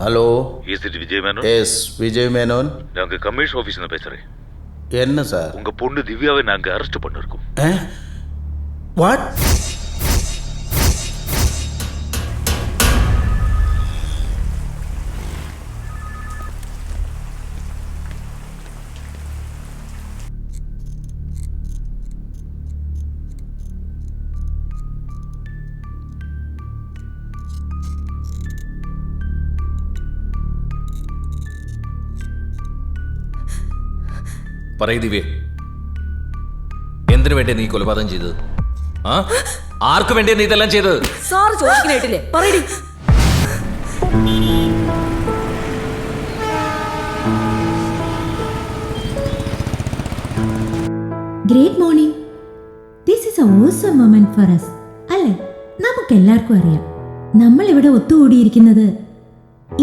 Hello, is it Vijay Menon? Yes Vijay Menon. நாங்கள் commission ஆஃபீஸ்ல பேசுகிறேன். என்ன சார்? உங்க பொண்ணு திவ்யாவை நாங்கள் அரெஸ்ட் பண்ணிருக்கோம். வாட்? പറയ് ദിവ്യ, എന്തിനു വേണ്ടി നീ കൊലപാതകം ചെയ്തത്? ആർക്കു വേണ്ടി നീ ഇതെല്ലാം ചെയ്തത്? സാറ് ചോദിക്കണേട്ടില്ലേ, പറയടി. Great morning. This is a awesome moment for us. അല്ലേ? നമുക്കെല്ലാവർക്കും അറിയാം, നമ്മൾ ഇവിടെ ഒത്തുകൂടിയിരിക്കുന്നത്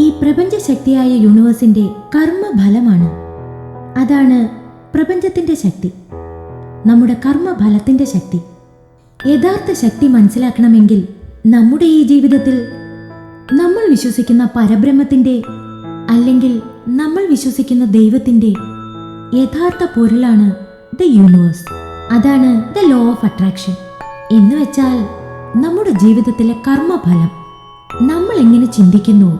ഈ പ്രപഞ്ച ശക്തിയായ യൂണിവേഴ്സിന്റെ കർമ്മഫലമാണ്. അതാണ് പ്രപഞ്ചത്തിന്റെ ശക്തി, നമ്മുടെ കർമ്മഫലത്തിന്റെ ശക്തി. യഥാർത്ഥ ശക്തി മനസ്സിലാക്കണമെങ്കിൽ നമ്മുടെ ഈ ജീവിതത്തിൽ നമ്മൾ വിശ്വസിക്കുന്ന പരബ്രഹ്മത്തിന്റെ അല്ലെങ്കിൽ നമ്മൾ വിശ്വസിക്കുന്ന ദൈവത്തിന്റെ യഥാർത്ഥ പൊരുളാണ് ദ യൂണിവേഴ്സ്. അതാണ് ദ ലോ ഓഫ് അട്രാക്ഷൻ എന്ന് വെച്ചാൽ നമ്മുടെ ജീവിതത്തിലെ കർമ്മഫലം. നമ്മൾ എങ്ങനെ ചിന്തിക്കുന്നുവോ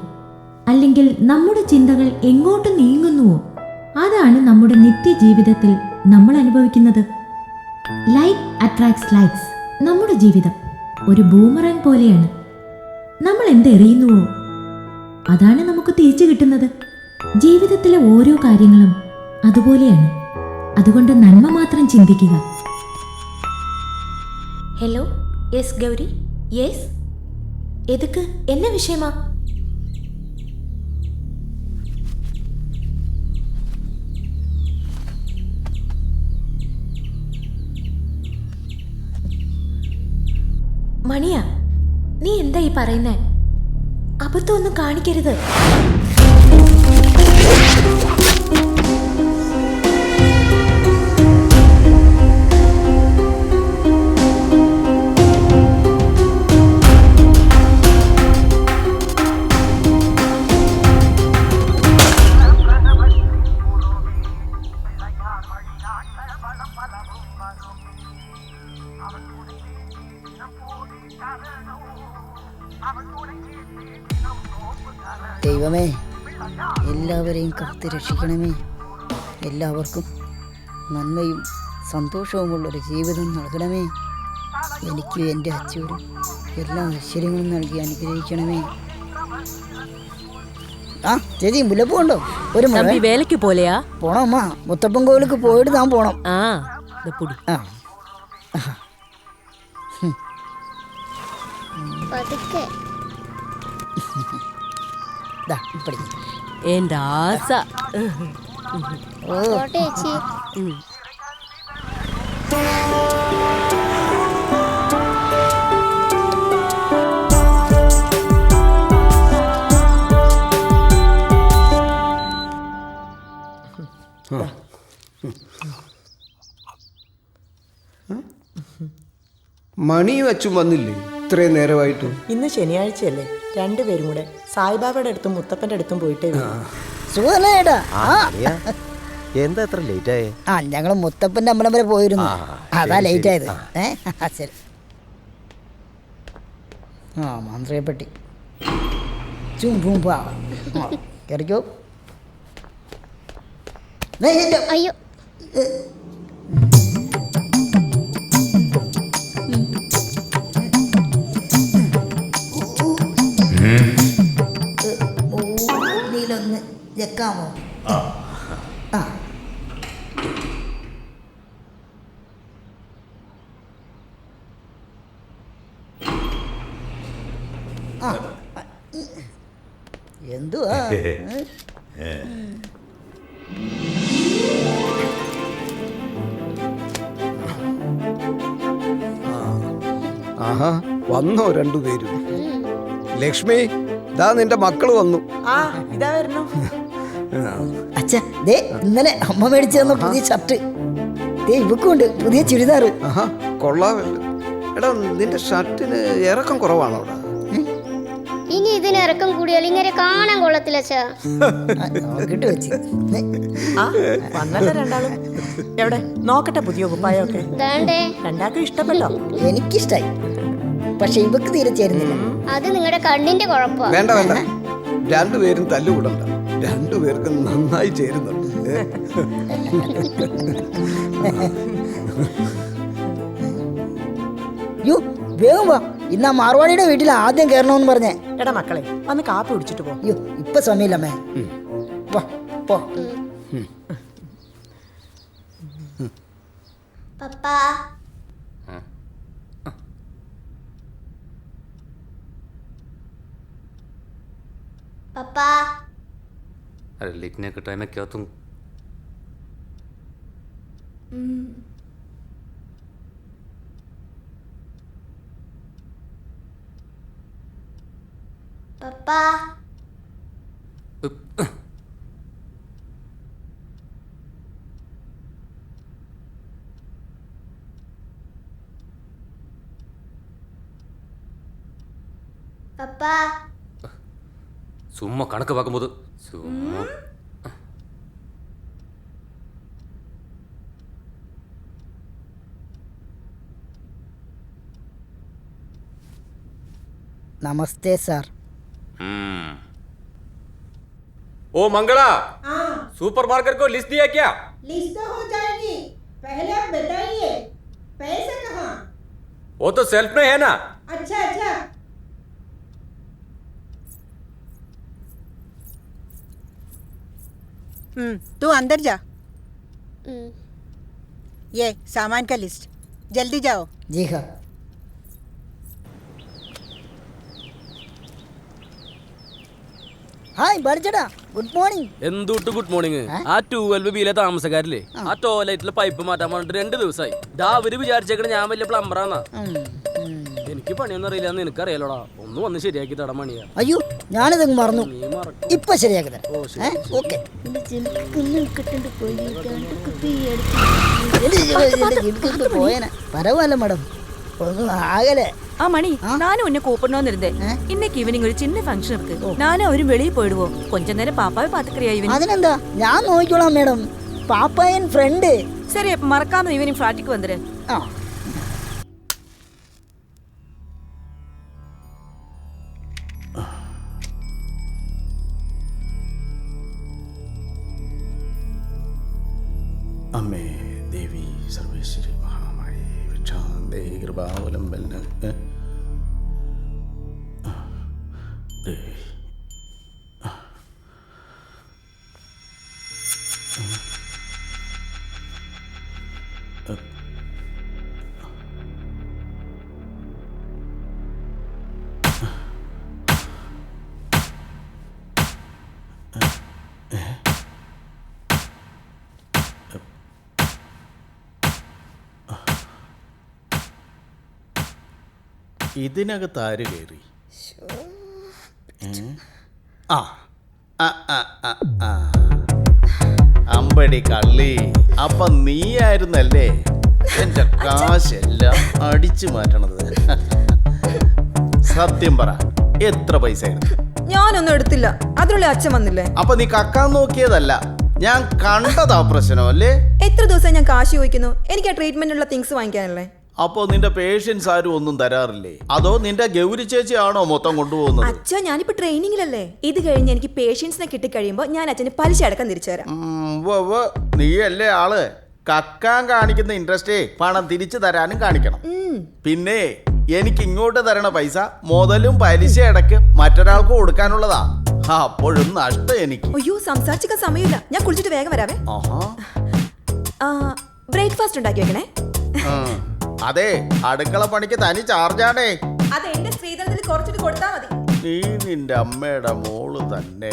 അല്ലെങ്കിൽ നമ്മുടെ ചിന്തകൾ എങ്ങോട്ട് നീങ്ങുന്നുവോ അതാണ് നമ്മുടെ നിത്യജീവിതത്തിൽ നമ്മൾ അനുഭവിക്കുന്നത്. Like attracts likes. നമ്മുടെ ജീവിതം ഒരു ബൂമറാങ് പോലെയാണ്. നമ്മൾ എന്തെറിയുന്നുവോ അതാണ് നമുക്ക് തിരിച്ചു കിട്ടുന്നത്. ജീവിതത്തിലെ ഓരോ കാര്യങ്ങളും അതുപോലെയാണ്. അതുകൊണ്ട് നന്മ മാത്രം ചിന്തിക്കുക. Hello, yes Gauri. യെസ്, എതുക്ക്? എന്ന വിഷയമാ? മണിയാ, നീ എന്താ ഈ പറയുന്നേ? അബദ്ധമൊന്നും കാണിക്കരുത്. ദൈവമേ, എല്ലാവരെയും കാത്ത് രക്ഷിക്കണമേ. എല്ലാവർക്കും നന്മയും സന്തോഷവുമുള്ളൊരു ജീവിതം നൽകണമേ. എനിക്കും എൻ്റെ അച്ഛനും എല്ലാ ഐശ്വര്യങ്ങളും നൽകി അനുഗ്രഹിക്കണമേ. ആ ചേച്ചി, മുല്ലപ്പൂ ഉണ്ടോ? ഒരു വേലക്ക് പോലെയാ പോണം അമ്മ. മുത്തപ്പൻ കോവിലേക്ക് പോയിട്ട് താൻ പോണം. ആ എന്റെ ആസ. മണിയും അച്ഛൻ വന്നില്ലേ ഇത്രയും നേരമായിട്ടു? ഇന്ന് ശനിയാഴ്ചയല്ലേ, രണ്ടുപേരും കൂടെ സായിബാബയുടെ അടുത്തും മുത്തപ്പന്റെ അടുത്തും പോയിട്ടേ എന്താ എത്ര ലേറ്റ് ആയേ? ഞങ്ങള് മുത്തപ്പന്റെ അമ്പലം വരെ പോയിരുന്നു, അതാ ലേറ്റ് ആയത്. ശരി. മന്ത്രിയെപ്പറ്റി കയറിക്കോ. അയ്യോ, നീലൊന്ന് വെക്കാമോ? എന്തുവാ? ആഹാ, വന്നോ രണ്ടുപേരും? ലക്ഷ്മി, ഇതാ നിന്റെ മക്കള് വന്നു. ഇതാ വരണോ? അച്ഛാ, ദേ ഇന്നലെ അമ്മ മേടിച്ചു തന്ന പുതിയ ഷർട്ട്, ദേ ഇവക്കുണ്ട് പുതിയ ചുരിദാറ്. ആഹാ, കൊള്ളാമല്ലോ. എടാ, നിന്റെ ഷർട്ടിന് ഇറക്കം കുറവാണോ? ഇനി ഇതിന് ഇറക്കം കൂടിയാൽ ഇങ്ങനെ കാണാൻ കൊള്ളത്തില്ല അച്ഛാ. നോക്കിട്ട് വെച്ച് ആ വന്നല്ലോ രണ്ടാളും. എവിടെ നോക്കട്ടെ പുതിയ കുപ്പായൊക്കെ. ദാണ്ടേ രണ്ടാൾക്കും ഇഷ്ടപ്പെട്ടോ? എനിക്കിഷ്ടായി, പക്ഷെ ഇവക്ക് തീരെ ചേരുന്നില്ല. അത് നിങ്ങളുടെ കണ്ണിന്റെ കുഴപ്പമാ. വേണ്ട വേണ്ട, രണ്ടുപേരും തല്ലുകൂടണ്ട. രണ്ടുപേർക്കും നന്നായി ചേരുന്നുണ്ട്. യോ വേഗം വാ, ഇന്ന് ആ മാർവാടിയുടെ വീട്ടിൽ ആദ്യം കയറണമെന്ന് പറഞ്ഞേ. എടാ മക്കളെ വന്ന് കാപ്പി കുടിച്ചിട്ട് പോ. അയ്യോ ഇപ്പൊ സമയമില്ലമ്മേ. വാ പോ. പപ്പാ पप्पा अरे लिखने का टाइम है क्या तुम? पप्पा पप्पा சும்மா கணக்கு பார்க்கும்போது சும்மா നമസ്തേ സാർ. ओ मंगला, सुपरमार्केट को लिस्ट दिया क्या? लिस्ट हो जाएगी, पहले आप बताइए पैसे कहाँ? वो तो सेल्फ में है ना. अच्छा अच्छा. तू अंदर जा. ये सामान का लिस्ट, जल्दी जाओ. जी हाँ. ഹായ് ബർജടാ, ഗുഡ് മോർണിംഗ്. എന്തുട്ട് ഗുഡ് മോർണിംഗ്? ആ 12 ബിയിലെ താമസക്കാരില്ലേ, ആ ടോയ്ലറ്റിലെ പൈപ്പ് മാറ്റാൻ പറഞ്ഞിട്ട് 2 ദിവസമായി. അവര് വിചാരിച്ചേക്കണ ഞാൻ വലിയ പ്ലംബറാന്നാ. എനിക്ക് പണിയൊന്നും അറിയില്ല, നിനക്കറിയാലോടാ. ഒന്ന് വന്ന് ശരിയാക്കി തടാ മണിയാ. അയ്യോ ഞാനിത് മറന്നു, ഇപ്പൊ ശരിയാക്കി തരാം. ഓക്കെ. പോയന പരവല്ല മേഡം, ഒന്നും ആകലെ. ஆ மணி, நானும் உன்னை கூப்பிடணும்னு இருந்தேன். இன்னைக்கு ஈவினிங் ஒரு சின்ன ஃபங்க்ஷன் இருக்கு. நானும் அவரும் வெளியே போயிடுவோம். கொஞ்ச நேரம் பாப்பாவை பாத்துக்கிறியா ஈவினிங்? അതിനെന്താ, ഞാൻ നോക്കിക്കോളാം മേഡം. പാപ്പായൻ ഫ്രണ്ട്. சரி, அப்ப மறக்காம ஈவினிங் ஃபிளாட்டுக்கு வந்துரு. ആ അമ്മേ ദേവി സർവേശ്വരി മഹാമായി വിക്ഷാന്തേ കൃപാവലംബന ദേവി. ഇതിനകത്ത് ആര് കയറി? ആ ആ ആ ആ ആ അമ്പടി കള്ളി, അപ്പൊ നീയായിരുന്നല്ലേ എന്റെ കാശെല്ലാം അടിച്ചു മാറ്റണത്? സത്യം പറ, എത്ര പൈസ ആയിരുന്നു? ഞാനൊന്നും എടുത്തില്ല, അതിനുള്ള അച്ഛൻ വന്നില്ലേ? അപ്പൊ നീ കക്കാൻ നോക്കിയതല്ല, ഞാൻ കണ്ടതാ പ്രശ്നം അല്ലേ? എത്ര ദിവസം ഞാൻ കാശ് ചോദിക്കുന്നു, എനിക്ക് ആ ട്രീറ്റ്മെന്റിനുള്ള തിങ്സ് വാങ്ങിക്കാനല്ലേ? അപ്പോ നിന്റെ പേഷ്യൻസ് ആരും ഒന്നും തരാറില്ലേ? അതോ നിന്റെ ഗൗരി ചേച്ചിയാണോ മൊത്തം കൊണ്ടുപോകുന്നത്? അച്ഛാ, ഞാനിപ്പോ ട്രെയിനിങ്ങിലല്ലേ. ഇത് കഴിഞ്ഞ് എനിക്ക് പേഷ്യൻസിനെ കിട്ടിക്കഴിയുമ്പോ ഞാൻ അച്ഛന് പലിശ അടക്കം തിരിച്ചു തരാം. നീ അല്ലേ ആള് കക്കാൻ കാണിക്കുന്ന ഇൻട്രസ്റ്റേ പണം തിരിച്ചു തരാനും കാണിക്കണം. പിന്നെ എനിക്ക് ഇങ്ങോട്ട് തരണ പൈസ മുതലും പലിശ അടക്ക് മറ്റൊരാൾക്ക് കൊടുക്കാനുള്ളതാ. അപ്പോഴും നഷ്ടം എനിക്ക്. അയ്യോ, സംസാരിച്ചിക്കാൻ സമയമില്ല, ഞാൻ കുളിച്ചിട്ട് വേഗം വരാവേ. ബ്രേക്ക്ഫാസ്റ്റ് ഉണ്ടാക്കി വെക്കണേ. അതെ, അടുക്കള പണിക്ക് തനി ചാർജാണേ. അത് എന്റെ ശ്രീധരത്തിൽ കുറച്ചിട്ട് കൊടുത്താ മതി. നീ നിന്റെ അമ്മയുടെ മോള് തന്നെ.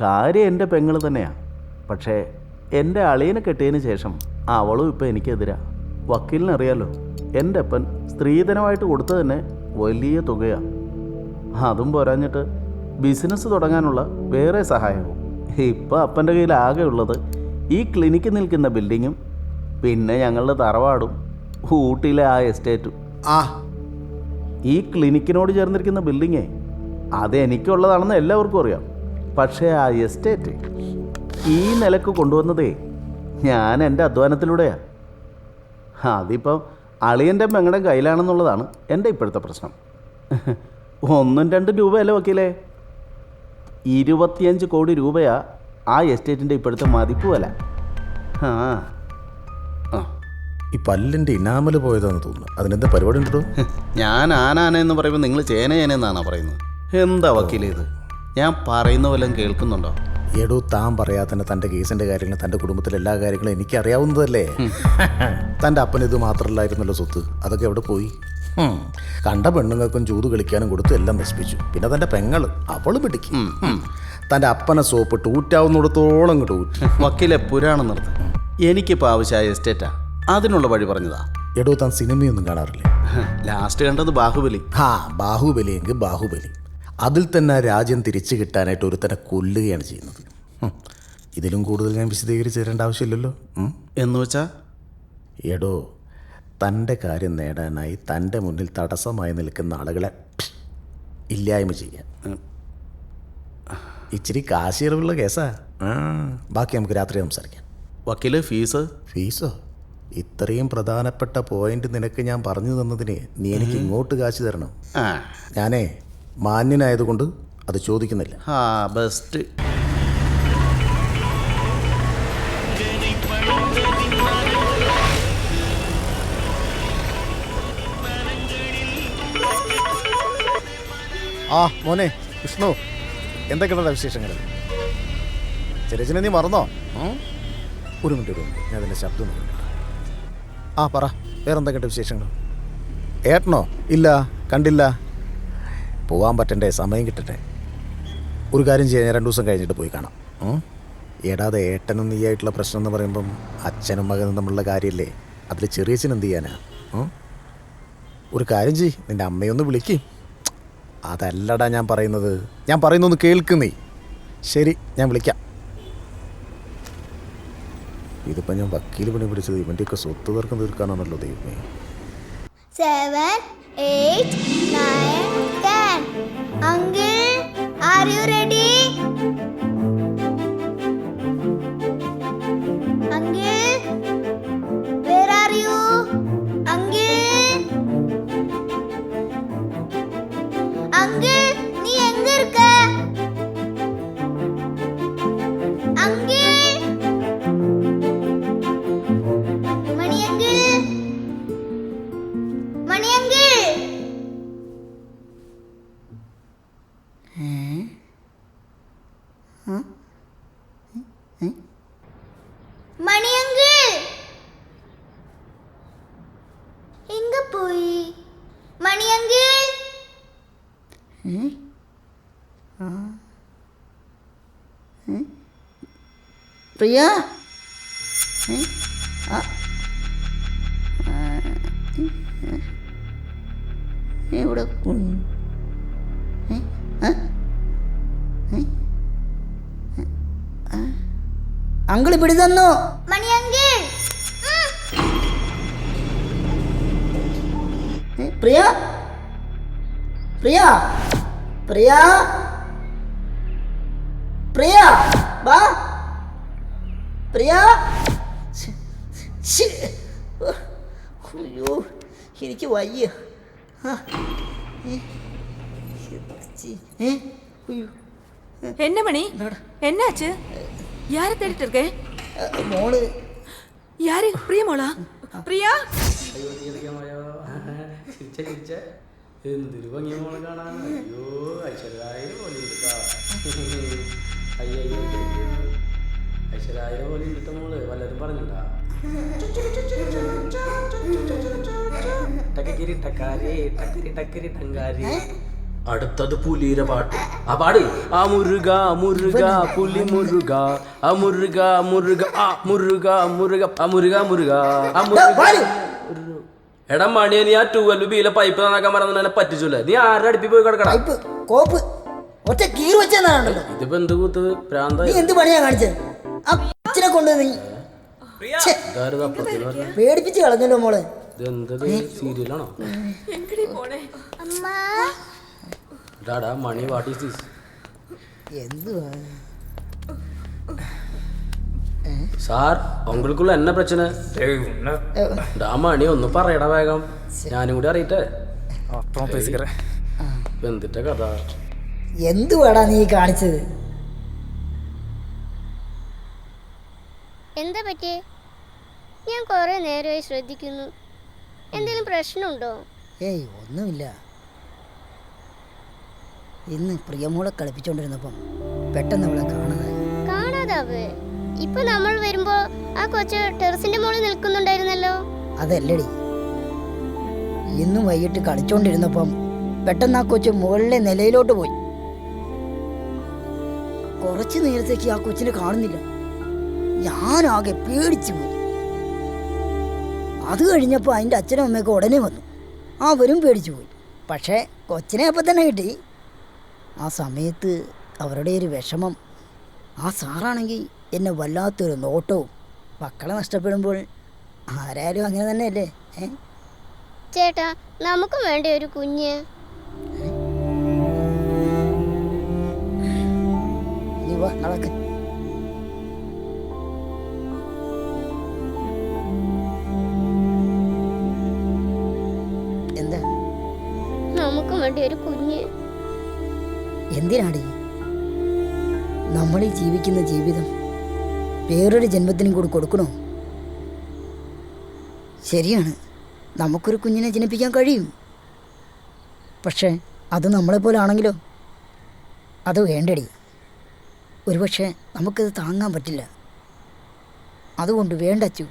കാര്യം എൻ്റെ പെങ്ങള് തന്നെയാ. പക്ഷേ എൻ്റെ അളിയനെ കെട്ടിയതിന് ശേഷം അവളും ഇപ്പം എനിക്കെതിരാ. വക്കീലിനറിയാലോ, എൻ്റെ അപ്പൻ സ്ത്രീധനമായിട്ട് കൊടുത്തത് തന്നെ വലിയ തുകയാണ്. അതും പോരാഞ്ഞിട്ട് ബിസിനസ് തുടങ്ങാനുള്ള വേറെ സഹായവും. ഇപ്പം അപ്പൻ്റെ കയ്യിൽ ആകെ ഉള്ളത് ഈ ക്ലിനിക്ക് നിൽക്കുന്ന ബിൽഡിങ്ങും പിന്നെ ഞങ്ങളുടെ തറവാടും ഊട്ടിയിലെ ആ എസ്റ്റേറ്റ്. ആ ഈ ക്ലിനിക്കിനോട് ചേർന്നിരിക്കുന്ന ബിൽഡിങ്ങേ അത് എനിക്കുള്ളതാണെന്ന് എല്ലാവർക്കും അറിയാം. പക്ഷേ ആ എസ്റ്റേറ്റ് ഈ നിലക്ക് കൊണ്ടുവന്നതേ ഞാൻ എൻ്റെ അധ്വാനത്തിലൂടെയാണ്. അതിപ്പം അളിയൻ്റെ പെങ്ങളുടെ കയ്യിലാണെന്നുള്ളതാണ് എൻ്റെ ഇപ്പോഴത്തെ പ്രശ്നം. 1-2 രൂപയല്ലേ വക്കീലേ, 25 കോടി രൂപയാ ആ എസ്റ്റേറ്റിൻ്റെ ഇപ്പോഴത്തെ മതിപ്പ് വില. ആ ആ ഈ പല്ലിൻ്റെ ഇനാമൽ പോയതാണെന്ന് തോന്നുന്നു. അതിനെന്താ പരിപാടി ഉണ്ടോ? ഞാൻ ആനാനെന്ന് പറയുമ്പോൾ നിങ്ങൾ ചേനയെന്നാണോ പറയുന്നത്? എന്താ വക്കീലേ ഇത്? ഞാൻ പറയുന്ന വല്ലതും കേൾക്കുന്നുണ്ടോ? എടോ, താൻ പറയാതെ തൻ്റെ കേസിൻ്റെ കാര്യങ്ങൾ, തൻ്റെ കുടുംബത്തിലെ എല്ലാ കാര്യങ്ങളും എനിക്കറിയാവുന്നതല്ലേ. തൻ്റെ അപ്പൻ ഇത് മാത്രമല്ലായിരുന്നല്ലോ സ്വത്ത്, അതൊക്കെ എവിടെ പോയി? കണ്ട പെണ്ണുങ്ങൾക്കും ചൂത് കളിക്കാനും കൊടുത്ത് എല്ലാം നശിപ്പിച്ചു. പിന്നെ തൻ്റെ പെങ്ങൾ അവൾ പിടിക്കും. തൻ്റെ അപ്പനെ സോപ്പിട്ട് ഊറ്റാവുന്നിടത്തോളം ഇങ്ങോട്ട് ഊറ്റി. വക്കീലെ പുരാണം നിർത്ത്. എനിക്കിപ്പോൾ ആവശ്യമായ എസ്റ്റേറ്റാ, അതിനുള്ള വഴി പറഞ്ഞതാ. എടോ, താൻ സിനിമയൊന്നും കാണാറില്ലേ? ലാസ്റ്റ് കണ്ടത് ബാഹുബലി. ബാഹുബലി എങ്കിൽ ബാഹുബലി. അതിൽ തന്നെ രാജ്യം തിരിച്ചു കിട്ടാനായിട്ട് ഒരുത്തനെ കൊല്ലുകയാണ് ചെയ്യുന്നത്. ഇതിലും കൂടുതൽ ഞാൻ വിശദീകരിച്ച് തരേണ്ട ആവശ്യമില്ലല്ലോ. എന്ന് വെച്ചാൽ എടോ, തൻ്റെ കാര്യം നേടാനായി തൻ്റെ മുന്നിൽ തടസ്സമായി നിൽക്കുന്ന ആളുകളെ ഇല്ലായ്മ ചെയ്യാൻ. ഇച്ചിരി കാശിയറിവുള്ള കേസാ. ബാക്കി നമുക്ക് രാത്രി സംസാരിക്കാം. വക്കീല് ഫീസോ? ഇത്രയും പ്രധാനപ്പെട്ട പോയിന്റ് നിനക്ക് ഞാൻ പറഞ്ഞു തന്നതിന് നീ എനിക്ക് ഇങ്ങോട്ട് കാശ് തരണം. ഞാനേ മാന്യനായതുകൊണ്ട് അത് ചോദിക്കുന്നില്ല. ബെസ്റ്റ്. മോനെ വിഷ്ണു, എന്തൊക്കെയുള്ള വിശേഷങ്ങൾ? ചെറിയച്ഛനെ നീ മറന്നോ? ഒരു മിനിറ്റ് ഞാൻ അതിൻ്റെ ശബ്ദം നോക്കില്ല. പറ, വേറെന്തൊക്കെയുണ്ട് വിശേഷങ്ങൾ? ഏട്ടനോ? ഇല്ല, കണ്ടില്ല. പോകാൻ പറ്റണ്ടേ, സമയം കിട്ടട്ടെ. ഒരു കാര്യം ചെയ്യാൻ, ഞാൻ 2 ദിവസം കഴിഞ്ഞിട്ട് പോയി കാണാം. ഏടാതെ ഏട്ടനും നീയായിട്ടുള്ള പ്രശ്നം എന്ന് പറയുമ്പം അച്ഛനും മകനും തമ്മിലുള്ള കാര്യമല്ലേ. അതിൽ ചെറിയച്ഛൻ എന്ത് ചെയ്യാനാ? ഒരു കാര്യം ചെയ്യ്, നിൻ്റെ അമ്മയൊന്ന് വിളിക്ക്. അതല്ലടാ ഞാൻ പറയുന്നത്, ഞാൻ പറയുന്നൊന്ന് കേൾക്കുന്നേ. ശരി, ഞാൻ വിളിക്കാം. ഇതിപ്പോൾ ഞാൻ വക്കീൽ പണി പിടിച്ചത് ഇവൻ്റെയൊക്കെ സ്വത്ത് തർക്കം തീർക്കാനാണല്ലോ ദൈവമേ. 7, 8, 9, 10. Uncle, are you ready? Uncle, where are you? Uncle, Uncle, நீ எங்க இருக்க? Uncle, மணி Uncle, மணி Uncle. மணி அங்கிள் எங்க போய்? மணி அங்கிள், പ്രിയ, എവിടെ പോയി? അങ്കിൾ പിടി തന്നു. மணி அங்கிள். പ്രിയ, പ്രിയ, പ്രിയ, പ്രിയ, വാ പ്രിയ. അയ്യോ, എനിക്ക് വയ്യ. என்ன மணி, என்னாச்சு? யாரை தேடிட்டு இருக்கே? മോള്. யாரு? பிரியமோளா? பிரியா? എന്തൊരു ഭംഗിയ മോളെ കാണാൻ. അയ്യോ, ഐശ്വര്യ പോലെ ഐശ്വര്യ പോലെ ഇട്ട മോള് വല്ലതും പറഞ്ഞിട്ടാ? ടക്കരി ടക്കാരി ടക്കരി ടക്കരി ടങ്കാരി. അടുത്തത് പുലിയുടെ പാട്ട്. ആ പാട്. ആ മുരുക മുരുക പുലി മുരുക, ആ മുരുക മുരുക, ആ മുരുക മുരുക, ആ മുരുക മുരുക, ആ മുരുക. എടാ മണിയെ, നീ ആ 12 ബിയിലെ പൈപ്പ് നന്നാക്കാൻ പറഞ്ഞ പറ്റിച്ചല്ലേ? നീ ആരുടെ അടുപ്പിൽ പോയി കിടക്കണം? ഇതിപ്പോ എന്ത് കൂത്ത് പ്രാന്ത? എന്ത് പണിയാ കാണിച്ചത്? അച്ഛനെ കൊണ്ട് നീ പേടിപ്പിച്ച് കളഞ്ഞല്ലോ മോളെ. ഇതെന്തത് സീരിയലാണോ? അമ്മ ഡാടാ മണി വാട്ട് ഈസ് ദിസ്? എന്തുവാ സാർ ഉങ്ങൾക്കുള്ള എന്നെ പ്രശ്ന ഡാ മണി ഒന്ന് പറയടാ വേഗം, ഞാനും കൂടി അറിയട്ടെ. എന്തിട്ട കഥ? എന്തുവാടാ നീ കാണിച്ചത്? എന്താ പറ്റിയേ? ഞാൻ കുറെ നേരമായി ശ്രദ്ധിക്കുന്നു. എന്തെങ്കിലും പ്രശ്നമുണ്ടോ? ഏയ് ഒന്നുമില്ല. ഇന്ന് പ്രിയമോളെ കളിപ്പിച്ചോണ്ടിരുന്നപ്പം പെട്ടെന്ന് അവളെ കാണാതാവേ? ഇപ്പൊ നമ്മൾ വരുമ്പോ ആ കൊച്ച് ടെറസിന്റെ മുകളിൽ നിൽക്കുന്നുണ്ടായിരുന്നല്ലോ. അതല്ലടി, ഇന്നും വൈകിട്ട് കളിച്ചോണ്ടിരുന്നപ്പം പെട്ടെന്ന് ആ കൊച്ചു മുകളിലെ നിലയിലോട്ട് പോയി. കുറച്ചു നേരത്തേക്ക് ആ കൊച്ചിനെ കാണുന്നില്ല. ഞാനാകെ പേടിച്ചു പോയി. അത് കഴിഞ്ഞപ്പോൾ അതിൻ്റെ അച്ഛനും അമ്മയൊക്കെ ഉടനെ വന്നു. അവരും പേടിച്ചു പോയി. പക്ഷേ കൊച്ചിനെ അപ്പം തന്നെ കിട്ടി. ആ സമയത്ത് അവരുടെ ഒരു വിഷമം. ആ സാറാണെങ്കിൽ എന്നെ വല്ലാത്തൊരു നോട്ടവും. മക്കളെ നഷ്ടപ്പെടുമ്പോൾ ആരായാലും അങ്ങനെ തന്നെയല്ലേ? ചേട്ടാ, നമുക്കും വേണ്ട ഒരു കുഞ്ഞ്. നീ വാ, നടക്ക്. എന്താ? നമുക്കും വേണ്ട ഒരു കുഞ്ഞ്. എന്തിനാടി നമ്മൾ ഈ ജീവിക്കുന്ന ജീവിതം വേറൊരു ജന്മത്തിനും കൂടി കൊടുക്കണോ? ശരിയാണ്, നമുക്കൊരു കുഞ്ഞിനെ ജനിപ്പിക്കാൻ കഴിയും. പക്ഷേ അത് നമ്മളെപ്പോലെ ആണെങ്കിലോ? അത് വേണ്ടടി. ഒരുപക്ഷെ നമുക്കത് താങ്ങാൻ പറ്റില്ല. അതുകൊണ്ട് വേണ്ടച്ചു.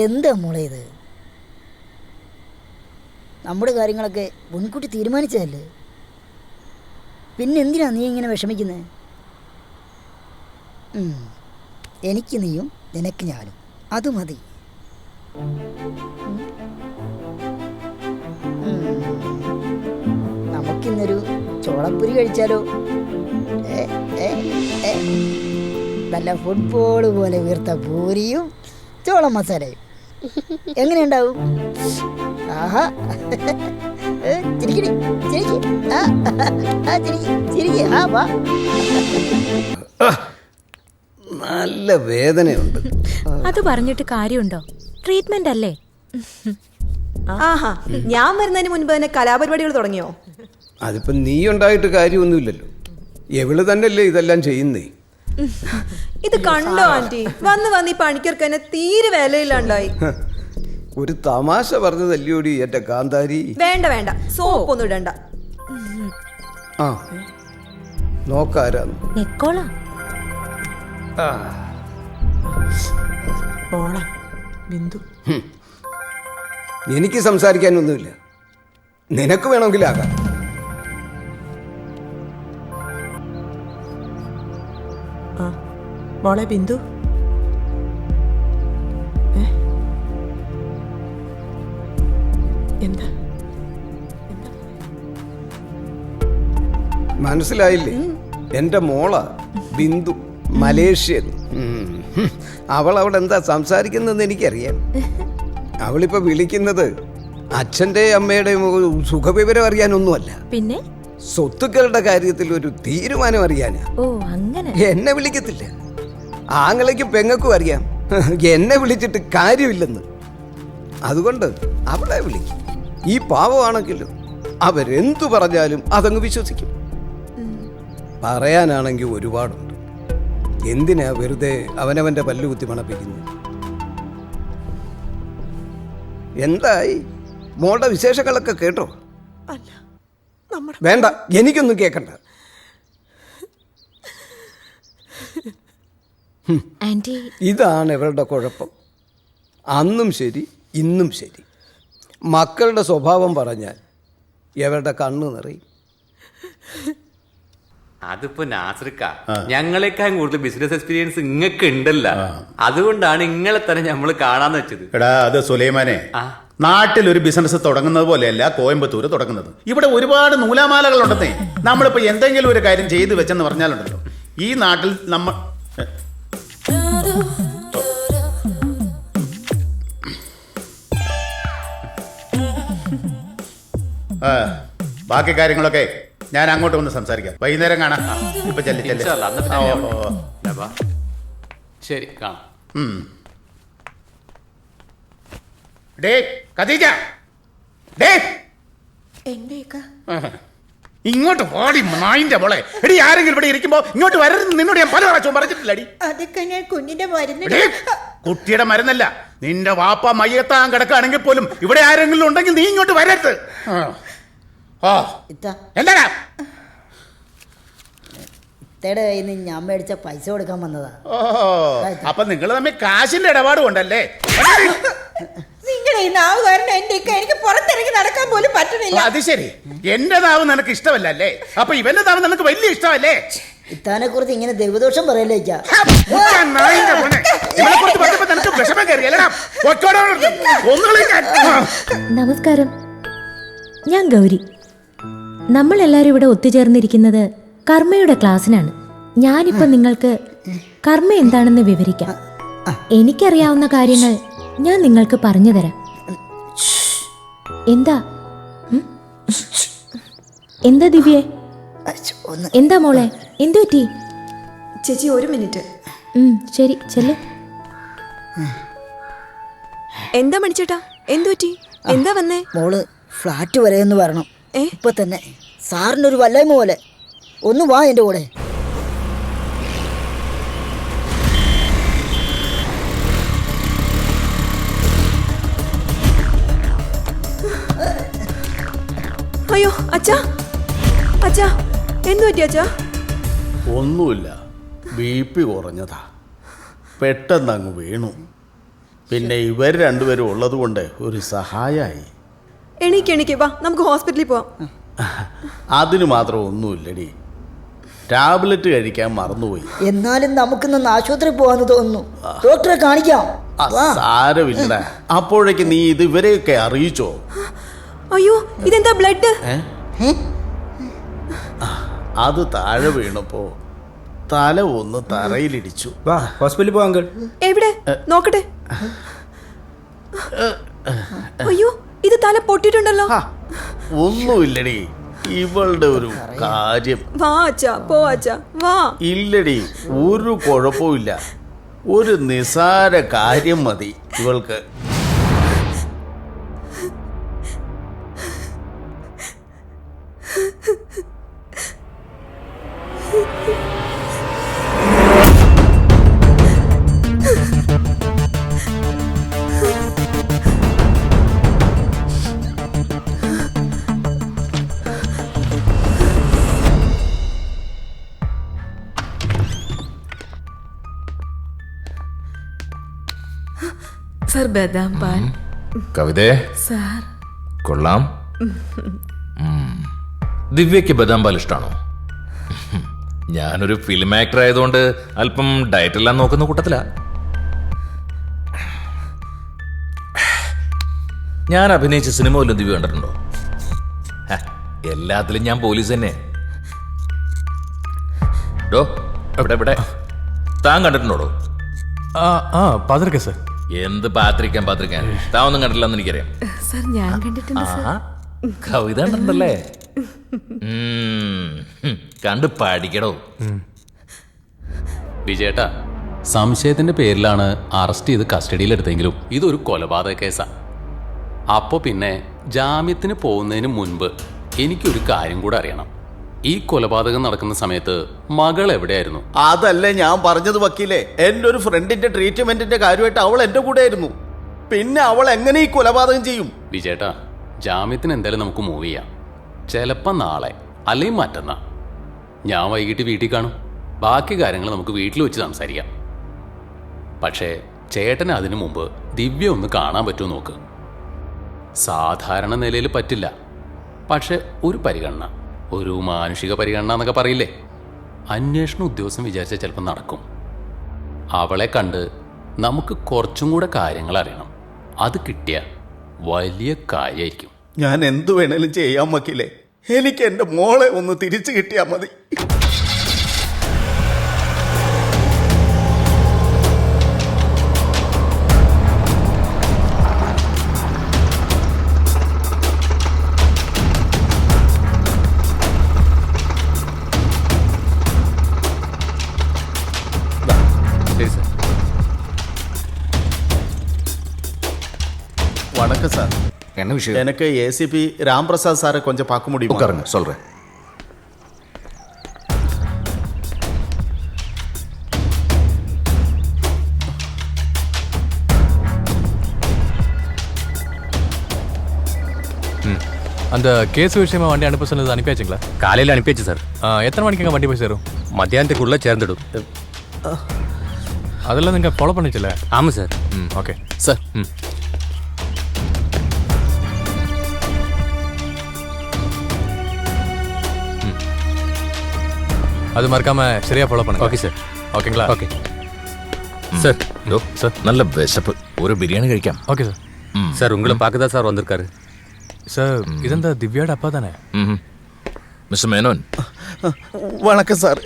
എന്താ മോളെ ഇത്? നമ്മുടെ കാര്യങ്ങളൊക്കെ മുൻകൂട്ടി തീരുമാനിച്ചതല്ലേ? പിന്നെ എന്തിനാ നീ ഇങ്ങനെ വിഷമിക്കുന്നത്? എനിക്ക് നീയും നിനക്ക് ഞാനും, അത് മതി. നമുക്കിന്നൊരു ചോളപ്പുരി കഴിച്ചാലോ? നല്ല ഫുട്ബോൾ പോലെ വീർത്ത പൂരിയും ചോള മസാലയും എങ്ങനെയുണ്ടാവും? ആഹാ, ചിരിക്കടി, ചിരിക്ക്, ചിരിക്ക്, ആ വാ. നല്ല വേദനയുണ്ട്. അത് പറഞ്ഞിട്ട് കാര്യമുണ്ടോ? ട്രീറ്റ്മെന്റ് അല്ലേ? ആഹാ, ഞാൻ വരുന്നതിന് മുൻപ് തന്നെ കലാപരിപാടികൾ തുടങ്ങിയോ? അതിപ്പോ നീ ഉണ്ടായിട്ട് കാര്യമൊന്നുമില്ലല്ലോ. എവള് തന്നെയല്ലേ ഇതെല്ലാം ചെയ്യുന്നേ. ഇത് കണ്ടോ ആന്റി? വന്ന് ഈ പണിക്കർക്ക് തന്നെ തീരെ വിലയില്ലാണ്ടായി. ഒരു തമാശ പറഞ്ഞതല്ലോടി എന്റെ കാന്താരി. വേണ്ട, സോപ്പൊന്നും ഇടണ്ട. ആ, നോക്കാരാന്ന്. നിക്കോളാ ബിന്ദു, എനിക്ക് സംസാരിക്കാനൊന്നുമില്ല. നിനക്ക് വേണമെങ്കിലാകാം. മോളെ ബിന്ദു, എന്താ? മനസ്സിലായില്ലേ? എന്റെ മോള ബിന്ദു, മലേഷ്യ. അവൾ അവിടെ എന്താ സംസാരിക്കുന്നതെന്ന് എനിക്കറിയാം. അവളിപ്പോ വിളിക്കുന്നത് അച്ഛൻ്റെയും അമ്മയുടെയും സുഖവിവരം അറിയാനൊന്നുമല്ല, പിന്നെ സ്വത്തുക്കളുടെ കാര്യത്തിൽ ഒരു തീരുമാനം അറിയാനാ. ഓ അങ്ങനെ. എന്നെ വിളിക്കത്തില്ല. ആങ്ങളയ്ക്കും പെങ്ങൾക്കും അറിയാം എന്നെ വിളിച്ചിട്ട് കാര്യമില്ലെന്ന്. അതുകൊണ്ട് അവളെ വിളിക്കും. ഈ പാവമാണെങ്കിലും അവരെന്തു പറഞ്ഞാലും അതങ്ങ് വിശ്വസിക്കും. പറയാനാണെങ്കിൽ ഒരുപാടുണ്ട്. എന്തിനാ വെറുതെ അവനവന്റെ പല്ലുകുത്തി മണപ്പിക്കുന്നു? എന്തായി മോളുടെ വിശേഷങ്ങളൊക്കെ കേട്ടോ? വേണ്ട, എനിക്കൊന്നും കേൾക്കണ്ട. ആന്റി, ഇതാണ് ഇവരുടെ കുഴപ്പം. അന്നും ശരി ഇന്നും ശരി. മക്കളുടെ സ്വഭാവം പറഞ്ഞാൽ ഇവരുടെ കണ്ണു നിറയും. അതിപ്പോ നാസർക്ക ഞങ്ങളെക്കാൾ കൂടുതൽ ബിസിനസ് എക്സ്പീരിയൻസ് ഇങ്ങക്ക് ഉണ്ടല്ല, അതുകൊണ്ടാണ് ഇങ്ങളെ തന്നെ നമ്മള് കാണാന്ന് വെച്ചത്. എടാ അത് സുലൈമാനെ, നാട്ടിൽ ഒരു ബിസിനസ് തുടങ്ങുന്നത് പോലെയല്ല കോയമ്പത്തൂർ തുടങ്ങുന്നത്. ഇവിടെ ഒരുപാട് നൂലാമാലകൾ ഉണ്ടെന്നേ. നമ്മളിപ്പോ എന്തെങ്കിലും ഒരു കാര്യം ചെയ്തു വെച്ചെന്ന് പറഞ്ഞാലുണ്ടല്ലോ, ഈ നാട്ടിൽ നമ്മൾ ബാക്കി കാര്യങ്ങളൊക്കെ ഞാൻ അങ്ങോട്ട് വന്ന് സംസാരിക്കാം. വൈകുന്നേരം കാണാം. ഇപ്പൊ ശരി കാണാം. ഇങ്ങോട്ട് ഓടി നായിന്റെ മോളെ. എടി ആരെങ്കിലും ഇവിടെ ഇരിക്കുമ്പോ ഇങ്ങോട്ട് വരരുത്. നിന്നോട് ഞാൻ പല പ്രാവശ്യവും പറഞ്ഞിട്ടില്ലടി. അതൊക്കെ ഞാൻ കുഞ്ഞിന്റെ മരുന്ന്. കുട്ടിയുടെ മരുന്നല്ല, നിന്റെ വാപ്പ മയ്യത്താൻ കിടക്കുകയാണെങ്കിൽ പോലും ഇവിടെ ആരെങ്കിലും ഉണ്ടെങ്കിൽ നീ ഇങ്ങോട്ട് വരരുത്. എന്താടാ ഇത്തയുടെ കയ്യിൽ നിന്ന് ഞാൻ മേടിച്ച പൈസ കൊടുക്കാൻ വന്നതാ. അപ്പൊ നിങ്ങൾ തമ്മിൽ കാശിന്റെ ഇടപാടും ഉണ്ടല്ലേ? നിങ്ങളുടെ ഈ നാവ് കാരണം എന്റെ എനിക്ക് പുറത്തിറങ്ങി നടക്കാൻ പോലും പറ്റണില്ല. അത് ശരി, എന്റെ നാവ് നിനക്ക് ഇഷ്ടമല്ല അല്ലേ? അപ്പൊ ഇവന്റെ നാവ് നിനക്ക് വലിയ ഇഷ്ടമല്ലേ? ഇത്താനെ കുറിച്ച് ഇങ്ങനെ ദൈവദോഷം പറയല്ലേക്കാ. നമസ്കാരം, ഞാൻ ഗൗരി. നമ്മളെല്ലാവരും ഇവിടെ ഒത്തുചേർന്നിരിക്കുന്നത് കർമ്മയുടെ ക്ലാസ്സിനാണ്. ഞാനിപ്പോൾ നിങ്ങൾക്ക് കർമ്മ എന്താണെന്ന് വിവരിക്കാം. എനിക്കറിയാവുന്ന കാര്യങ്ങൾ ഞാൻ നിങ്ങൾക്ക് പറഞ്ഞു തരാം. എന്താ എന്താ ദിവ്യേ? എന്താ മോളെ, എന്തു പറ്റി? ചേച്ചി ഒരു മിനിറ്റ്. ശരി ചെല്ല്. എന്താ മണിച്ചേട്ടാ, എന്തു പറ്റി? എന്താ വന്നേ? മോള് ഫ്ലാറ്റ് വരെ എന്ന് പറയണം ഇപ്പൊ തന്നെ. സാറിനൊരു വല്ലായ്മ പോലെ. ഒന്ന് വാ എൻ്റെ കൂടെ. അയ്യോ അച്ഛാ, അച്ഛാ എന്തു പറ്റി അച്ഛാ? ഒന്നുമില്ല, BP കുറഞ്ഞതാ. പെട്ടെന്ന് അങ്ങ് വീണു. പിന്നെ ഇവർ രണ്ടുപേരും ഉള്ളത് കൊണ്ട് ഒരു സഹായമായി. എണീക്ക് വാ, നമുക്ക് ഹോസ്പിറ്റലിൽ പോവാം. അതിന് മാത്രം ഒന്നുമില്ലടി, ടാബ്ലറ്റ് കഴിക്കാൻ മറന്നുപോയി. എന്നാലും നമുക്കിന്ന് ആശുപത്രി പോവാന്ന് തോന്നുന്നു. ഡോക്ടറെ കാണിക്കാം. സാരമില്ലടാ. അപ്പോഴേക്ക് നീ ഇത് ഇവരെയൊക്കെ അറിയിച്ചോ? അയ്യോ ഇതെന്താ ബ്ലഡ്? അത് താഴെ വീണപ്പോ തല ഒന്ന് തറയിലിടിച്ചു. വാ ഹോസ്പിറ്റലിൽ പോവാ അങ്കിൾ. എവിടെ നോക്കട്ടെ. അയ്യോ ഇത് തല പൊട്ടിട്ടുണ്ടല്ലോ. ഒന്നുമില്ലടി, ഇവളുടെ ഒരു കാര്യം. വാ അച്ഛാ, പോ അച്ഛാ വാ. ഇല്ലടി, ഒരു കുഴപ്പമില്ല. ഒരു നിസാര കാര്യം മതി ഇവൾക്ക്. സർ ബദാം പാൻ. കവിതേ സാർ കൊള്ളാം. ദിവ്യയ്ക്ക് ബദാം പാൽ ഇഷ്ടമാണോ? ഞാനൊരു ഫിലിം ആക്ടർ ആയതുകൊണ്ട് അല്പം ഡയറ്റെല്ലാം നോക്കുന്ന കൂട്ടത്തിലാ. ഞാൻ അഭിനയിച്ച സിനിമ വല്ലതും ദിവ്യ കണ്ടിട്ടുണ്ടോ? എല്ലാത്തിലും ഞാൻ പോലീസ് തന്നെ. ഇവിടെ താൻ കണ്ടിട്ടുണ്ടോ? എന്ത് പാത്രിക്കാൻ താൻ ഒന്നും കണ്ടിട്ടില്ലെന്ന് എനിക്കറിയാം. സർ ഞാൻ കണ്ടിട്ടുണ്ട് സർ. കവിത കണ്ടിട്ടുണ്ടല്ലേ? കണ്ട് പഠിക്കടോ. വിജയേട്ടാ, സംശയത്തിന്റെ പേരിലാണ് അറസ്റ്റ് ചെയ്ത് കസ്റ്റഡിയിലെടുത്തെങ്കിലും ഇതൊരു കൊലപാതക കേസാ. അപ്പോൾ പിന്നെ ജാമ്യത്തിന് പോകുന്നതിന് മുൻപ് എനിക്കൊരു കാര്യം കൂടെ അറിയണം. ഈ കൊലപാതകം നടക്കുന്ന സമയത്ത് മകൾ എവിടെയായിരുന്നു? അതല്ലേ ഞാൻ പറഞ്ഞത് വക്കീലേ. എൻ്റെ ഒരു ഫ്രണ്ടിന്റെ ട്രീറ്റ്മെന്റിന്റെ കാര്യമായിട്ട് അവൾ എൻ്റെ കൂടെ ആയിരുന്നു. പിന്നെ അവൾ എങ്ങനെ ഈ കൊലപാതകം ചെയ്യും? വിജയേട്ടാ, ജാമ്യത്തിന് എന്തായാലും നമുക്ക് മൂവ് ചെയ്യാം. ചിലപ്പോൾ നാളെ അല്ലെങ്കിൽ മറ്റന്നാ. ഞാൻ വൈകിട്ട് വീട്ടിൽ കാണും. ബാക്കി കാര്യങ്ങൾ നമുക്ക് വീട്ടിൽ വെച്ച് സംസാരിക്കാം. പക്ഷേ ചേട്ടന് അതിനു മുമ്പ് ദിവ്യ ഒന്ന് കാണാൻ പറ്റുമോ നോക്ക്. സാധാരണ നിലയിൽ പറ്റില്ല, പക്ഷെ ഒരു പരിഗണന, ഒരു മാനുഷിക പരിഗണന എന്നൊക്കെ പറയില്ലേ, അന്വേഷണ ഉദ്യോഗസ്ഥൻ വിചാരിച്ചാൽ ചിലപ്പോൾ നടക്കും. അവളെ കണ്ട് നമുക്ക് കുറച്ചും കൂടെ കാര്യങ്ങൾ അറിയണം. അത് കിട്ടിയ വലിയ കാര്യമായിരിക്കും. ഞാൻ എന്തു വേണേലും ചെയ്യാൻ വക്കീലേ. എനിക്ക് എൻ്റെ മോളെ ഒന്ന് തിരിച്ചു കിട്ടിയാൽ മതി. வணக்கம் சார். என்ன விஷயம்? எனக்கு ஏசிபி ராம்பிரசாத் சாரை கொஞ்சம் பார்க்க முடியுமா? உட்காருங்க, சொல்றேன். அந்த கேஸ் விஷயமா வண்டி அனுப்ப சொன்னது அனுப்பியாச்சுங்களா? காலையில் அனுப்பியாச்சு சார். எத்தனை மணிக்கு வண்டி போய் சேரும்? மத்தியானத்துக்குள்ளே சேர்ந்துடும். அதெல்லாம் நீங்கள் ஃபாலோ பண்ணிச்சல? ஆமாம் சார். Okay sir. அது மறக்காம சரியா ஃபாலோ பண்ணுங்க. Okay sir. ஓகேங்களா? Okay sir. சார் நல்ல விசப்பு, ஒரு பிரியாணி കഴിക്കാം. Okay sir. சார் உங்களை பார்க்க தான் சார் வந்திருக்காரு. சார் ഇതെന്താ ദിവ്യയുടെ அப்பா தானே? മിസ്റ്റർ മേനോൻ. വണക്കം സാർ.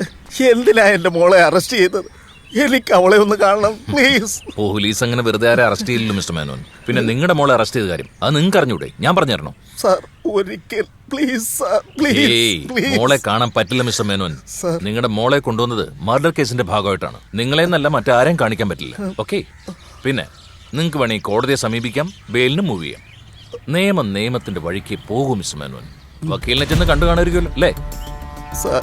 എന്തിനാ എൻ്റെ മോളെ അറസ്റ്റ് ചെയ്തത്? എനിക്ക് അവളെ ഒന്ന് കാണണം പ്ലീസ്. പോലീസ് അങ്ങനെ വെറുതെ ആരെ അറസ്റ്റ് ചെയ്യില്ലല്ലോ മിസ്റ്റർ മേനോൻ. പിന്നെ നിങ്ങളുടെ മോളെ അറസ്റ്റ് ചെയ്ത കാര്യം അത് നിങ്ങൾക്ക് അറിഞ്ഞൂടെ? ഞാൻ പറഞ്ഞു തരണോ? സാർ ഒരിക്കൽ പ്ലീസ് സാർ പ്ലീസ്. മോളെ കാണാൻ പറ്റില്ല മിസ്റ്റർ മേനോൻ. നിങ്ങളുടെ മോളെ കൊണ്ടുവന്നത് മർഡർ കേസിന്റെ ഭാഗമായിട്ടാണ്. നിങ്ങളെന്നല്ല മറ്റാരെയും കാണിക്കാൻ പറ്റില്ല. ഓക്കെ? പിന്നെ നിങ്ങൾക്ക് വേണമെങ്കിൽ കോടതിയെ സമീപിക്കാം, ബെയിലിന് മൂവ് ചെയ്യാം. നിയമം നിയമത്തിന്റെ വഴിക്ക് പോകും മിസ്റ്റർ മേനോൻ. വക്കീലിനെ ചെന്ന് കണ്ടു കാണുമായിരിക്കുമല്ലോ അല്ലേ? സാർ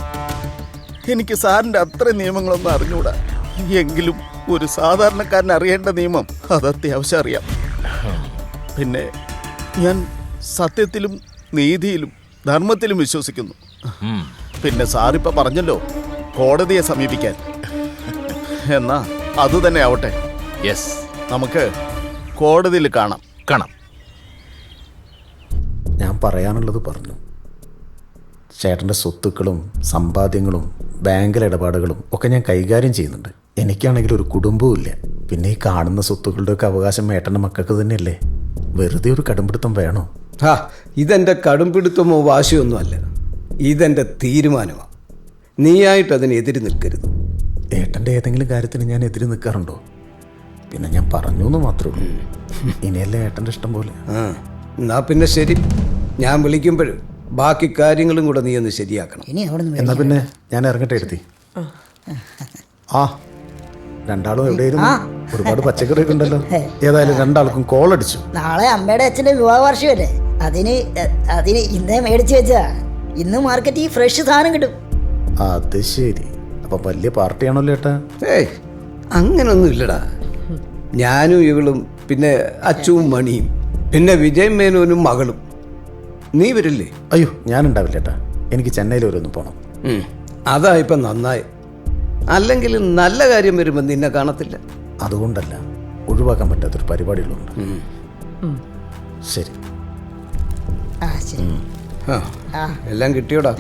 എനിക്ക് സാറിൻ്റെ അത്ര നിയമങ്ങളൊന്നും അറിഞ്ഞൂടാ. എങ്കിലും ഒരു സാധാരണക്കാരൻ അറിയേണ്ട നിയമം അത് അത്യാവശ്യം അറിയാം. പിന്നെ ഞാൻ സത്യത്തിലും നീതിയിലും ധർമ്മത്തിലും വിശ്വസിക്കുന്നു. പിന്നെ സാറിപ്പോ പറഞ്ഞല്ലോ കോടതിയെ സമീപിക്കാൻ. എന്നാ അതുതന്നെ ആവട്ടെ. യെസ്, നമുക്ക് കോടതിയിൽ കാണാം. ഞാൻ പറയാനുള്ളത് പറഞ്ഞു. ചേട്ടൻ്റെ സ്വത്തുക്കളും സമ്പാദ്യങ്ങളും ബാങ്കിൽ ഇടപാടുകളും ഒക്കെ ഞാൻ കൈകാര്യം ചെയ്യുന്നുണ്ട്. എനിക്കാണെങ്കിൽ ഒരു കുടുംബവും ഇല്ല. പിന്നെ ഈ കാണുന്ന സ്വത്തുക്കളുടെയൊക്കെ അവകാശം ഏട്ടൻ്റെ മക്കൾക്ക് തന്നെയല്ലേ. വെറുതെ ഒരു കടുംപിടുത്തം വേണോ? ഇതെൻ്റെ കടുംപിടുത്തമോ വാശിയൊന്നും അല്ല. ഇതെൻ്റെ തീരുമാനമാണ്. നീയായിട്ട് അതിന് എതിര് നിൽക്കരുത്. ഏട്ടൻ്റെ ഏതെങ്കിലും കാര്യത്തിന് ഞാൻ എതിര് നിൽക്കാറുണ്ടോ? പിന്നെ ഞാൻ പറഞ്ഞു എന്ന് മാത്രമേ ഉള്ളൂ. ഇനിയല്ലേ ഏട്ടൻ്റെ ഇഷ്ടം പോലെ. എന്നാ പിന്നെ ശരി, ഞാൻ വിളിക്കുമ്പോഴും ബാക്കി കാര്യങ്ങളും കൂടെ നീ ഒന്ന് ശരിയാക്കണം. എന്നാ പിന്നെ ഞാൻ ഇറങ്ങട്ടെ എടുത്തി. ആ രണ്ടാളും എവിടെയായിരുന്നു? ഒരുപാട് പച്ചക്കറിയൊക്കെ ഉണ്ടല്ലോ. ഏതായാലും രണ്ടാൾക്കും കോൾ അടിച്ചു. നാളെ അമ്മയുടെ അച്ഛൻ്റെ വിവാഹ വാർഷികമല്ലേ, അതിന് ഇന്നേ മേടിച്ചു വെച്ചാ ഇന്ന് മാർക്കറ്റിൽ ഫ്രഷ് സാധനം കിട്ടും. അത് ശരി. അപ്പൊ വലിയ പാർട്ടിയാണല്ലോ ഏട്ടാ? ഏയ് അങ്ങനൊന്നും ഇല്ലടാ. ഞാനും ഇവളും പിന്നെ അച്ചുവും മണിയും പിന്നെ വിജയ് മേനോനും മകളും. നീ വരില്ലേ? അയ്യോ ഞാനുണ്ടാവില്ല ഏട്ടാ. എനിക്ക് ചെന്നൈയിൽ വരെ ഒന്ന് പോകണം. അതാ ഇപ്പം നന്നായി. അല്ലെങ്കിൽ നല്ല കാര്യം വരുമ്പോൾ നിന്നെ കാണത്തില്ല. അതുകൊണ്ടല്ല, ഒഴിവാക്കാൻ പറ്റാത്തൊരു പരിപാടികളുണ്ട്. ശരി. എല്ലാം കിട്ടിയോടാ?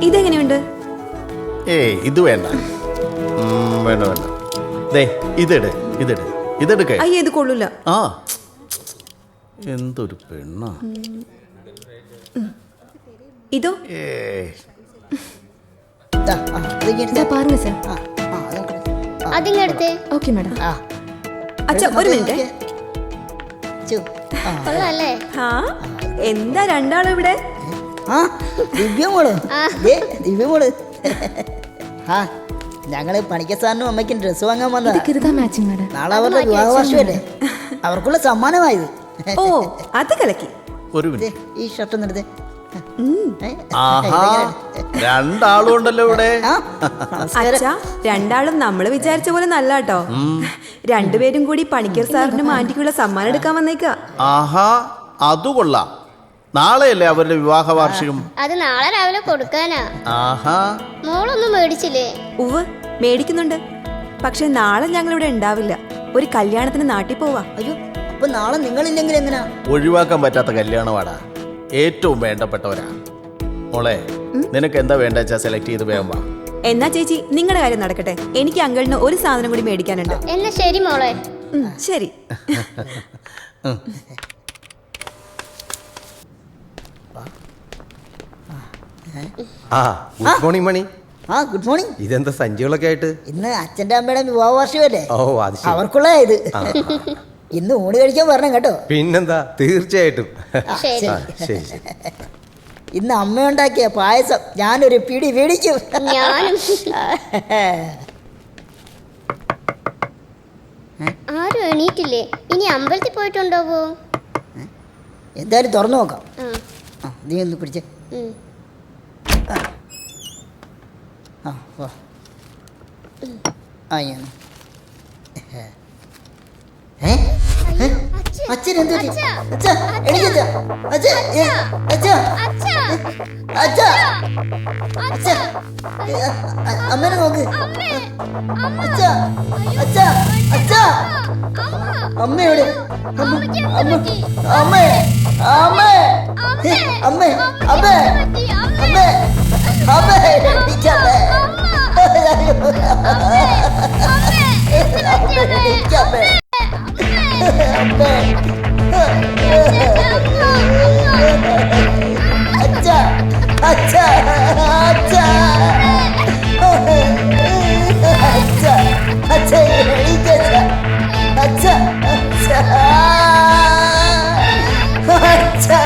ഇതെങ്ങനെയുണ്ട്? ഇത് വേണ്ട വേണ്ട വേണ്ട. ദേ ഇതെടുക്ക. അയ്യേ ഇത് കൊള്ളൂല. ആ എന്തൊരു പെണ്ണാ. ഇതോ? பாருங்க சார். അതിങ്ങടുത്ത്. Okay madam. അച്ഛ ഒരു മിനിറ്റ്. കൊള്ളാല്ലേ? എന്താ രണ്ടാളും ഇവിടെ? ദിവ്യമോള് ഞങ്ങള് പണിക്കസാറിനും അമ്മയ്ക്കും ഡ്രസ്സ് വാങ്ങാൻ വന്നതാ. നാളെ അവരുടെ വിവാഹ വർഷമല്ലേ, അവർക്കുള്ള സമ്മാനമായത്. ഓ അത് കലക്കി. ഒരു മിനിറ്റ്. ഈ ഷർട്ട് നിർത്തേ. ആഹാ, രണ്ടാളും ഉണ്ടല്ലോ ഇവിടെ. അച്ഛാ, രണ്ടാളും നമ്മള് വിചാരിച്ച പോലെ നല്ല കേട്ടോ. രണ്ടുപേരും കൂടി പണിക്കർ സാറിനും ആന്റിക്കുള്ള സമ്മാനം എടുക്കാൻ വന്നേക്കാ. ആഹാ, അത് കൊള്ളാം. നാളെയല്ലേ അവരുടെ വിവാഹ വാർഷികം? അത് നാളെ രാവിലെ കൊടുക്കാനാ. ആഹാ, മോളൊന്നും മേടിച്ചില്ലേ? ഉവ് മേടിക്കുന്നുണ്ട്. പക്ഷെ നാളെ ഞങ്ങൾ ഇവിടെ ഉണ്ടാവില്ല. ഒരു കല്യാണത്തിന് നാട്ടിൽ പോവാ. അയ്യോ, അപ്പൊ നാളെ നിങ്ങളില്ലെങ്കിൽ എങ്ങനെയാ? ഒഴിവാക്കാൻ പറ്റാത്ത കല്യാണമാടാ. ഏറ്റവും വേണ്ടപ്പെട്ടവരാ. മോളെ, നിനക്ക് എന്താ വേണ്ട സെലക്ട് ചെയ്ത് വേഗം വാ. എന്നാ ചേച്ചി, നിങ്ങളുടെ കാര്യം നടക്കട്ടെ. എനിക്ക് അങ്കിളിന് ഒരു സാധനം കൂടി മേടിക്കാനുണ്ട്. എന്നാ ശരി മോളെ. ശരി. ആ, ഗുഡ് മോർണിംഗ് മണി. ആ, ഗുഡ് മോർണിംഗ്. ഇതെന്താ സഞ്ചികളൊക്കെ ആയിട്ട്? ഇന്ന് അച്ഛൻ്റെ അമ്മയുടെ വിവാഹ വാർഷികമല്ലേ? ഓ, അത് ശരി. അവർക്കുള്ള ഇത് ഇന്ന് ഊണ് കഴിക്കാൻ വരണം കേട്ടോ. പിന്നെന്താ, തീർച്ചയായിട്ടും. ശരി. ശരി ശരി. ഇന്ന് അമ്മ ഉണ്ടാക്കിയ പായസം ഞാനൊരു പിടി പിടിക്കും. ആരും എണീറ്റില്ലേ? ഇനി അമ്പലത്തിൽ പോയിട്ടുണ്ടാവോ? എന്തായാലും തുറന്നു നോക്കാം. നീ ഒന്ന് പിടിച്ചേ. അച്ഛൻ എന്ത് അമ്മേനെ നോക്ക്. അമ്മയോട് അമ്മേ അമ്മേ അമ്മേ അമ്മേ അമ്മേ അമ്മേ അച്ഛാ അച്ഛാ അച്ഛാ അച്ഛാ അച്ഛാ അച്ഛാ അച്ഛാ.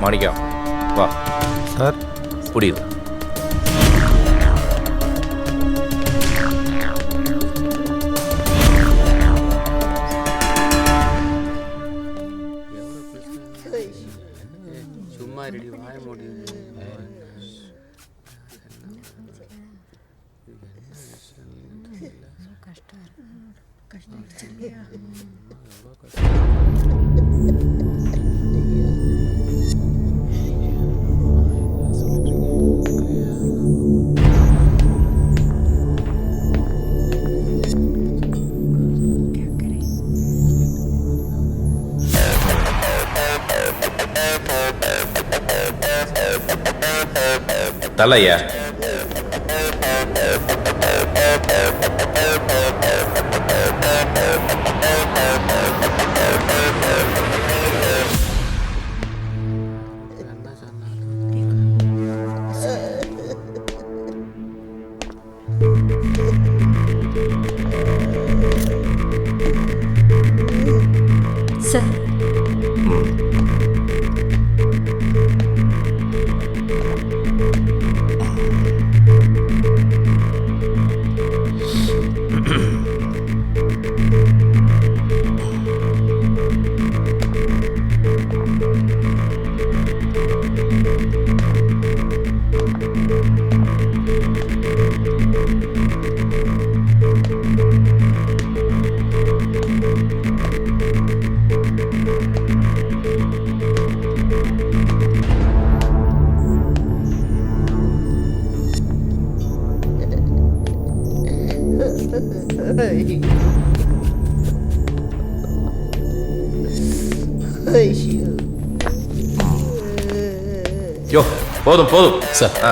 മാണിക്കാം, വാ സാർ. കുടിയത് തള്ളയ്യ. സർ, യോ, പോതും പോതും സാർ. ആ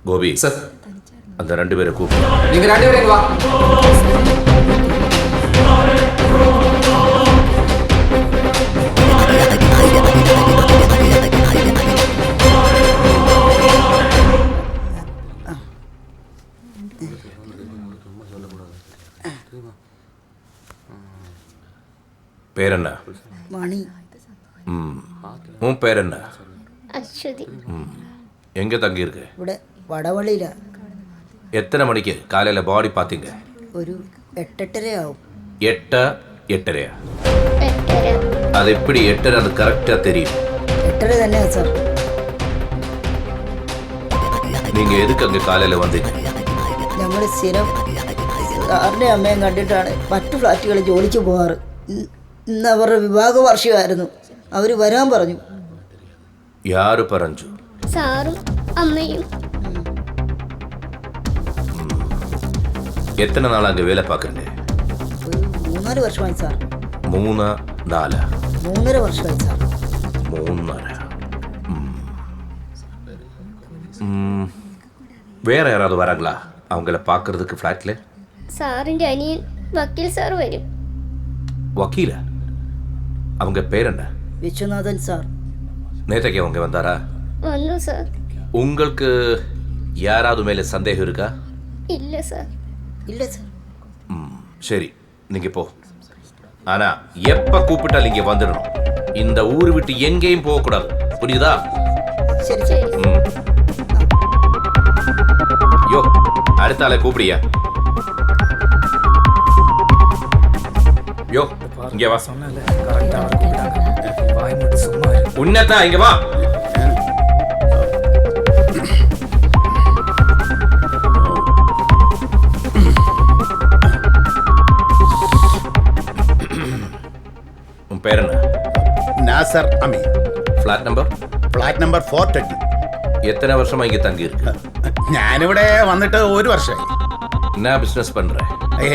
கோபி சார் அந்த 2 பேரை கூப்பிடு. நீங்க 2 பேரும் வா. பேர் என்ன? മണി. உன் பேர் என்ன? അശ്വതി. எங்க தங்கி இருக்கு? ഇവിടെ വടവള്ളിയില. எத்தனை மணிக்கு காலையில பாடி பார்த்தீங்க? ഒരു 8:30 ആവും. 8 8:30. அது எப்படி 8 அது கரெக்டா தெரியும்? 8:30 തന്നെയാ സാർ. நீங்க எதுக்கு அங்க காலையில வந்தீங்க? ഞങ്ങൾ സ്ഥിരം സാറിൻ്റെ അമ്മയും കണ്ടിട്ടാണ് മറ്റു ഫ്ലാറ്റുകളിൽ ജോലിക്ക് പോകാറ്. ഇന്ന് അവരുടെ വിവാഹ വാർഷികമായിരുന്നു. അവർ വരാൻ പറഞ്ഞു. யாரு പറഞ്ഞു? സാറും അമ്മയും. எத்தனை நாள் அங்க வேலை பார்க்குறீங்க? ഒരു 3-4 വർഷമായി സാർ. 3 4 3.5 വർഷമായി സാർ. 3.5. வேற யாராவது வராங்களா அவங்கள பார்க்கறதுக்கு ஃப்ளாட்ல? സാറിന്റെ അനിയൻ വക്കീൽ സാർ വരും. வக்கீல? அவங்க பேர் என்ன? വിശ്വനാഥൻ സാർ. நேத்தைக்கு அவங்க வந்தாரா? വന്നു സാർ. உங்களுக்கு யாராவது மேல சந்தேகம் இருக்கா? ഇല്ല സാർ. ഇല്ല സാർ. சரி நீங்க போ. ஆனா எப்ப கூப்பிட்டாலும் இங்க வந்துடணும். இந்த ஊரு விட்டு எங்கேயும் போக கூடாது. புரியுதா? ശരി ശരി. யோ அடுத்த ஆளை கூப்பிடியா? யோ இங்க வா. உன்னதா இங்க வா. உன் பேர் என்ன? Nasar Ameen. Flat number? Flat number 420. எத்தனை வருஷமா இங்க தங்கி இருக்கு? ഞാനിവിടെ വന്നിട്ട് 1 വർഷമായി. എന്നാ ബിസിനസ് പண்ற?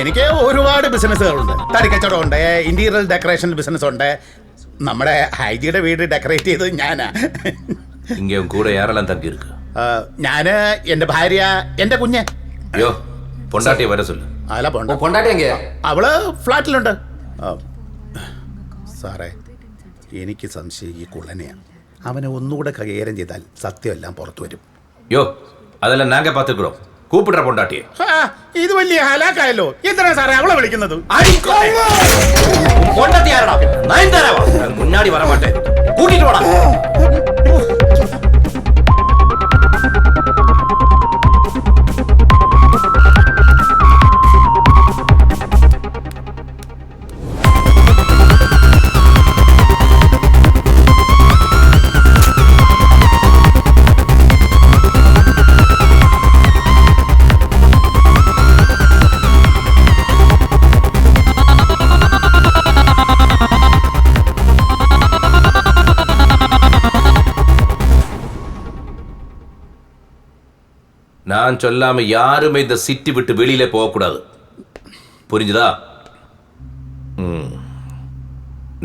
എനിക്ക് ഒരുപാട് ബിസിനസ്സുകളുണ്ട്. തടിക്കച്ചവടം ഉണ്ട്, ഇന്റീരിയർ ഡെക്കറേഷൻ ബിസിനസ് ഉണ്ട്. നമ്മുടെ ഹൈജിയുടെ വീട് ഡെക്കറേറ്റ് ചെയ്തത് ഞാനാ. இங்க உன் கூட யாரெல்லாம் தங்கி இருக்கு? ഞാന്, എന്റെ ഭാര്യ, എന്റെ കുഞ്ഞ്. யோ பொண்டாட்டிய வர சொல்லு. അല്ല പൊണ്ടാട്ടി എങ്കയാ? അവള് ഫ്ലാറ്റിലുണ്ട്. സാറേ, എനിക്ക് സംശയം ഈ കുള്ളനെയാണ്. അവനെ ഒന്നുകൂടെ കൈകാര്യം ചെയ്താൽ സത്യമെല്ലാം പുറത്തു വരും. யோ அதெல்லாம் நாங்க பாத்துக்கிறோம். கூப்பிடுற பொண்டாட்டிയെ. ഇത് വലിയ ഹലാക്കായല്ലോ. എന്തിനാ സാറേ അവളെ വിളിക്കുന്നത്? பொண்டாட்டி யாரடா? நயன்தாராவா? முன்னாடி வர மாட்டேன். கூட்டிட்டு வாடா. நான் சொல்லாம யாருமே இந்த சிட்டி விட்டு வெளியில போகக்கூடாது. புரிஞ்சுதா?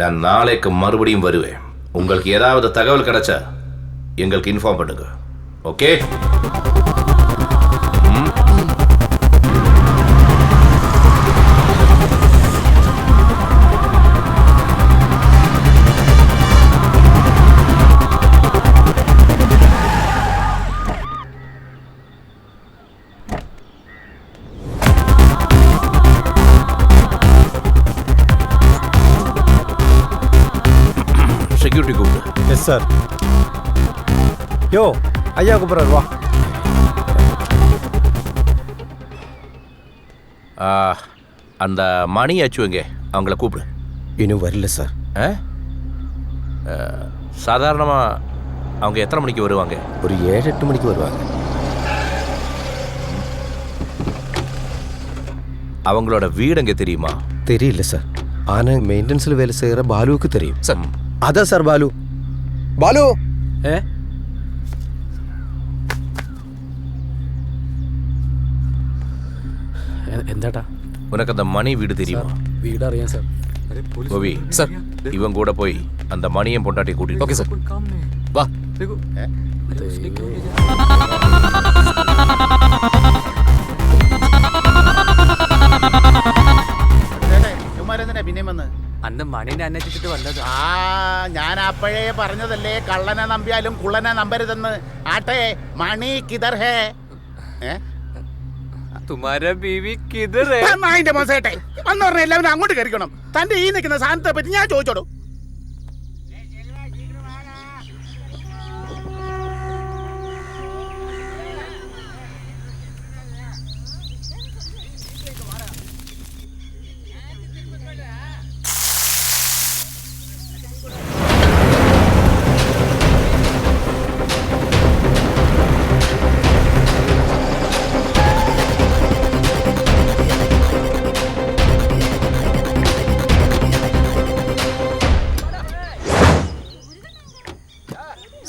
நான் நாளைக்கு மறுபடியும் வருவேன். உங்களுக்கு ஏதாவது தகவல் கிடைச்சா எங்களுக்கு இன்ஃபார்ம் பண்ணுங்க. ஓகே? செக்யூரிட்டி கூப்பிடு. Yes sir. யோ ஐயா கூப்பிட்றாரு, வா. அந்த மணி அச்சுவங்க அவங்கள கூப்பிடு. இன்னும் வரல சார். சாதாரணமாக அவங்க எத்தனை மணிக்கு வருவாங்க? ஒரு 7-8 மணிக்கு வருவாங்க. அவங்களோட வீடு எங்கே தெரியுமா? தெரியல சார். ஆனால் மெயின்டெனன்ஸில் வேலை செய்கிற பாலுவுக்கு தெரியும் சார். அதான் சார் பாலு. பாலு എന്താട്ടാ? உனக்கு அந்த மணி வீடு தெரியுமா? വീട് അറിയാം സാർ. கோவி சார் இவன் கூட போய் அந்த மணியும் பொண்டாட்டி கூட்டிட்டு. Okay sir. வா. പിന്നെയും വന്ന് അന്ന് മണീനെ അന്വേഷിച്ചിട്ട് വന്നത്. ഞാൻ അപ്പോഴേ പറഞ്ഞതല്ലേ കള്ളനെ നമ്പിയാലും കുള്ളനെ നമ്പരുതെന്ന്. ആട്ടെ മണി കിതർ ഹേ? തുമാര ബീവി കിതർ ഹേ? നായിന്റെ മോശട്ടെ അന്ന് പറഞ്ഞ എല്ലാവരും അങ്ങോട്ട് കയറിക്കണം. തന്റെ ഈ നിൽക്കുന്ന സാധനത്തെ പറ്റി ഞാൻ ചോദിച്ചോളൂ.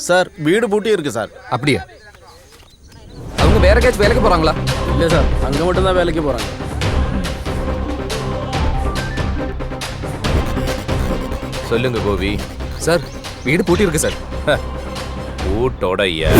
சார் வீடு பூட்டி இருக்கு சார். அப்படியா? அவங்க வேற கேட்ச் வேலைக்கு போறாங்களா? இல்ல சார், அங்க மட்டும் தான் வேலைக்கு போறாங்க. சொல்லுங்க கோவி. சார் வீடு பூட்டி இருக்கு சார். பூட்டோட ஐயா.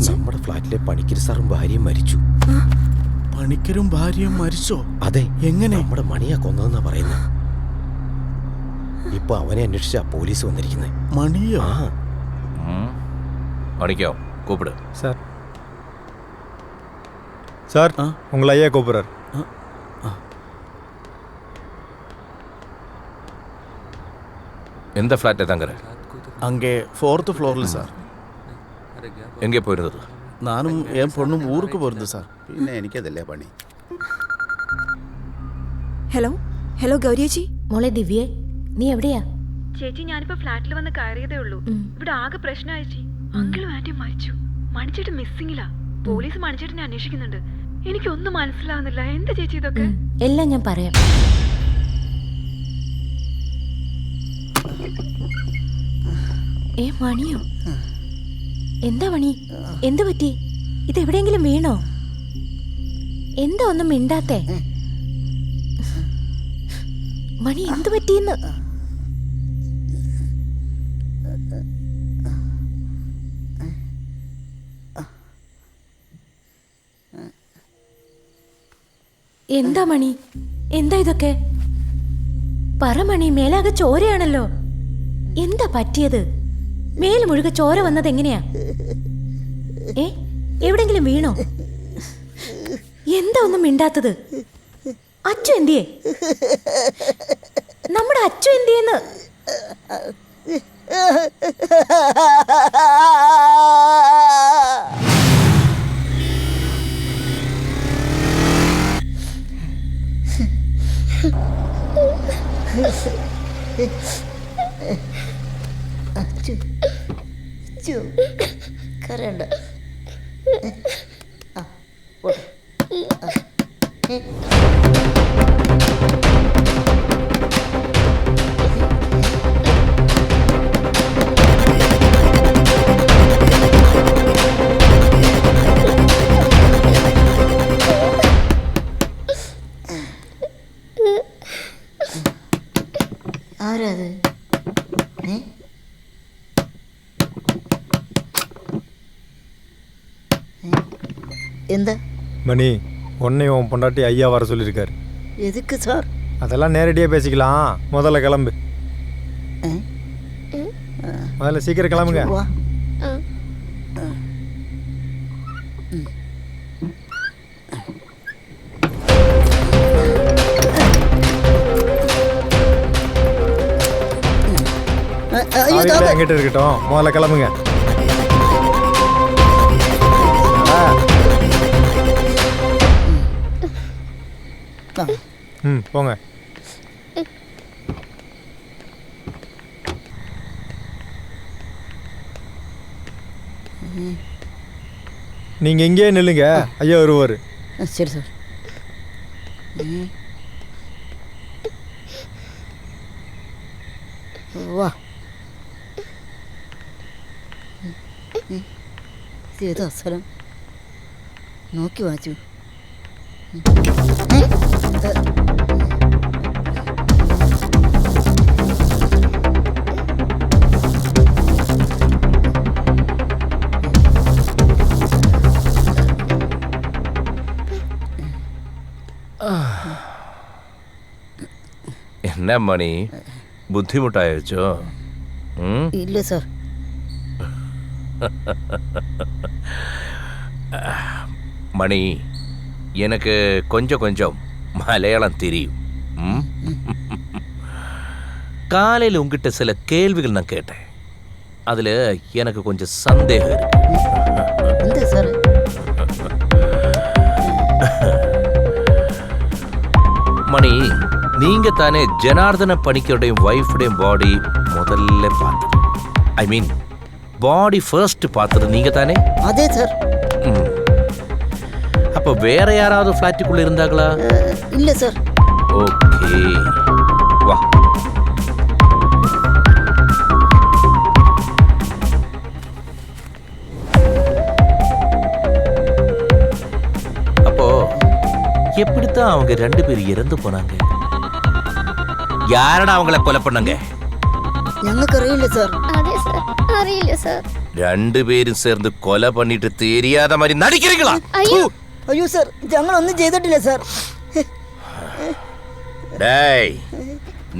നമ്മുടെ ഫ്ലാറ്റിലെ പണിക്കർ സാറും ഭാര്യയും മരിച്ചു. പണിക്കരും ഭാര്യയും മരിച്ചോ? അതെ. എങ്ങനെ? നമ്മുടെ മണിയാ കൊന്നതെന്നാ പറയുന്നത്. ഇപ്പൊ അവനെ അന്വേഷിച്ചാ പോലീസ് വന്നിരിക്കുന്നത്. മണിയോ? மணிக்கோ கூப்பிடு. சார் சார் உங்களை ஐயா கூப்பிடுறார். எந்த ஃப்ளாட்டில் தங்குற? அங்கே 4th ஃப்ளோரில் சார். எங்கே போயிருந்தது? நானும் என் பொண்ணும் ஊருக்கு போயிருந்தது சார். പിന്നെ എനിക്കതല്ലേ പണി. ഹലോ ഹലോ ഗൗരിയേച്ചി. മോളെ ദിവ്യേ, നീ എവിടെയാ? ചേച്ചി ഞാനിപ്പോ ഫ്ലാറ്റിൽ വന്ന് കയറിയതേ ഉള്ളൂ. ഇവിടെ ആകെ പ്രശ്നമായി ചേച്ചി. അങ്കിളും ആന്റിയും മരിച്ചു. മണിച്ചേട്ടൻ മിസ്സിംഗിലാ. പോലീസ് മണിച്ചേട്ടനെ അന്വേഷിക്കുന്നുണ്ട്. എനിക്കൊന്നും മനസ്സിലാവുന്നില്ല. എന്താ ചേച്ചി ഇതൊക്കെ? എല്ലാം ഞാൻ പറയാം. മണിയോ? എന്താ മണി? എന്ത് പറ്റി? ഇതെവിടെയെങ്കിലും വീണോ? എന്താ ഒന്നും മിണ്ടാത്തേ? മണി എന്ത് പറ്റിയെന്ന്? എന്താ മണി? എന്താ ഇതൊക്കെ? പറ മണി, മേലാകെ ചോരയാണല്ലോ. എന്താ പറ്റിയത്? മേൽ മുഴുക ചോര വന്നത് എങ്ങനെയാ? എവിടെങ്കിലും വീണോ? എന്താ ഒന്നും മിണ്ടാത്തത്? അച്ചു എന്തിയേ? നമ്മുടെ അച്ചു എന്തിയെന്ന്? കരണ്ട. ആരാത്? എന്താ மணி உன்னையும் உன் பொண்டாட்டி ஐயா வர சொல்லியிருக்காரு. எதுக்கு சார்? அதெல்லாம் நேரடியாக பேசிக்கலாம். முதல்ல கிளம்பு. முதல்ல சீக்கிரம் கிளம்புங்க. என்கிட்ட இருக்கட்டும், முதல்ல கிளம்புங்க. ம் போங்க. நீங்கள் இங்கேயே நில்லுங்க, ஐயா வருவார். சரி சார். വാ. ഇതേതാ സ്ഥലം? നോക്കി വാച്ചു. എന്നാ മണി, ബുദ്ധിമുട്ടായോ? ഇല്ല സാർ. மணி, எனக்கு கொஞ்சம் கொஞ்சம் மலையாளம் தெரியும். காலையில் உங்ககிட்ட சில கேள்விகள் நான் கேட்டேன். அதில் எனக்கு கொஞ்சம் சந்தேகம் இருக்கு. சார் மணி, நீங்க தானே ஜனார்தன பணிக்கருடைய ஒய்ஃபுடைய பாடி முதல்ல பார்த்தது? ஐ மீன் பாடி ஃபர்ஸ்ட் பார்த்தது நீங்க தானே? அதே சார். அப்போ வேற யாராவது ஃப்ளாட்டுக்குள்ள இருந்தாங்களா? இல்ல சார். ஓகே, வா. அப்போ எப்படித்தான் அவங்க 2 பேரும் இறந்து போனாங்க? யாரடா அவங்கள கொலை பண்ணாங்க? ഞങ്ങൾക്ക് അറിയില്ല സാർ. അതെ സാർ, അറിയില്ല സാർ. 2 പേരും சேர்ந்து கொலை பண்ணிட்டு தெரியாத மாதிரி நடிக்கிறீங்களா? അയ്യോ സാർ, ഞങ്ങളൊന്നും ചെയ്തിട്ടില്ല സാർ. டேய்,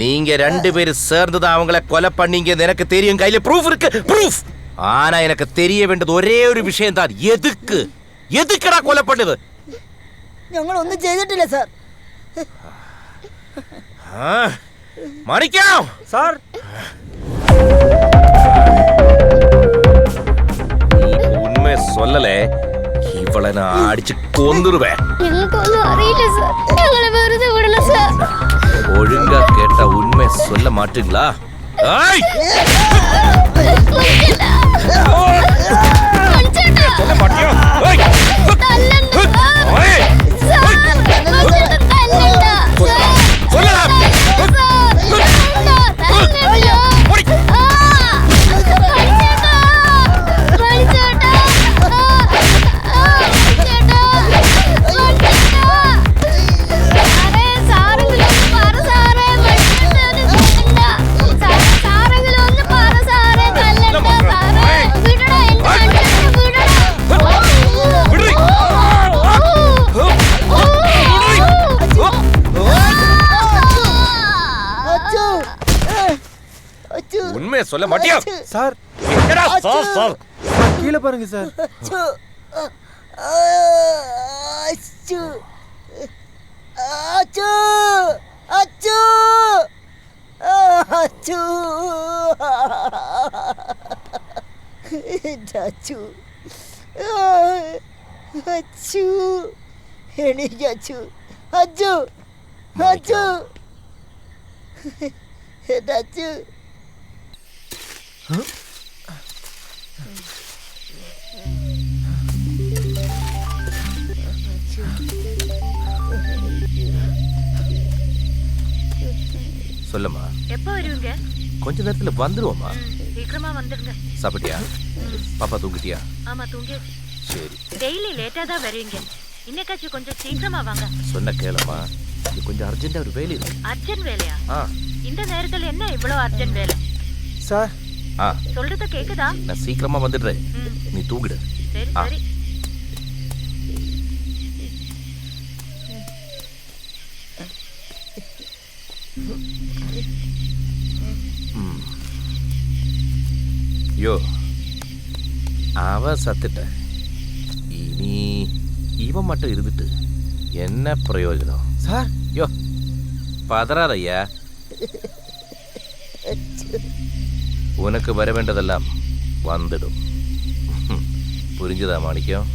நீங்க 2 பேரும் சேர்ந்து தான் அவங்கள கொலை பண்ணீங்க. எனக்கு தெரியும், கையில ப்ரூஃப் இருக்கு, ப்ரூஃப். ஆனா எனக்கு தெரிய வேண்டியது ஒரே ஒரு விஷயம் தான். எதுக்குடா கொலை பண்ணுது? ഞങ്ങളൊന്നും ചെയ്തിട്ടില്ല സാർ. மாணிக்கம் சார், உண்மை சொல்லல, இவளை நான் அடிச்சு கொந்துருவேன். ഞങ്ങൾക്കൊന്നും അറിയില്ല സാർ. ഞങ്ങളെ വെറുതെ വിടണം സാർ. ஒழுங்கா கேட்டா உண்மை சொல்ல மாட்டீங்களா? சொல்ல மாட்டியா? உண்மையை சொல்ல மாட்டியா? சார், சார் கீழே பாருங்க சார். சொல்லுமா. எப்போ வருவீங்க? கொஞ்ச நேரத்துல வந்துருவோமா. சீக்கிரமா வந்துடுங்க. சாப்பிட்டியா? பாப்பா தூங்கிட்டியா? ஆமா, தூங்கி. சரி. டெய்லி லேட்டா தான் வருவீங்க. இன்னைக்காச்சும் கொஞ்சம் சீக்கிரமா வாங்க. சொன்ன கேளமா, இது கொஞ்சம் அர்ஜென்ட்டா ஒரு வேலை இருக்கு. அர்ஜென்ட் வேலையா? இந்த நேரத்துல என்ன இவ்வளவு அர்ஜென்ட் வேலை? சார், சொல்றத கேக்குதா? நான் சீக்கிரமா வந்துடுறேன், நீ தூங்கிடு. சரி சரி. யோ, அவ சத்துட்ட. இனி இவன் மட்டும் இருந்துட்டு என்ன பிரயோஜனம்? சார், யோ பதறாதையா. உனக்கு வர வேண்டதெல்லாம் வந்துடும். புரிஞ்சுதா மாணிக்கம்?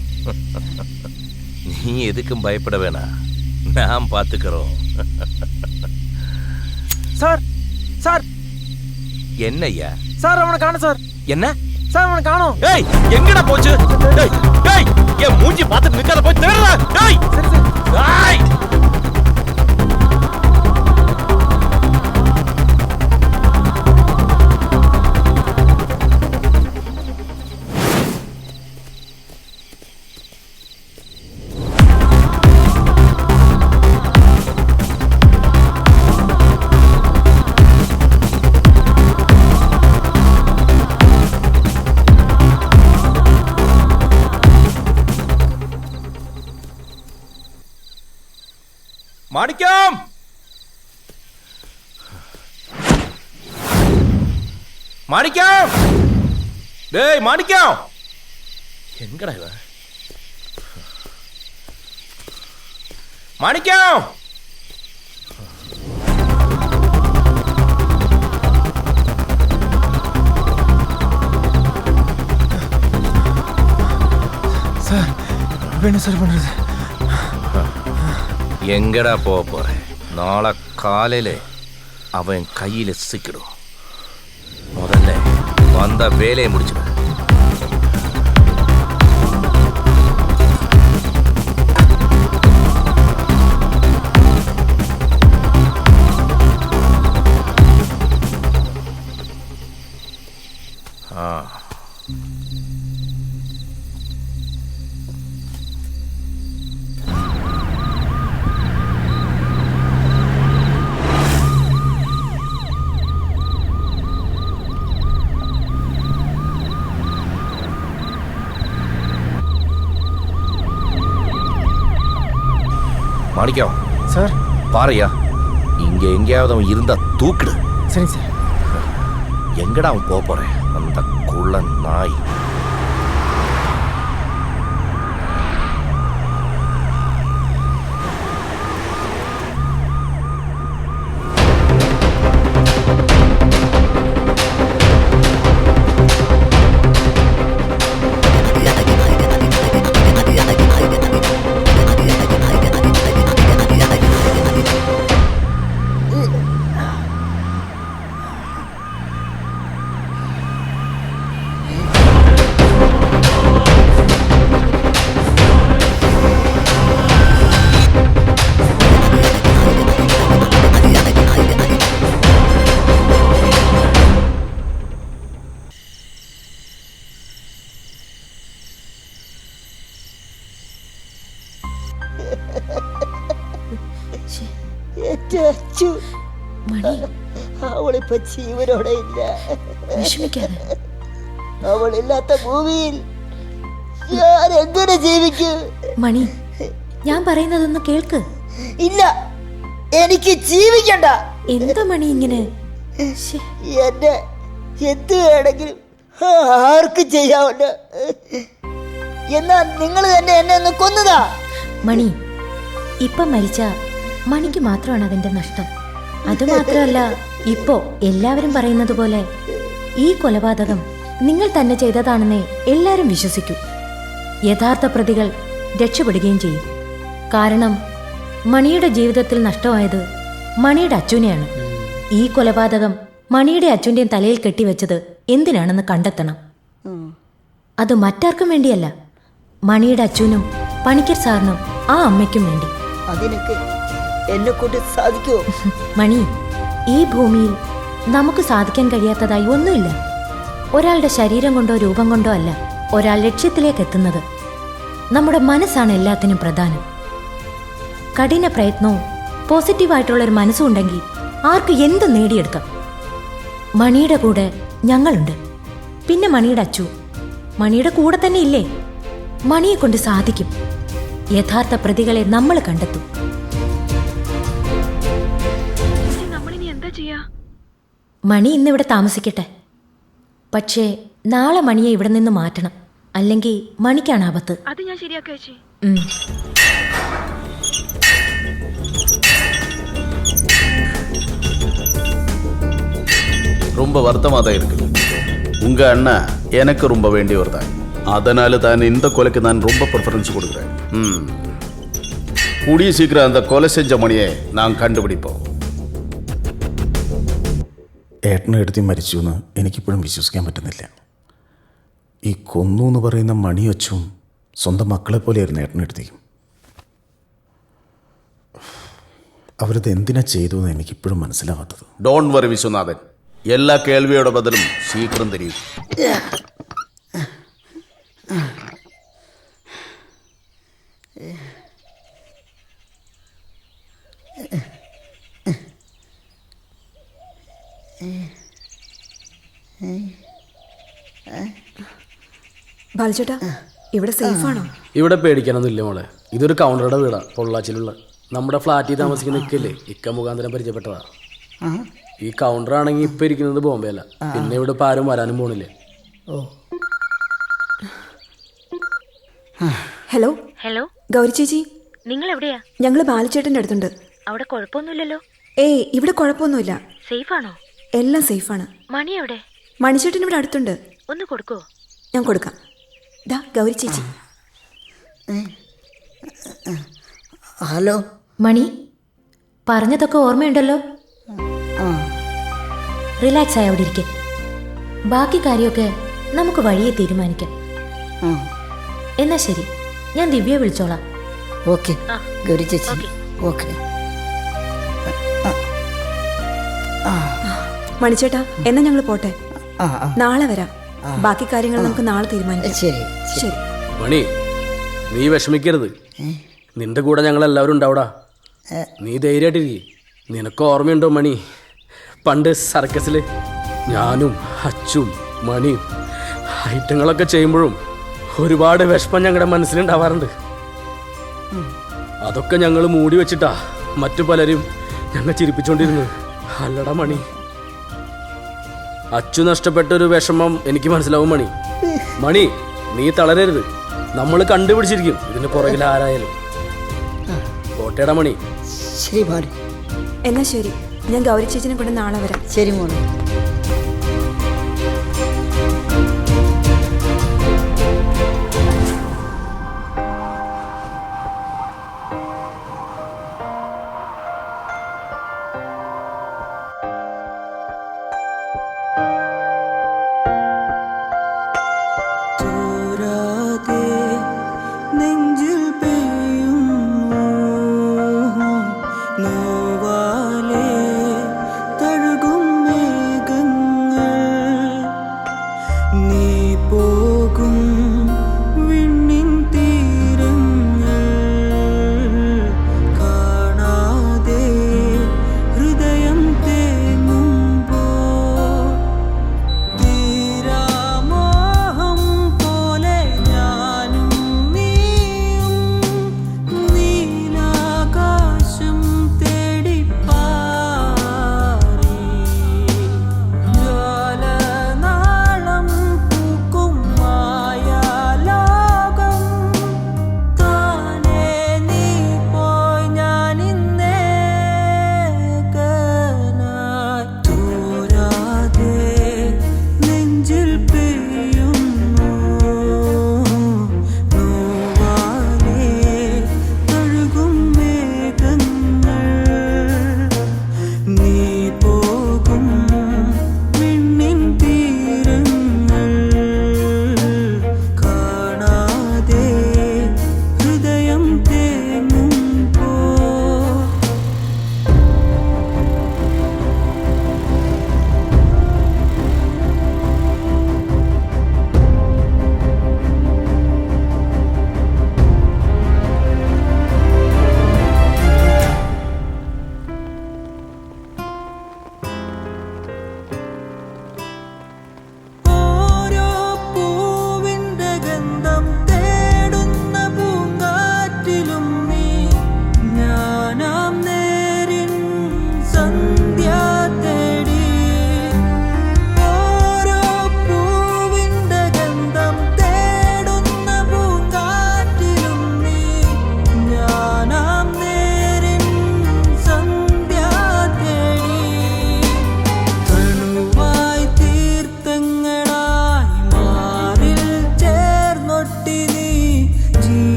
நீ எதுக்கும் பயப்பட வேணாம். நான் பாத்துக்கிறோம். சார் சார் என்னய்யா? சார் அவனை காணோம் சார். என்ன சார் அவனை காணோம். ஏய் எங்கடா போச்சு? டேய் டேய் ஏன் மூஞ்சி பார்த்து நிக்காத, போய் தேடுடா. டேய் சரி சரி. டேய் மாணிக்கம், மாணிக்கம், டேய் மாணிக்கம், எங்கடா இவன்? மாணிக்கம், சார் இப்போ என்ன சார் பண்றது? எங்கடா போக போறேன்? நாளை காலையில அவன் கையில சிக்கிடும். முதல்ல வந்த வேலையை முடிச்சிடும். மாணிக்கம் சார் பாறையா, இங்க எங்கேயாவது அவன் இருந்தா தூக்கிடு. சரி சார். எங்கடா அவன் போக போறேன்? அந்த குள்ள நாய். അവളിപ്പോ ജീവനോടെ ഇല്ല. അവളില്ലാത്ത ഭൂമിയിൽ ഞാൻ എങ്ങനെ ജീവിക്കും? മണി, ഞാൻ പറയുന്നതൊന്ന് കേൾക്ക്. ഇല്ല, എനിക്ക് ജീവിക്കണ്ട. എന്താ മണി ഇങ്ങനെ? എന്നെ എന്ത് വേണമെങ്കിലും ആർക്കും ചെയ്യാമല്ലോ. എന്നാ നിങ്ങൾ തന്നെ എന്നെ ഒന്ന് കൊന്നതാ. മണി, ഇപ്പം മരിച്ച മണിക്ക് മാത്രമാണ് അതിന്റെ നഷ്ടം. അതുമാത്രമല്ല, ഇപ്പോ എല്ലാവരും പറയുന്നത് പോലെ ഈ കൊലപാതകം നിങ്ങൾ തന്നെ ചെയ്തതാണെന്നേ എല്ലാരും വിശ്വസിക്കൂ. യഥാർത്ഥ പ്രതികൾ രക്ഷപ്പെടുകയും ചെയ്യും. കാരണം മണിയുടെ ജീവിതത്തിൽ നഷ്ടമായത് മണിയുടെ അച്ഛനെയാണ്. ഈ കൊലപാതകം മണിയുടെ അച്ഛൻ്റെയും തലയിൽ കെട്ടിവെച്ചത് എന്തിനാണെന്ന് കണ്ടെത്തണം. അത് മറ്റാർക്കും വേണ്ടിയല്ല, മണിയുടെ അച്ഛനും പണിക്കർ സാറിനും ആ അമ്മയ്ക്കും വേണ്ടി. അതിനൊക്കെ എന്നെ കൊണ്ട് സാധിക്കുമോ? മണി, ഈ ഭൂമിയിൽ നമുക്ക് സാധിക്കാൻ കഴിയാത്തതായി ഒന്നുമില്ല. ഒരാളുടെ ശരീരം കൊണ്ടോ രൂപം കൊണ്ടോ അല്ല ഒരാൾ ലക്ഷ്യത്തിലേക്ക് എത്തുന്നത്. നമ്മുടെ മനസ്സാണ് എല്ലാത്തിനും പ്രധാനം. കഠിന പ്രയത്നവും പോസിറ്റീവായിട്ടുള്ളൊരു മനസ്സും ഉണ്ടെങ്കിൽ ആർക്ക് എന്ത് നേടിയെടുക്കാം. മണിയുടെ കൂടെ ഞങ്ങളുണ്ട്. പിന്നെ മണിയുടെ അച്ചു മണിയുടെ കൂടെ തന്നെ ഇല്ലേ? മണിയെ കൊണ്ട് സാധിക്കും. യഥാർത്ഥ പ്രതികളെ നമ്മൾ കണ്ടെത്തും. മണി ഇന്നിവിടെ താമസിക്കട്ടെ. പക്ഷേ നാളെ മണിയെ ഇവിടെ നിന്ന് മാറ്റണം. അല്ലെങ്കിൽ മണിക്കാണ് ആപത്ത്. അത് ഞാൻ ശരിയാക്കാം ചേച്ചി. ரொம்ப வருத்தமாக தான் இருக்குது. உங்க அண்ணன் எனக்கு ரொம்ப வேண்டியவர் தான். அதனால தான் இந்த கொலைக்கு நான் ரொம்ப ப்ரிஃபரன்ஸ் கொடுக்குறேன். கூடிய சீக்கிரம் அந்த கொலை செஞ்ச மணியை நான் കണ്ടുപിടിப்போം. ഏട്ടനും എടുത്തി മരിച്ചു എന്ന് എനിക്കിപ്പോഴും വിശ്വസിക്കാൻ പറ്റുന്നില്ല. ഈ കൊന്നു എന്ന് പറയുന്ന മണിയച്ചും സ്വന്തം മക്കളെ പോലെയായിരുന്നു ഏട്ടനെടുത്തേക്കും. അവരത് എന്തിനാ ചെയ്തു എന്ന് എനിക്കിപ്പോഴും മനസ്സിലാവാത്തത്. ഡോൺ വറി വിശ്വനാഥൻ, എല്ലാ കേൾവിയുടെ ബദലും ശീഘ്രം തരും. ബാലചേട്ടാ, ഇവിടെ സേഫ് ആണോ? ഇവിടെ പേടിക്കാനൊന്നുമില്ല മോളെ. ഇതൊരു കൗണ്ടറുടെ വീടാ, പൊള്ളാച്ചിലുള്ള. നമ്മുടെ ഫ്ലാറ്റിൽ താമസിക്കുന്ന ഇക്കല്ലേ, ഇക്ക മുഖാന്തരം പരിചയപ്പെട്ടതാ. ഈ കൗണ്ടർ ആണെങ്കിൽ ഇപ്പൊ ഇരിക്കുന്നത് ബോംബെയല്ല. പിന്നെ ഇവിടെ ഇപ്പൊ ആരും വരാനും പോണില്ലേ. ഹലോ ഹലോ, ഗൗരി ചേച്ചി, നിങ്ങൾ എവിടെയാ? ഞങ്ങള് ബാലചേട്ടന്റെ അടുത്തുണ്ട്. അവിടെ കുഴപ്പമൊന്നുമില്ലല്ലോ? ഏയ്, ഇവിടെ കുഴപ്പമൊന്നുമില്ല. സേഫ് ആണോ? എല്ലാം സേഫാണ്. മണി എവിടെ? മണിച്ചേട്ടൻ ഇവിടെ അടുത്തുണ്ട്. ഒന്ന് കൊടുക്കോ? ഞാൻ കൊടുക്കാം. ദാ ഗൗരി ചേച്ചി. ഹലോ മണി, പറഞ്ഞതൊക്കെ ഓർമ്മയുണ്ടല്ലോ? റിലാക്സ് ആയി അവിടെ ഇരിക്കെ. ബാക്കി കാര്യമൊക്കെ നമുക്ക് വഴിയെ തീരുമാനിക്കാം. എന്നാ ശരി, ഞാൻ ദിവ്യയെ വിളിച്ചോളാം. ഓക്കെ ഗൗരി ചേച്ചി, ഓക്കെ. മണിച്ചേട്ടാ, എന്നാ ഞങ്ങൾ പോട്ടെ. നാളെ വരാം. ബാക്കി കാര്യങ്ങൾ നമുക്ക് നാളെ തീരുമാനിക്കാം. ശരി ശരി. മണി, നീ വിഷമിക്കരുത്. നിന്റെ കൂടെ ഞങ്ങൾ എല്ലാവരും ഉണ്ടാവൂടാ. നീ ധൈര്യമായിട്ടിരിക്കും. നിനക്ക് ഓർമ്മയുണ്ടോ മണി, പണ്ട് സർക്കസില് ഞാനും അച്ചും മണിയും ഐറ്റങ്ങളൊക്കെ ചെയ്യുമ്പോഴും ഒരുപാട് വിഷമം ഞങ്ങളുടെ മനസ്സിലുണ്ടാവാറുണ്ട്. അതൊക്കെ ഞങ്ങൾ മൂടി വെച്ചിട്ടാ മറ്റു പലരും ഞങ്ങൾ ചിരിപ്പിച്ചോണ്ടിരുന്നത്. അല്ലടാ മണി, അച്ചു നഷ്ടപ്പെട്ടൊരു വിഷമം എനിക്ക് മനസ്സിലാവും മണി. മണി, നീ തളരരുത്. നമ്മൾ കണ്ടുപിടിച്ചിരിക്കും ഇതിന് പുറകിൽ ആരായാലും. കോട്ടയടാ മണി. ശരി ഭാര്യ. എന്നാ ശരി, ഞാൻ ഗൗരി ചേച്ചിനെ കൊണ്ട് നാളെ വരാം. ശരി മോളെ. നോവാലേ തഴുകും മേഘങ്ങൾ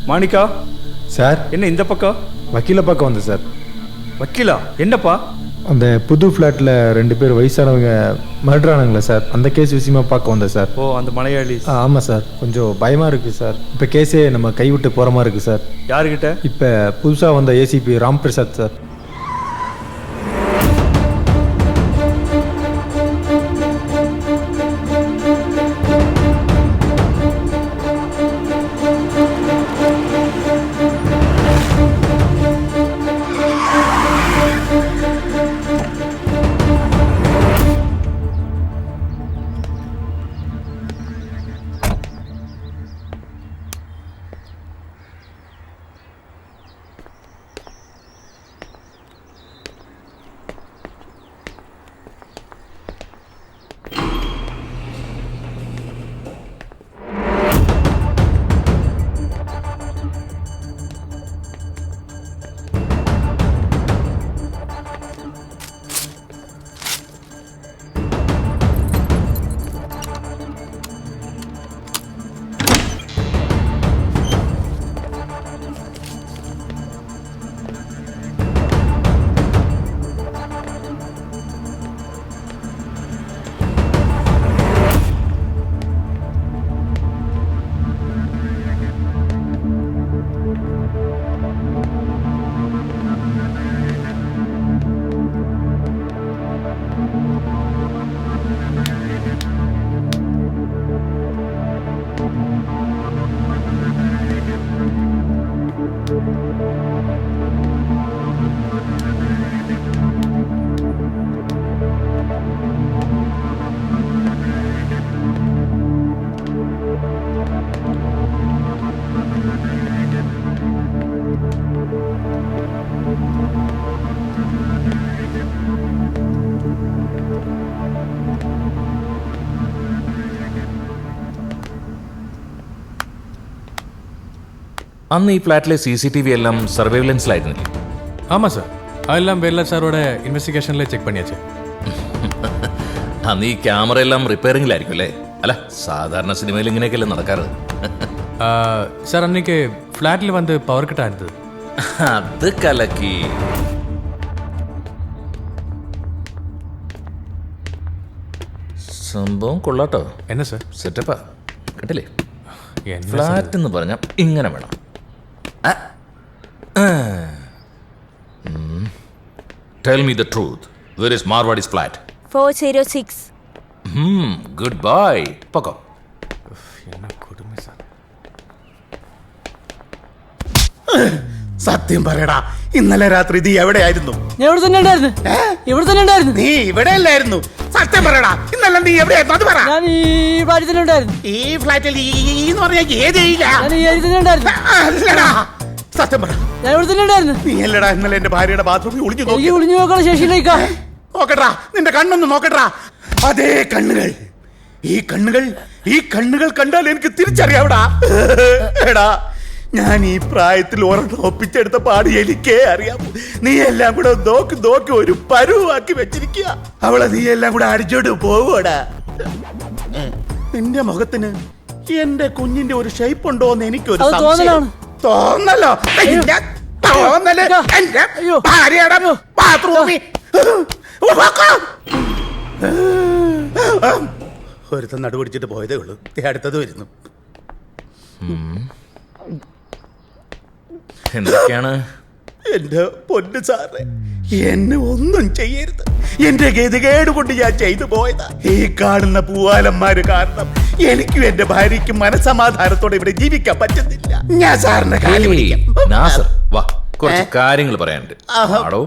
மாணிக்கா சார் என்ன இந்த பக்கம்? வக்கீலை பார்க்க வந்தேன் சார். வக்கீலா? என்னப்பா? அந்த புது ஃப்ளாட்டில் 2 பேர் வயசானவங்க மர்டர் ஆனாங்களே சார், அந்த கேஸ் விஷயமா பார்க்க வந்தேன் சார். ஓ, அந்த மலையாளி. ஆமாம் சார், கொஞ்சம் பயமாக இருக்குது சார். இப்போ கேஸே நம்ம கைவிட்டு போகிற மாதிரி இருக்குது சார். யாருக்கிட்ட? இப்போ புதுசாக வந்த ஏசிபி ராம் பிரசாத் சார். അന്ന് ഈ ഫ്ലാറ്റിലെ CCTV എല്ലാം സർവൈലൻസിലായിരുന്നില്ലേ? ஆமாம் சார், அதெல்லாம் வேலா சாரோட இன்வெஸ்டிகேஷனில் செக் பண்ணியாச்சு. അന്ന് ഈ ക്യാമറ എല്ലാം റിപ്പയറിംഗിലായിരിക്കും അല്ലേ? അല്ല, സാധാരണ സിനിമയിൽ ഇങ്ങനെയൊക്കെയല്ലേ നടക്കാറ്? சார் அன்னைக்கு ஃப்ளாட்டில் வந்து பவர் கட் ஆயிருந்தது. അത് കലക്കി. സംഭവം കൊള്ളാട്ടോ. എന്നാ സാർ? സെറ്റപ്പാ, കേട്ടില്ലേ? ഫ്ലാറ്റ് എന്ന് പറഞ്ഞാൽ ഇങ്ങനെ വേണം. Tell me the truth. Where is Marwadi's flat? 406. Goodbye. Poko. സത്യം പറയടാ, ഇന്നലെ രാത്രി നീ എവിടെയായിരുന്നു? ഞാൻ ഇവിടെ തന്നെ ഉണ്ടായിരുന്നു. ഇവിടെ തന്നെ ഉണ്ടായിരുന്നു. നീ ഇവിടെ അല്ലായിരുന്നു. സത്യം പറയടാ, ഇന്നലെ നീ എവിടെയായിരുന്നു? അത് പറ. ഞാൻ ഈ ഫ്ലാറ്റിൽ തന്നെ ഉണ്ടായിരുന്നു. ഈ ഫ്ലാറ്റിൽ എന്ന് പറഞ്ഞാൽ ഏത് ഏരിയ? ഞാൻ ഈ ഏരിയ തന്നെ ഉണ്ടായിരുന്നു. അല്ലടാ, സത്യം പറ. ഞാൻ ഇവിടെ തന്നെ ഉണ്ടായിരുന്നു. നീ അല്ലടാ ഇന്നലെ എന്റെ ഭാര്യയുടെ ബാത്റൂമിൽ ഒളിഞ്ഞു നോക്കി? ഒളിഞ്ഞു നോക്കാനുള്ള ശേഷിയില്ലേക്കാ. നോക്കട്ടാ, നിന്റെ കണ്ണൊന്ന് നോക്കട്ടാ. അതേ കണ്ണുകൾ, ഈ കണ്ണുകൾ കണ്ടാൽ എനിക്ക് തിരിച്ചറിയാവടാ. എടാ, ഞാൻ ഈ പ്രായത്തിൽ ഒരെണ്ണം ഒപ്പിച്ചെടുത്ത പാട് എനിക്കേ അറിയാമോ. നീ എല്ലാം കൂടെ നോക്കി ഒരു പരുവാക്കി വെച്ചിരിക്കുക. അവളെ നീ എല്ലാം കൂടെ അടിച്ചോട്ട് പോവോടാ. നിന്റെ മുഖത്തിന് എന്റെ കുഞ്ഞിന്റെ ഒരു ഷേപ്പ് ഉണ്ടോ എന്ന് എനിക്കൊരു സംശയം. തോന്നലോ? തോന്നല് എന്റെ ഭാര്യയുടെ ബാത്റൂമിൽ ഒരുത്തൻ നടുപിടിച്ചിട്ട് പോയതേ ഉള്ളൂ. അടുത്തത് വരുന്നു. എന്തൊക്കെയാണ്? എന്റെ പൊന്നു സാറേ, എന്നെ ഒന്നും ചെയ്യരുത്. എന്റെ ഗതികേട് കൊണ്ട് ഞാൻ ചെയ്തു പോയതാ. ഈ കാണുന്ന പൂവാലന്മാര് കാരണം എനിക്കും എന്റെ ഭാര്യയ്ക്കും മനസമാധാനത്തോടെ ഇവിടെ ജീവിക്കാൻ പറ്റുന്നില്ല. ഞാൻ സാറിന്റെ കാര്യം പിടിക്കാം. നാസർ, വാ, കുറച്ച് കാര്യങ്ങൾ പറയാനുണ്ട്. ആടോ,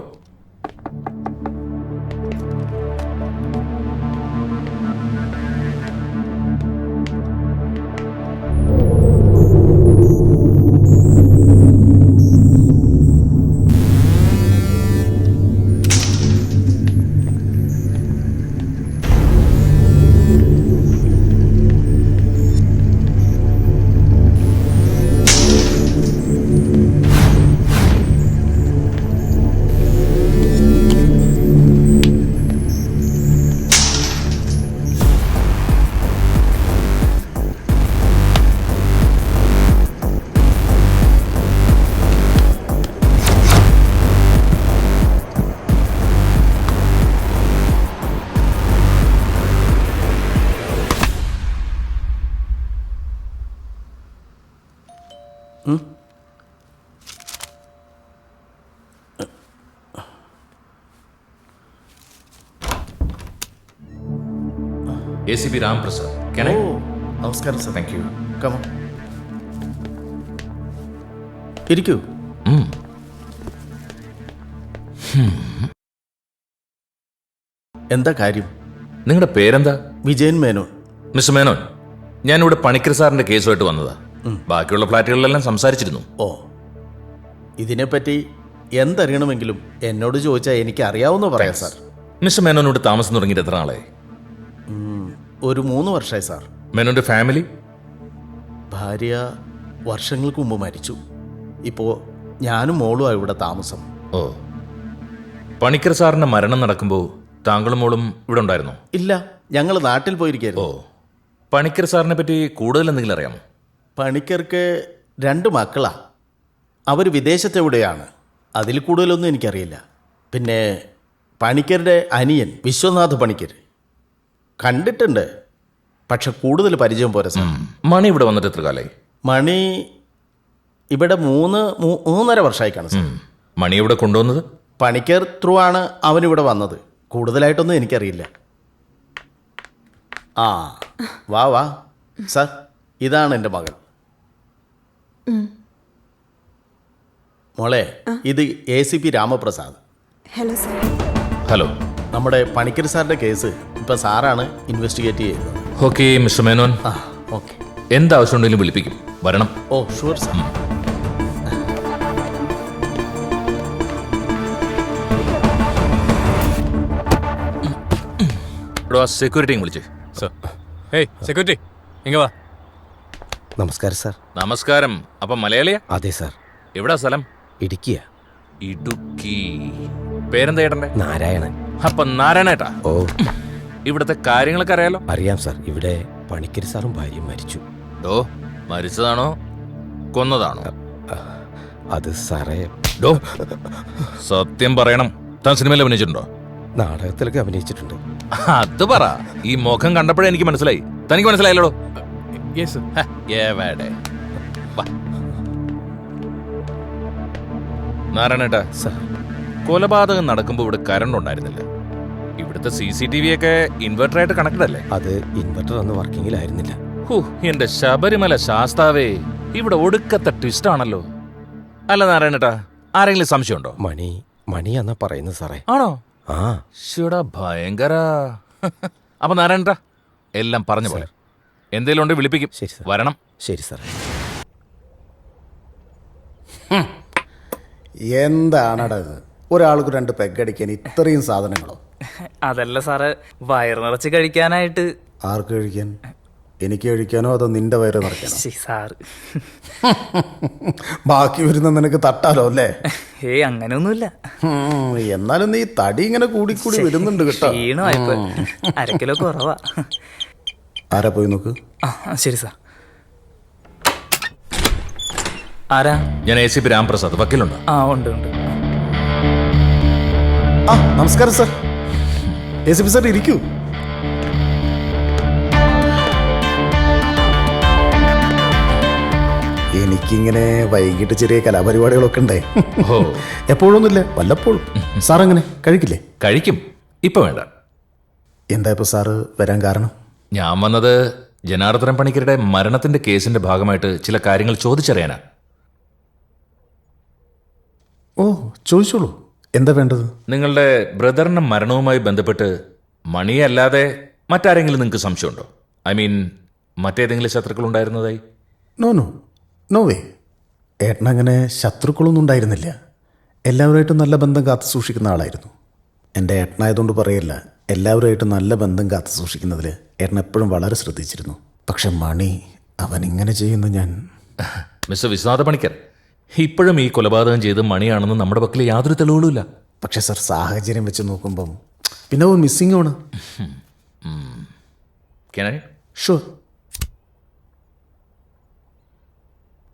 ACP രാംപ്രസാദ്. Can I? നമസ്കാരം സർ. Thank you. കമോ ഇരിക്കൂ. എന്താ കാര്യം? നിങ്ങളുടെ പേരെന്താ? വിജയൻ മേനോൻ. മിസ്റ്റർ മേനോൻ, ഞാനിവിടെ പണിക്കർ സാറിന്റെ കേസുമായിട്ട് വന്നതാ. ബാക്കിയുള്ള ഫ്ലാറ്റുകളിലെല്ലാം സംസാരിച്ചിരുന്നു. ഓ, ഇതിനെപ്പറ്റി എന്തറിയണമെങ്കിലും എന്നോട് ചോദിച്ചാൽ എനിക്ക് അറിയാവുന്ന പറയാം സാർ. മിസ്റ്റർ മേനോനോട് താമസം തുടങ്ങിയിട്ട് എത്ര നാളായി? ഒരു 3 വർഷമായി സാർ. മേനോന്റെ ഫാമിലി? ഭാര്യ വർഷങ്ങൾക്ക് മുമ്പ് മരിച്ചു. ഇപ്പോൾ ഞാനും മോളുമാണ് ഇവിടെ താമസം. ഓ, പണിക്കർ സാറിന്റെ മരണം നടക്കുമ്പോൾ താങ്കളും മോളും ഇവിടെ ഉണ്ടായിരുന്നോ? ഇല്ല, ഞങ്ങൾ നാട്ടിൽ പോയിരിക്കുന്നു. ഓ, പണിക്കർ സാറിനെ പറ്റി കൂടുതൽ എന്തെങ്കിലും അറിയാമോ? പണിക്കർക്ക് 2 മക്കളാ. അവർ വിദേശത്തെവിടെയാണ്. അതിൽ കൂടുതലൊന്നും എനിക്കറിയില്ല. പിന്നെ പണിക്കരുടെ അനിയൻ വിശ്വനാഥ് പണിക്കർ കണ്ടിട്ടുണ്ട്, പക്ഷെ കൂടുതൽ പരിചയം പോരാ സാർ. മണി ഇവിടെ വന്നിട്ട് എത്ര കാലമായി? മണി ഇവിടെ 3.5 വർഷമായി കാണും സാർ. മണി ഇവിടെ കൊണ്ടുവന്നത്? പണിക്കർ ത്രൂ ആണ് അവനിവിടെ വന്നത്. കൂടുതലായിട്ടൊന്നും എനിക്കറിയില്ല. ആ, വാ വാ സാർ, ഇതാണ് എൻ്റെ മകൾ. മോളെ, ഇത് ACP Ramaprasad. Hello sir. Hello. നമ്മുടെ പണിക്കർ സാറിൻ്റെ കേസ് ഇപ്പം സാറാണ് ഇൻവെസ്റ്റിഗേറ്റ് ചെയ്യുന്നത്. Okay mister Menon, okay. എന്താവശ്യമുണ്ടെങ്കിലും വിളിപ്പിക്കും. വരണം. Oh sure sir. ഇവിടെ സെക്യൂരിറ്റിയും വിളിച്ച്. ഏയ് സെക്യൂരിറ്റി, ഇങ്ങ വാ. നമസ്കാരം സാർ. നമസ്കാരം. അപ്പം മലയാളിയാ? അതെ സാർ. എവിടാ സ്ഥലം? ഇടുക്കിയാ. ഇടുക്കി. പേരെന്താ ഏട്ടൻ്റെ? നാരായണൻ. അപ്പം നാരായണേട്ടാ. ഓ, ഇവിടുത്തെ കാര്യങ്ങളൊക്കെ അറിയാലോ? അറിയാം സാർ. ഇവിടെ പണിക്കർ സാറും ഭാര്യയും മരിച്ചു. ഡോ, മരിച്ചതാണോ കൊന്നതാണോ? അത് സാറേ. ഡോ, സത്യം പറയണം. താൻ സിനിമയിൽ അഭിനയിച്ചിട്ടുണ്ടോ? നാടകത്തിലൊക്കെ അഭിനയിച്ചിട്ടുണ്ട്. അത് പറ. ഈ മുഖം കണ്ടപ്പോഴേ എനിക്ക് മനസ്സിലായി. തനിക്ക് മനസ്സിലായല്ലോ? നാരായണേട്ടാ, കൊലപാതകം നടക്കുമ്പോൾ ഇവിടെ കറണ്ട് ഉണ്ടായിരുന്നില്ല. ഇവിടുത്തെ CCTV ഒക്കെ ഇൻവെർട്ടറായിട്ട് കണക്റ്റഡ് അല്ലേ? അത് ഇൻവെർട്ടർ അന്ന് വർക്കിങ്ങിലായിരുന്നില്ല. എന്റെ ശബരിമല ശാസ്താവേ, ഇവിടെ ഒടുക്കത്തെ ട്വിസ്റ്റ് ആണല്ലോ. അല്ല നാരായണേട്ടാ, ആരെങ്കിലും സംശയമുണ്ടോ? മണി എന്നാ പറയുന്നത് സാറേ. ആണോ? ആ, ശിടാ, ഭയങ്കര. അപ്പൊ നാരായണേട്ടാ, എല്ലാം പറഞ്ഞ പോലെ എന്തേലും ഉണ്ട് വിളിപ്പിക്കും. ശരി സാർ. വരണം. ശരി സാർ. എന്താണടാ ഇത്? ഒരാൾക്ക് 2 പെഗടിക്കാൻ ഇത്രയും സാധനങ്ങളോ? അതല്ല സാറ്, വയറ് നിറച്ച് കഴിക്കാനായിട്ട്. ആർക്ക് കഴിക്കാൻ? എനിക്ക് കഴിക്കാനോ അതോ നിന്റെ വയറ് നിറയ്ക്കാനോ? സാറ് ബാക്കി വരുന്ന നിനക്ക് തട്ടാലോ അല്ലേ? ഏയ് അങ്ങനെയൊന്നുമില്ല. എന്നാലും നീ തടി ഇങ്ങനെ കൂടി വരുന്നുണ്ട് കേട്ടോ. ക്ഷീണമായിപ്പോ 1/2 കിലോ കുറവാ. ആരാ പോയി നോക്ക്. ശരി സാർ. ആരാ? ഞാൻ ACP രാംപ്രസാദ്. വക്കീലുണ്ടോ? ആ ഉണ്ട്. ആ, നമസ്കാരം സാർ. ACP സാർ ഇരിക്കൂ. എനിക്കിങ്ങനെ വൈകിട്ട് ചെറിയ കലാപരിപാടികളൊക്കെ ഉണ്ടേ. എപ്പോഴൊന്നുമില്ല, വല്ലപ്പോഴും. സാർ അങ്ങനെ കഴിക്കില്ലേ? കഴിക്കും. ഇപ്പൊ വേണ്ട. എന്താ ഇപ്പൊ സാറ് വരാൻ കാരണം? ഞാൻ വന്നത് ജനാർദ്ദനൻ പണിക്കരുടെ മരണത്തിന്റെ കേസിന്റെ ഭാഗമായിട്ട് ചില കാര്യങ്ങൾ ചോദിച്ചറിയാനാ. ഓ, ചോദിച്ചോളൂ. എന്താ വേണ്ടത്? നിങ്ങളുടെ ബ്രദറിന്റെ മരണവുമായി ബന്ധപ്പെട്ട് മണിയെ അല്ലാതെ മറ്റാരെങ്കിലും നിങ്ങൾക്ക് സംശയമുണ്ടോ? ഐ മീൻ, മറ്റേതെങ്കിലും ശത്രുക്കൾ ഉണ്ടായിരുന്നതായി? No way. ഏട്ടനങ്ങനെ ശത്രുക്കളൊന്നും ഉണ്ടായിരുന്നില്ല. എല്ലാവരുമായിട്ടും നല്ല ബന്ധം കാത്തു സൂക്ഷിക്കുന്ന ആളായിരുന്നു. എൻ്റെ ഏട്ടനായതുകൊണ്ട് പറയില്ല, എല്ലാവരുമായിട്ടും നല്ല ബന്ധം കാത്തു സൂക്ഷിക്കുന്നതിൽ ഏട്ടൻ എപ്പോഴും വളരെ ശ്രദ്ധിച്ചിരുന്നു. പക്ഷെ മണി അവൻ ഇങ്ങനെ ചെയ്യുന്നു. ഞാൻ മിസ്റ്റർ വിശ്വനാഥ പണിക്കർ, ഇപ്പോഴും ഈ കൊലപാതകം ചെയ്ത് മണിയാണെന്ന് നമ്മുടെ പക്കൽ യാതൊരു തെളിവുകളുമില്ല. പക്ഷെ സർ, സാഹചര്യം വെച്ച് നോക്കുമ്പം പിന്നെ അവൻ മിസ്സിംഗ് ആണ്. ഷുവർ.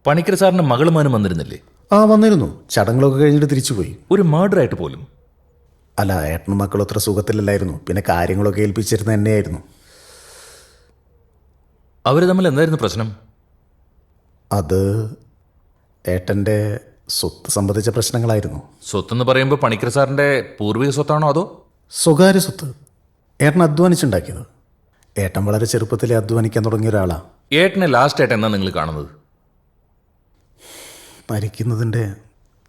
പണിക്കർ സാറിന്റെ മകളുമാനും വന്നിരുന്നില്ലേ? ആ, വന്നിരുന്നു. ചടങ്ങുകളൊക്കെ കഴിഞ്ഞിട്ട് തിരിച്ചുപോയി. ഒരു മർഡർ ആയിട്ട് പോലും? അല്ല, ഏട്ടനും മക്കളും അത്ര സുഖത്തിലല്ലായിരുന്നു. പിന്നെ കാര്യങ്ങളൊക്കെ ഏൽപ്പിച്ചിരുന്ന എന്നെയായിരുന്നു. അവർ തമ്മിൽ എന്തായിരുന്നു പ്രശ്നം? അത് ഏട്ടൻ്റെ സ്വത്ത് സംബന്ധിച്ച പ്രശ്നങ്ങളായിരുന്നു. സ്വത്തെന്ന് പറയുമ്പോൾ പണിക്കർ സാറിന്റെ പൂർവിക സ്വത്താണോ അതോ സ്വകാര്യ സ്വത്ത്? ഏട്ടൻ അധ്വാനിച്ചുണ്ടാക്കിയത്. ഏട്ടൻ വളരെ ചെറുപ്പത്തിലെ അധ്വാനിക്കാൻ തുടങ്ങിയ ഒരാളാ. ഏട്ടനെ ലാസ്റ്റ് ആയിട്ട് എന്നാ നിങ്ങൾ കാണുന്നത്? മരിക്കുന്നതിൻ്റെ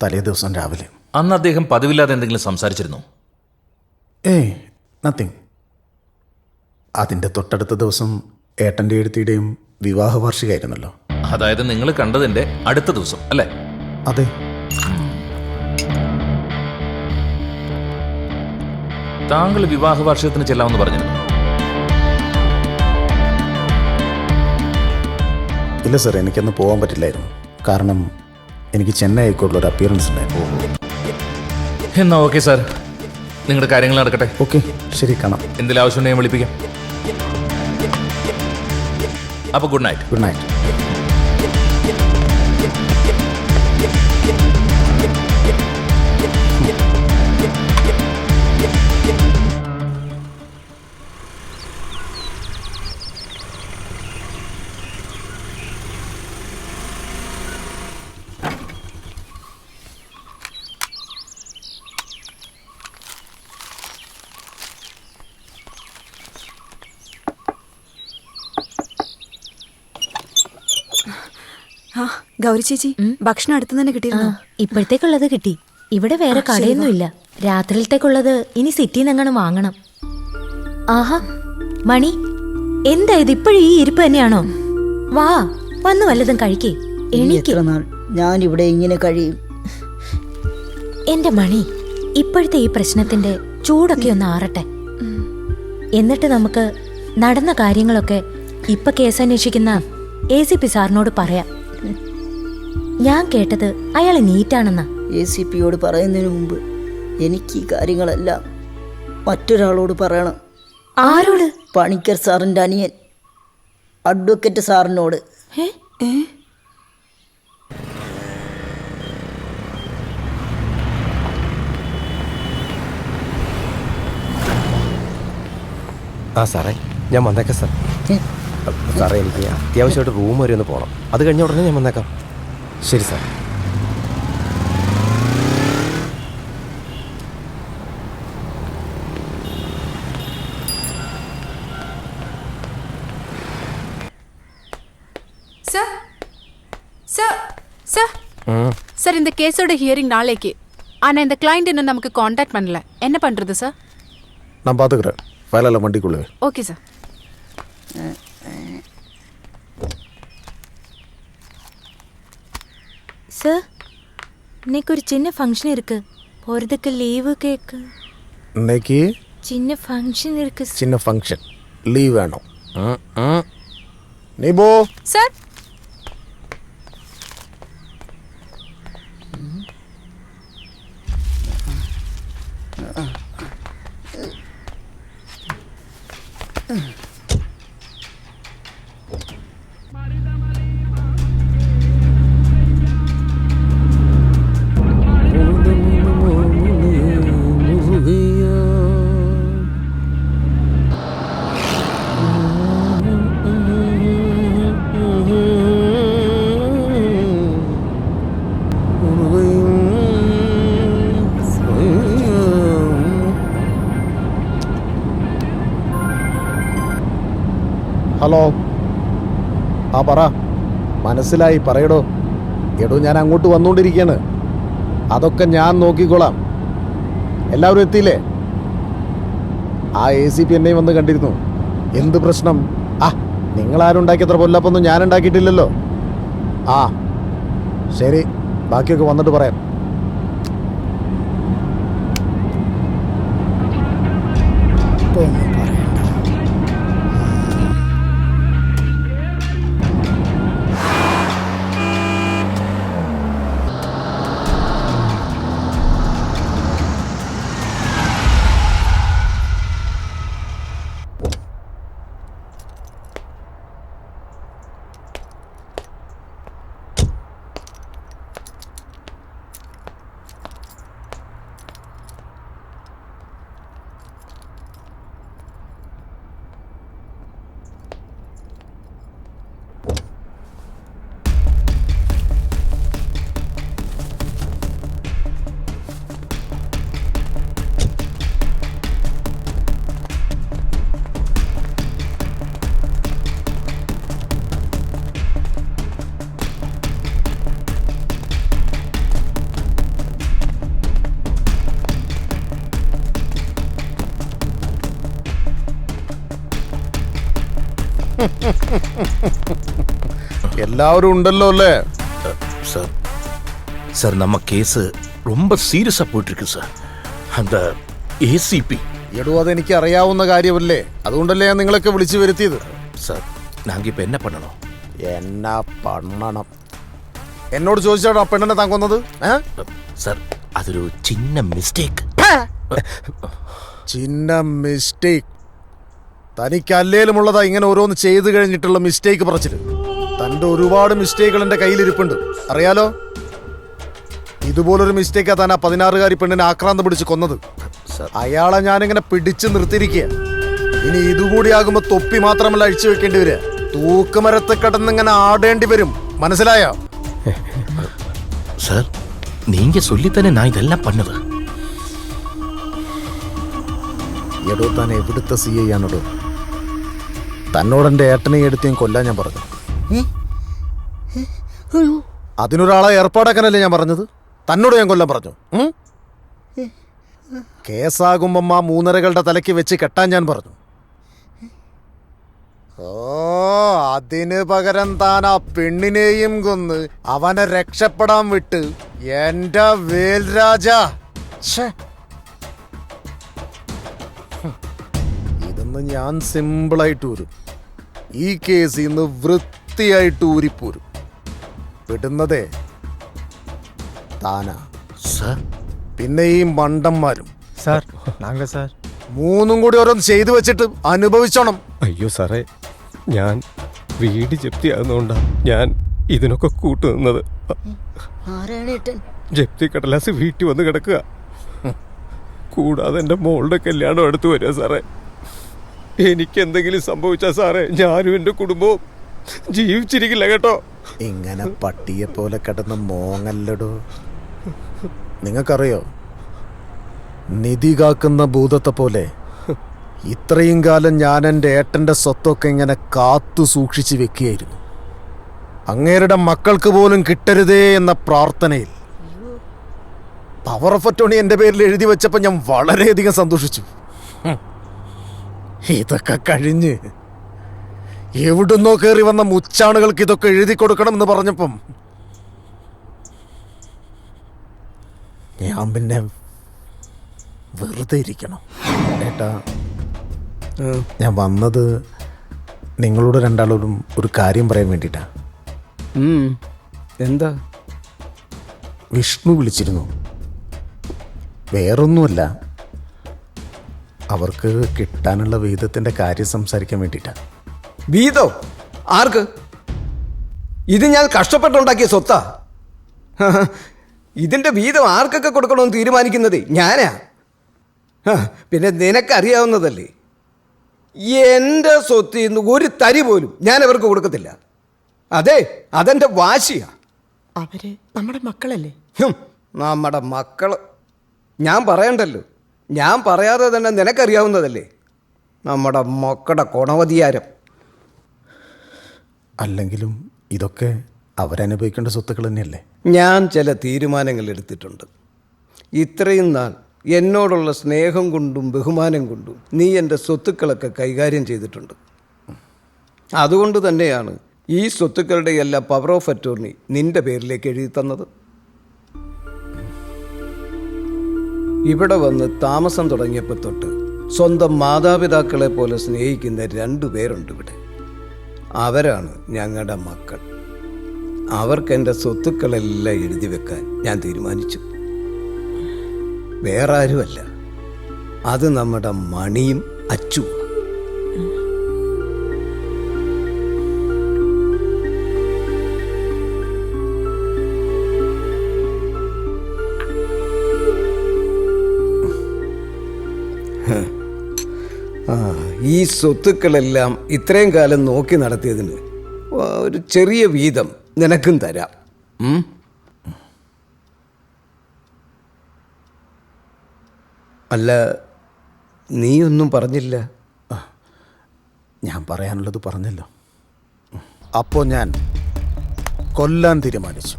തലേ ദിവസം രാവിലെ. അന്ന് അദ്ദേഹം പതിവില്ലാതെ എന്തെങ്കിലും സംസാരിച്ചിരുന്നോ? ഏയ് നത്തിങ്. അതിൻ്റെ തൊട്ടടുത്ത ദിവസം ഏട്ടൻ്റെ എഴുത്തിയുടെയും വിവാഹ വാർഷികമായിരുന്നല്ലോ. അതായത് നിങ്ങൾ കണ്ടതിന്റെ അടുത്ത ദിവസം അല്ലേ? അതെ. താങ്കൾ വിവാഹ വാർഷികത്തിന് ചെല്ലാമെന്ന് പറഞ്ഞിരുന്നു? ഇല്ല സാർ, എനിക്കന്ന് പോകാൻ പറ്റില്ലായിരുന്നു. കാരണം എനിക്ക് ചെന്നൈ ഹൈക്കോർട്ടിലൊരു അപ്പിയറൻസ് ഉണ്ടായിരുന്നു. എന്നാ ഓക്കെ സാർ, നിങ്ങളുടെ കാര്യങ്ങൾ നടക്കട്ടെ. ഓക്കെ, ശരി, കാണാം. എന്തെങ്കിലും ആവശ്യമുണ്ടെങ്കിൽ ഞാൻ വിളിപ്പിക്കാം. അപ്പോൾ ഗുഡ് നൈറ്റ്. Good night. ആ ഗൗരി ചേച്ചി, ഭക്ഷണം അടുത്ത് തന്നെ കിട്ടിയിരുന്നോ? ഇപ്പോഴത്തേക്കുള്ളത് കിട്ടി. ഇവിടെ വേറെ കടയൊന്നുമില്ല. രാത്രിയിലത്തേക്കുള്ളത് ഇനി സിറ്റിയിൽ നിന്നെങ്ങനെ വാങ്ങണം. ആഹാ മണി, എന്താ ഇത് ഇപ്പോഴും ഈ ഇരിപ്പ് തന്നെയാണോ? വാ, വന്ന് വല്ലതും കഴിക്കേ. എത്ര നാൾ ഞാൻ ഇവിടെ ഇങ്ങനെ കഴിയും? എന്റെ മണി, ഇപ്പോഴത്തെ ഈ പ്രശ്നത്തിന്റെ ചൂടൊക്കെ ഒന്ന് ആറട്ടെ. എന്നിട്ട് നമുക്ക് നടന്ന കാര്യങ്ങളൊക്കെ ഇപ്പൊ കേസന്വേഷിക്കുന്ന ACP സാറിനോട് പറയാം. ഞാൻ കേട്ടത് അയാൾ നീറ്റാണെന്നാ. ACPയോട് പറയുന്നതിന് മുമ്പ് എനിക്ക് ഈ കാര്യങ്ങളെല്ലാം മറ്റൊരാളോട് പറയണം. ആരോട്? പണിക്കർ സാറിൻ്റെ അനിയൻ അഡ്വക്കേറ്റ് സാറിനോട്. ആ സാറേ, ഞാൻ വന്നേക്കാം സാർ. സാറേ, എനിക്ക് അത്യാവശ്യമായിട്ട് റൂം വരെ ഒന്ന് പോകണം. അത് കഴിഞ്ഞ ഉടനെ ഞാൻ വന്നേക്കാം. ശരി sir. Sir sir sir sir இந்த கேஸோட ஹியரிங் நாளைக்கு. ஆனா இந்த கிளைண்ட் இன்னும் நமக்கு காண்டாக்ட் பண்ணல. என்ன பண்றது சார்? நான் பார்த்துக்கிறேன். ஃபைலெல்லாம் வண்டிக்குள்ளே. Okay sir. சார், இன்னைக்கு ஒரு சின்ன ஃபங்க்ஷன் இருக்கு. போறதுக்கு லீவு கேக்கு. இன்னைக்கு சின்ன ஃபங்க்ஷன் இருக்கு. சின்ன ஃபங்க்ஷன், லீவ் வேணும். நீ போ சார். ഹലോ. ആ പറ. മനസ്സിലായി, പറയടോ. എടോ, ഞാൻ അങ്ങോട്ട് വന്നുകൊണ്ടിരിക്കുകയാണ്. അതൊക്കെ ഞാൻ നോക്കിക്കോളാം. എല്ലാവരും എത്തിയില്ലേ? ആ ACP എന്നെയും വന്ന് കണ്ടിരുന്നു. എന്ത് പ്രശ്നം? ആ, നിങ്ങളാരും ഉണ്ടാക്കിയത്ര പൊല്ലപ്പൊന്നും ഞാൻ ഉണ്ടാക്കിയിട്ടില്ലല്ലോ. ആ ശരി, ബാക്കിയൊക്കെ വന്നിട്ട് പറയാം. எல்லாரும் உண்டല്ലോ அല്ലേ? சார் சார் நம்ம கேஸ் ரொம்ப சீரியஸா போயிட்டு இருக்கு சார். அந்த ACP എടോ അതെനിക്ക് അറിയാവുന്ന കാര്യമല്ലേ, അതുകൊണ്ടല്ലേ ഞാൻ നിങ്ങളൊക്കെ വിളിച്ചു വരുത്തിയത്. സാർ നാങ്ക ഇപ്പൊ എന്നെ പണണോ? എന്നാ പണണം? എന്നോട് ചോദിച്ചാടോ ആ പെണ്ണിനെ താൻ കൊന്നത്? സാർ അതൊരു ചിന്ന മിസ്റ്റേക്ക്. ചിന്ന മിസ്റ്റേക്ക്? തനിക്ക് അല്ലേലുമുള്ളതാ ഇങ്ങനെ ഓരോന്ന് ചെയ്തു കഴിഞ്ഞിട്ടുള്ള മിസ്റ്റേക്ക് പറച്ചില്. തൻ്റെ ഒരുപാട് മിസ്റ്റേക്കുകൾ എൻ്റെ കയ്യിലിരിപ്പുണ്ട്, അറിയാലോ. ഇതുപോലൊരു മിസ്റ്റേക്കാ താൻ ആ 16-കാരി പെണ്ണിനെ ആക്രാന്തം പിടിച്ച് കൊന്നത്. അയാളെ ഞാനിങ്ങനെ പിടിച്ചു നിർത്തിയിരിക്കുക. ഇനി ഇതുകൂടി ആകുമ്പോ തൊപ്പി മാത്രമല്ല അഴിച്ചു വെക്കേണ്ടി വരിക, തൂക്കുമരത്ത് കിടന്നിങ്ങനെ ആടേണ്ടി വരും. മനസ്സിലായോ? സാർ നീങ്ക ചൊല്ലിത്തന്നെ ഞാൻ ഇതെല്ലാം പണത്. എടോ താൻ എവിടുത്തെ CI ആണോ? തന്നോടെന്റെ ഏട്ടനെയും എടുത്തേയും കൊല്ലാൻ ഞാൻ പറഞ്ഞു. അതിനൊരാളെ ഏർപ്പാടാക്കാനല്ലേ ഞാൻ പറഞ്ഞത്? തന്നോട് ഞാൻ കൊല്ലാൻ പറഞ്ഞു. കേസാകുമ്പം ആ 3 തലയ്ക്ക് വെച്ച് കെട്ടാൻ ഞാൻ പറഞ്ഞു. ഓ, അതിന് പകരം താൻ ആ പെണ്ണിനെയും കൊന്ന് അവനെ രക്ഷപ്പെടാൻ വിട്ട് എന്റെ വേൽരാജ. ഇതൊന്ന് ഞാൻ സിമ്പിളായിട്ട് ഊരും. ഈ കേസ് ഇന്ന് വൃത്തിയായിട്ട് ഊരിപ്പോരും. വിടുന്നതേ താനാ. പിന്നെ ഈ മണ്ടന്മാരും സാർ നാങ്ക സാർ 3 കൂടി ഓരോന്ന് ചെയ്തു വെച്ചിട്ട് അനുഭവിച്ചോണം. അയ്യോ സാറേ, ഞാൻ വീട് ജപ്തിയാകുന്നതുകൊണ്ടാണ് ഞാൻ ഇതിനൊക്കെ കൂട്ടുനിന്നത്. ജപ്തി കടലാസ് വീട്ടിൽ വന്ന് കിടക്കുക. കൂടാതെ എൻ്റെ മോളുടെ കല്യാണം അടുത്ത് വരിക സാറേ. എനിക്ക് എന്തെങ്കിലും സംഭവിച്ചാൽ സാറേ ഞാനും എൻ്റെ കുടുംബവും ജീവിച്ചിരിക്കില്ല കേട്ടോ. ഇങ്ങനെ പട്ടിയെ പോലെ കിടന്ന് മോങ്ങല്ലടോ. നിങ്ങൾക്കറിയോ, നിധി കാക്കുന്ന ഭൂതത്തെ പോലെ ഇത്രയും കാലം ഞാൻ എൻ്റെ ഏട്ടൻ്റെ സ്വത്തൊക്കെ ഇങ്ങനെ കാത്തു സൂക്ഷിച്ച് വെക്കുകയായിരുന്നു. അങ്ങേരുടെ മക്കൾക്ക് പോലും കിട്ടരുതേ എന്ന പ്രാർത്ഥനയിൽ. പവർ ഓഫ് അറ്റോർണി എൻ്റെ പേരിൽ എഴുതി വെച്ചപ്പോൾ ഞാൻ വളരെയധികം സന്തോഷിച്ചു. ഇതൊക്കെ കഴിഞ്ഞ് എവിടുന്നോ കയറി വന്ന മുച്ചാണുകൾക്ക് ഇതൊക്കെ എഴുതി കൊടുക്കണം എന്ന് പറഞ്ഞപ്പം ഞാൻ പിന്നെ വെറുതെ ഇരിക്കണം. ഏട്ടാ, ഞാൻ വന്നത് നിങ്ങളോട് രണ്ടാളോടും ഒരു കാര്യം പറയാൻ വേണ്ടിയിട്ടാ. എന്താ? വിഷ്ണു വിളിച്ചിരുന്നു. വേറൊന്നുമല്ല, അവർക്ക് കിട്ടാനുള്ള വീതത്തിൻ്റെ കാര്യം സംസാരിക്കാൻ വേണ്ടിയിട്ടാ. വീതോ? ആർക്ക്? ഇത് ഞാൻ കഷ്ടപ്പെട്ടുണ്ടാക്കിയ സ്വത്താ. ഇതിൻ്റെ വീതം ആർക്കൊക്കെ കൊടുക്കണമെന്ന് തീരുമാനിക്കുന്നത് ഞാനാ. പിന്നെ നിനക്കറിയാവുന്നതല്ലേ, എൻ്റെ സ്വത്തിൽ നിന്ന് ഒരു തരി പോലും ഞാൻ അവർക്ക് കൊടുക്കത്തില്ല. അതെ, അതെൻ്റെ വാശിയാ. അവര് നമ്മുടെ മക്കളല്ലേ? നമ്മുടെ മക്കള് ഞാൻ പറയണ്ടല്ലോ. ഞാൻ പറയാതെ തന്നെ നിനക്കറിയാവുന്നതല്ലേ നമ്മുടെ മക്കളുടെ ഗുണവധികാരം. അല്ലെങ്കിലും ഇതൊക്കെ അവരനുഭവിക്കേണ്ട സ്വത്തുക്കൾ തന്നെയല്ലേ. ഞാൻ ചില തീരുമാനങ്ങൾ എടുത്തിട്ടുണ്ട്. ഇത്രയും നാൾ എന്നോടുള്ള സ്നേഹം കൊണ്ടും ബഹുമാനം കൊണ്ടും നീ എൻ്റെ സ്വത്തുക്കളൊക്കെ കൈകാര്യം ചെയ്തിട്ടുണ്ട്. അതുകൊണ്ട് തന്നെയാണ് ഈ സ്വത്തുക്കളുടെ എല്ലാ പവർ ഓഫ് അറ്റോർണി നിന്റെ പേരിലേക്ക് എഴുതി തന്നത്. ഇവിടെ വന്ന് താമസം തുടങ്ങിയപ്പോൾ തൊട്ട് സ്വന്തം മാതാപിതാക്കളെ പോലെ സ്നേഹിക്കുന്ന 2 പേരുണ്ട് ഇവിടെ. അവരാണ് ഞങ്ങളുടെ മക്കൾ. അവർക്ക് എൻ്റെ സ്വത്തുക്കളെല്ലാം എഴുതി വെക്കാൻ ഞാൻ തീരുമാനിച്ചു. വേറെ ആരുമല്ല, അത് നമ്മുടെ മണിയും അച്ചും. ഈ സ്വത്തുക്കളെല്ലാം ഇത്രയും കാലം നോക്കി നടത്തിയതിന് ഒരു ചെറിയ വീതം നിനക്കും തരാം. അല്ല, നീയൊന്നും പറഞ്ഞില്ല. ഞാൻ പറയാനുള്ളത് പറഞ്ഞല്ലോ. അപ്പോൾ ഞാൻ കൊല്ലാൻ തീരുമാനിച്ചു.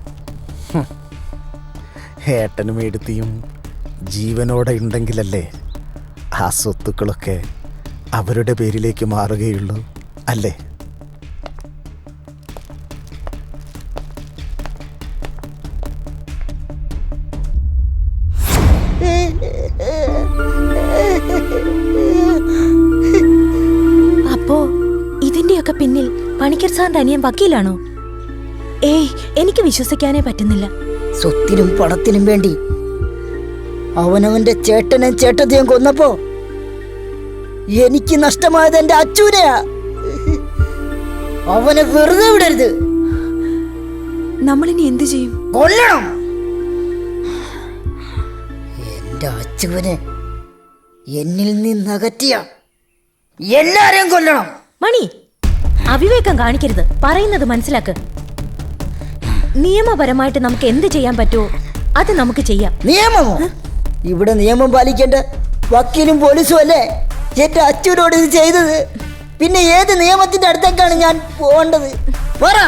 ഏട്ടനും എടുത്തിയും ജീവനോടെ ഉണ്ടെങ്കിലല്ലേ ആ സ്വത്തുക്കളൊക്കെ അവരുടെ പേരിലേക്ക് മാറുകയുള്ളൂ, അല്ലേ? അപ്പോ ഇതിന്റെയൊക്കെ പിന്നിൽ പണിക്കർ സാറിന്റെ അനിയൻ വക്കീലാണോ? ഏയ്, എനിക്ക് വിശ്വസിക്കാനേ പറ്റുന്നില്ല. സ്വത്തിനും പണത്തിനും വേണ്ടി അവനവന്റെ ചേട്ടനെ ചേട്ടത്തെയും കൊന്നപ്പോ എനിക്ക് നഷ്ടമായത് എന്റെ അച്ഛനെയാ. അവനെ വെറുതെ വിടരുത്. നമ്മളിനി എന്ത് ചെയ്യും? കൊല്ലണം. എന്റെ അച്ഛനെ എന്നിൽ നിന്നകറ്റിയ എല്ലാരെയും കൊല്ലണം. മണി, അവിവേകം കാണിക്കരുത്. പറയുന്നത് മനസ്സിലാക്ക്. നിയമപരമായിട്ട് നമുക്ക് എന്ത് ചെയ്യാൻ പറ്റുമോ അത് നമുക്ക് ചെയ്യാം. നിയമമോ? ഇവിടെ നിയമം പാലിക്കേണ്ട വക്കീലും പോലീസും അല്ലേ എന്റെ അച്ഛനോട് ഇത് ചെയ്തത്? പിന്നെ ഏത് നിയമത്തിന്റെ അടുത്തേക്കാണ് ഞാൻ പോകേണ്ടത്? പറ.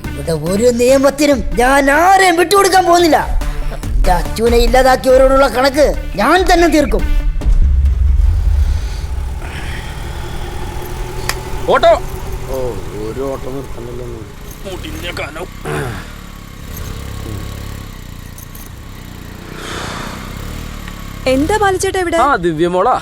ഇവിടെ ഒരു നിയമത്തിനും ഞാൻ ആരെയും വിട്ടുകൊടുക്കാൻ പോകുന്നില്ല. എന്റെ അച്ഛനെ ഇല്ലാതാക്കിയവരോടുള്ള കണക്ക് ഞാൻ തന്നെ തീർക്കും. ഓട്ടോ. ഓ, ഒരു ഓട്ടോ നിർത്തണ്ടല്ലോ. മുടിഞ്ഞ കനം. എന്താ ബാലുചേട്ടാ ഇവിടെ? ആ, ദിവ്യമോളാ,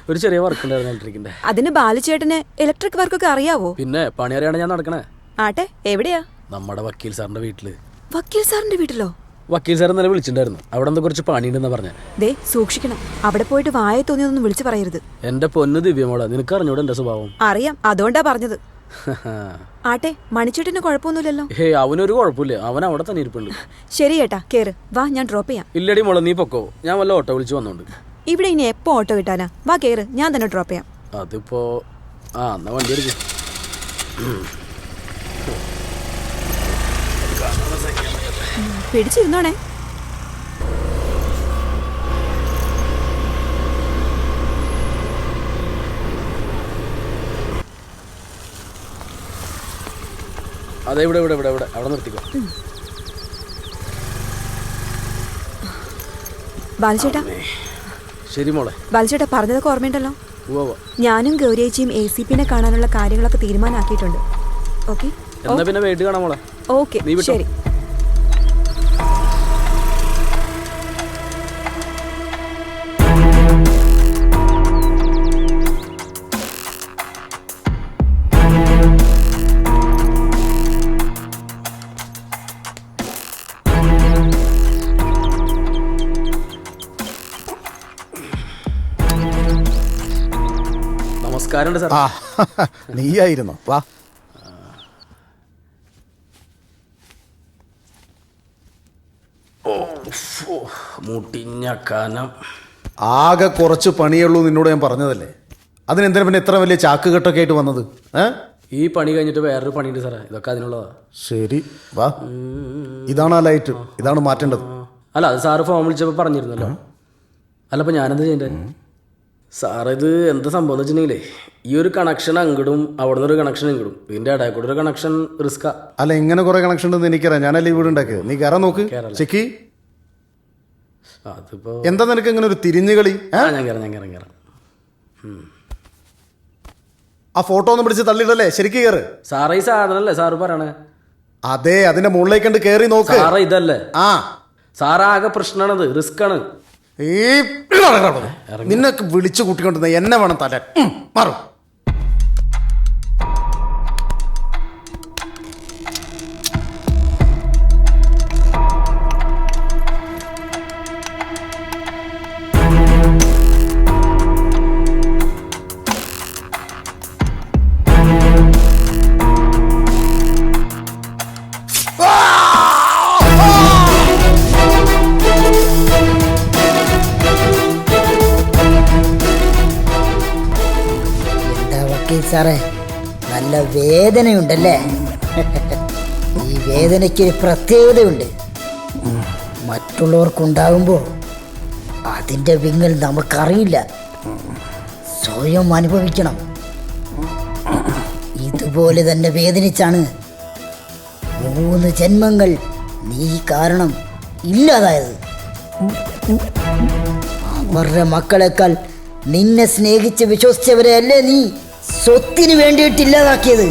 ഒരു ചെറിയ വർക്ക് ഉണ്ടായിരുന്നു ഇലക്ട്രിക്കിന്റെ. അതിന് ബാലുചേട്ടന് ഇലക്ട്രിക് വർക്കൊക്കെ അറിയാവോ? പിന്നെ പണി അറിയാണ് ഞാൻ നടക്കണേ. ആട്ടെ, എവിടെയാ? നമ്മുടെ വക്കീൽ സാറിന്റെ വീട്ടില്. വക്കീൽ സാറിന്റെ വീട്ടിലോ? വക്കീൽ സാർ ഇന്നലെ വിളിച്ചിട്ടുണ്ടായിരുന്നു. അവിടെ എന്താ കുറച്ച് പണിയുണ്ടെന്നാ പറഞ്ഞ. ദേ, സൂക്ഷിക്കണം. അവിടെ പോയിട്ട് വായ തോന്നിയൊന്നും വിളിച്ചു പറയരുത്. എന്റെ പൊന്ന് ദിവ്യമോളാ, നിനക്ക് അറിഞ്ഞൂടെ എന്റെ സ്വഭാവം? അറിയാം, അതുകൊണ്ടാ പറഞ്ഞത്. ആട്ടെ, മണിച്ചേട്ടന് കുഴപ്പമൊന്നുമില്ലല്ലോ? ഹേ, അവനൊരു കുഴപ്പമില്ല. അവൻ അവിടെ തന്നെ ഇരിപ്പുണ്ട്. ശരി ഏട്ടാ, കേറ്. വാ, ഞാൻ ഡ്രോപ്പ് ചെയ്യാം. ഇല്ലടി മോളെ, നീ പൊക്കോ. ഞാൻ വല്ല ഓട്ടോ വിളിച്ചു വന്നോണ്ട്. ഇവിടെ ഇനി എപ്പോ ഓട്ടോ കിട്ടാനാ? വാ, കേറ്, ഞാൻ തന്നെ ഡ്രോപ്പ് ചെയ്യാം. അതിപ്പോ എന്നാ വണ്ടി എടുക്കും. പിടിച്ചിരുന്നോണേ. അതെ, ഇവിടെ ഇവിടെ ഇവിടെ ഇവിടെ അവിടെ നിർത്തിക്കോ. ബാലുചേട്ടാ. ശരി മോളെ. ബാലുചേട്ടാ, പറഞ്ഞതൊക്കെ ഓർമ്മയുണ്ടല്ലോ? ഉവ്വ. ഞാനും ഗൗരിയേച്ചിയും ACPനെ കാണാനുള്ള കാര്യങ്ങളൊക്കെ തീരുമാനമാക്കിയിട്ടുണ്ട്. ഓക്കെ, എന്നാ പിന്നെ വീട്ടിൽ കാണാം മോളെ. ഓക്കെ, ശരി. നമസ്കാരം സാർ. നീയായിരുന്നോ? വാ. മുട്ടിഞ്ഞ കനം. ആകെ കുറച്ച് പണിയുള്ളൂ നിന്നോട് ഞാൻ പറഞ്ഞതല്ലേ. അതിനെന്തിനാ പിന്നെ ഇത്ര വലിയ ചാക്കുകെട്ടൊക്കെ ആയിട്ട് വന്നത്? ഈ പണി കഴിഞ്ഞിട്ട് വേറൊരു പണിയുണ്ട് സാറേ. ഇതൊക്കെ അതിനുള്ളതാ. ശരി, വാ. ഇതാണ് ആ ലൈറ്റ്. ഇതാണ് മാറ്റേണ്ടത്. അല്ല, അത് സാറ് ഫോൺ വിളിച്ചപ്പോൾ പറഞ്ഞിരുന്നല്ലോ. അല്ല, അപ്പൊ ഞാനെന്താ ചെയ്യണ്ടേ സാർ? ഇത് എന്താ സംഭവം എന്ന് വെച്ചിട്ടുണ്ടെങ്കിലേ, ഈ ഒരു കണക്ഷൻ അങ്ങടും അവിടെ നിന്ന് ഒരു കണക്ഷൻ ഇങ്ങടും, ഇതിന്റെ ഇടയിൽ കൂടെ ഒരു കണക്ഷൻ റിസ്കാ. അല്ല, ഇങ്ങനെ കുറെ കണക്ഷൻ ഉണ്ടെന്ന് എനിക്കറിയാം. ഞാനല്ലേ വീട് ഉണ്ടാക്കിയത്. നീ കയറാൻ നോക്ക്. ചെക്കി. അതിപ്പോ എന്താ നിനക്ക് ഇങ്ങനെ ഒരു തിരിഞ്ഞു കളി? ഞാൻ കയറാം. ആ ഫോട്ടോ ഒന്ന് പിടിച്ച് തള്ളിയിടല്ലേ. ശരിക്ക് കയറ്. സാറേ, ഈ സാധനല്ലേ സാറ് പറയണേ? അതെ, അതിന്റെ മുകളിലേക്ക് കണ്ട് കയറി നോക്ക്. സാറേ, ഇതല്ലേ? സാറാകെ പ്രശ്നമാണത്, റിസ്ക് ആണ്. നിന്നൊക്കെ വിളിച്ചു കൂട്ടിക്കൊണ്ടിരുന്ന എന്നെ വേണം തല്ലാൻ. മാറും. സാറേ, നല്ല വേദനയുണ്ടല്ലേ? ഈ വേദനയ്ക്കൊരു പ്രത്യേകതയുണ്ട്. മറ്റുള്ളവർക്കുണ്ടാകുമ്പോൾ അതിൻ്റെ വിങ്ങൽ നമുക്കറിയില്ല, സ്വയം അനുഭവിക്കണം. ഇതുപോലെ തന്നെ വേദനിച്ചാണ് 3 ജന്മങ്ങൾ നീ കാരണം ഇല്ലാതായത്. അവരുടെ മക്കളെക്കാൾ നിന്നെ സ്നേഹിച്ച് വിശ്വസിച്ചവരെ അല്ലേ നീ സ്വത്തിന് വേണ്ടിയിട്ടില്ലാതാക്കിയത്?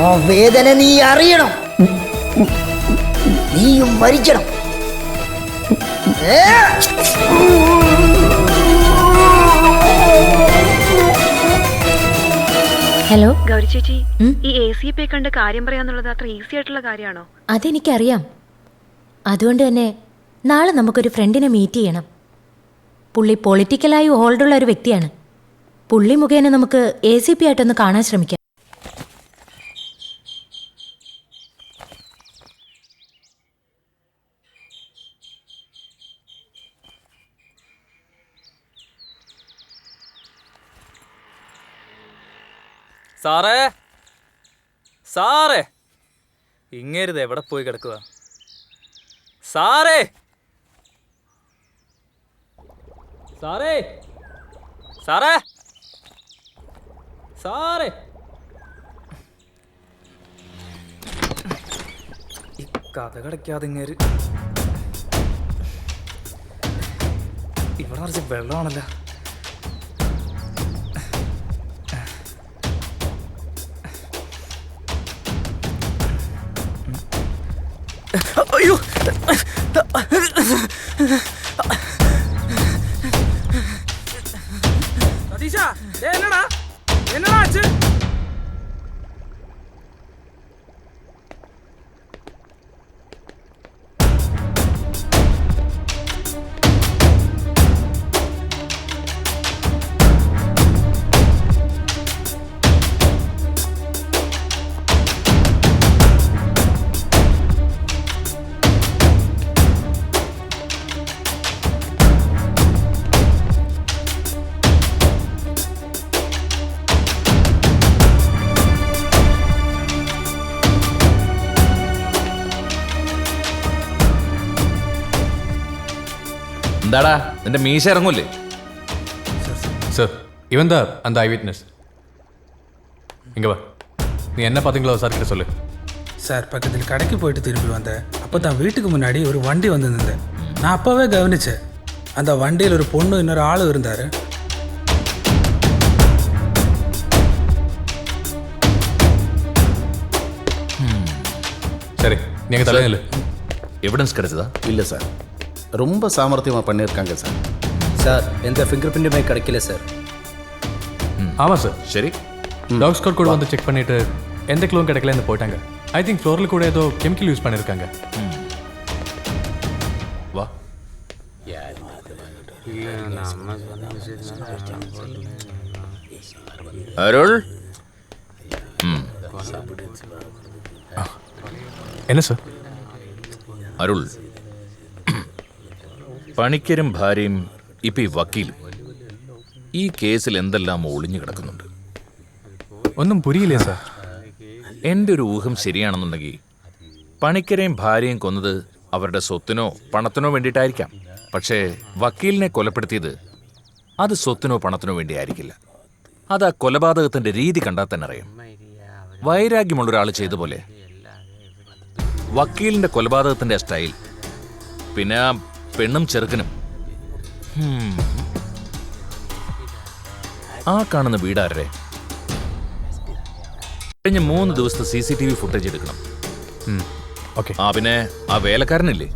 ആ വേദന നീ അറിയണം. നീയും മരിക്കണം. ഹലോ ഗൗരി ചേച്ചി, ഈ ACP കണ്ട് കാര്യം പറയാന്നുള്ളത് അത്ര ഈസി ആയിട്ടുള്ള കാര്യമാണോ? അതെനിക്കറിയാം. അതുകൊണ്ട് തന്നെ നാളെ നമുക്കൊരു ഫ്രണ്ടിനെ മീറ്റ് ചെയ്യണം. പുള്ളി പൊളിറ്റിക്കലായി ഹോൾഡുള്ള ഒരു വ്യക്തിയാണ്. പുള്ളി മുഖേന നമുക്ക് ACP ആയിട്ടൊന്ന് കാണാൻ ശ്രമിക്കാം. സാറേ, സാറേ, ഇങ്ങേരുത് എവിടെ പോയി കിടക്കുക? സാറേ, സാറേ, സാറേ, സാറേ, ഈ കഥ കിടക്കാതെ ഇങ്ങേര് ഇവിടെ നിറച്ച് വെള്ളമാണല്ലോ. അയ്യോ, സതീശ, എന്നടാ എന്നടാ അച്ഛ? എന്താടാ നിന്റെ മീശ ഇറങ്ങൂല്ലേ? சார் இவன் தான் அந்த ஐ விட்னஸ். இங்கே வா, நீ என்ன பார்த்தீங்களோ சார் கிட்ட சொல்லு. சார், பக்கத்தில் கடைக்கு போயிட்டு திரும்பி வந்தேன். அப்போ தான் வீட்டுக்கு முன்னாடி ஒரு வண்டி வந்திருந்தேன். நான் அப்போவே கவனித்தேன். அந்த வண்டியில் ஒரு பொண்ணு இன்னொரு ஆளும் இருந்தார். சரி, நீங்கள் தலையில எவிடன்ஸ் கிடைச்சதா? இல்லை சார், ரொம்ப சாமர்த்தியமாக பண்ணியிருக்காங்க சார். சார், எந்த ஃபிங்கர் பிரிண்ட்டுமே கிடைக்கல சார். ஆமாம் சார். சரி, டாக் ஸ்காட் கூட வந்து செக் பண்ணிட்டு எந்த க்ளூவும் கிடைக்கலன்னு போயிட்டாங்க. ஐ திங்க் ஃப்ளோரில் கூட ஏதோ கெமிக்கல் யூஸ் பண்ணியிருக்காங்க. வா. அருள், என்ன சார்? അരുൾ, പണിക്കരും ഭാര്യയും ഇപ്പം ഈ വക്കീലും ഈ കേസിൽ എന്തെല്ലാം ഒളിഞ്ഞു കിടക്കുന്നുണ്ട്. ഒന്നും പുരിയില്ലേ സാർ? എൻ്റെ ഒരു ഊഹം ശരിയാണെന്നുണ്ടെങ്കിൽ പണിക്കരെയും ഭാര്യയും കൊന്നത് അവരുടെ സ്വത്തിനോ പണത്തിനോ വേണ്ടിയിട്ടായിരിക്കാം. പക്ഷേ വക്കീലിനെ കൊലപ്പെടുത്തിയത് അത് സ്വത്തിനോ പണത്തിനോ വേണ്ടി ആയിരിക്കില്ല. അത് ആ കൊലപാതകത്തിൻ്റെ രീതി കണ്ടാൽ തന്നെ അറിയാം. വൈരാഗ്യമുള്ളൊരാൾ ചെയ്ത പോലെ വക്കീലിൻ്റെ കൊലപാതകത്തിൻ്റെ സ്റ്റൈൽ, പിന്നെ ആ പെണ്ണും ചെറുക്കനും. ആ കാണുന്ന വീടാരെ കഴിഞ്ഞ 3 ദിവസത്തെ CCTV ഫുട്ടേജ് എടുക്കണം. ആ പിന്നെ ആ വേലക്കാരനില്ലേ,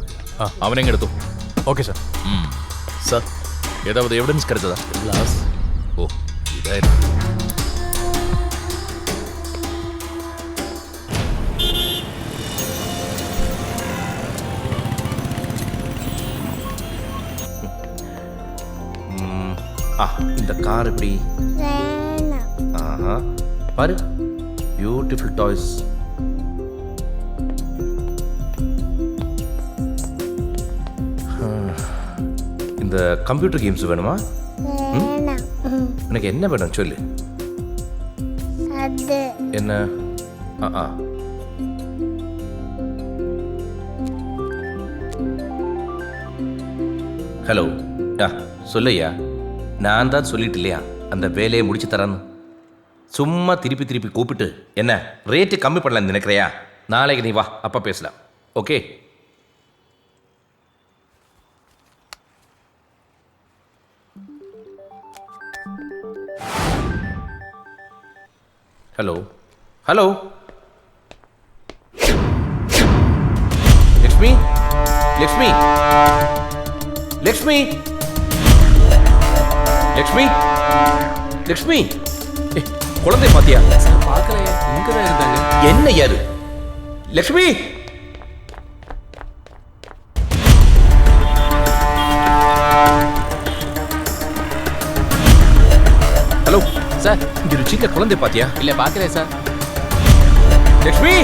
അവനെങ്ങെടുത്തു. Okay sir. സാർ, ഏതാവത് എവിഡൻസ് കിടച്ചതാ? ഗ്ലാസ്. ഓ, ഇതായിരുന്നു. இந்த கார் எப்படி? ஆஹா, பாரு, பியூட்டிஃபுல் டாய்ஸ். இந்த கம்ப்யூட்டர் கேம்ஸ் வேணுமா? எனக்கு என்ன வேணும் சொல்லு. என்ன? ஹலோ, சொல்லையா, நான் தான் சொல்லிட்டு இல்லையா அந்த வேலையை முடிச்சு தரேன்னு. சும்மா திருப்பி திருப்பி கூப்பிட்டு என்ன ரேட்டு கம்மி பண்ணலான்னு நினைக்கிறியா? நாளைக்கு நீ வா, அப்போ பேசலாம். Okay? Hello hello, Lakshmi Lakshmi Lakshmi Lakshmi Lakshmi, குழந்தை பாத்தியா? பார்க்கலையே, இங்கே தான் இருந்தாங்க. என்ன யாரு? லக்ஷ்மி! ஹலோ சார், இங்க ஒரு சின்ன குழந்தை பாத்தியா? இல்லை பார்க்கலையே sir. Lakshmi!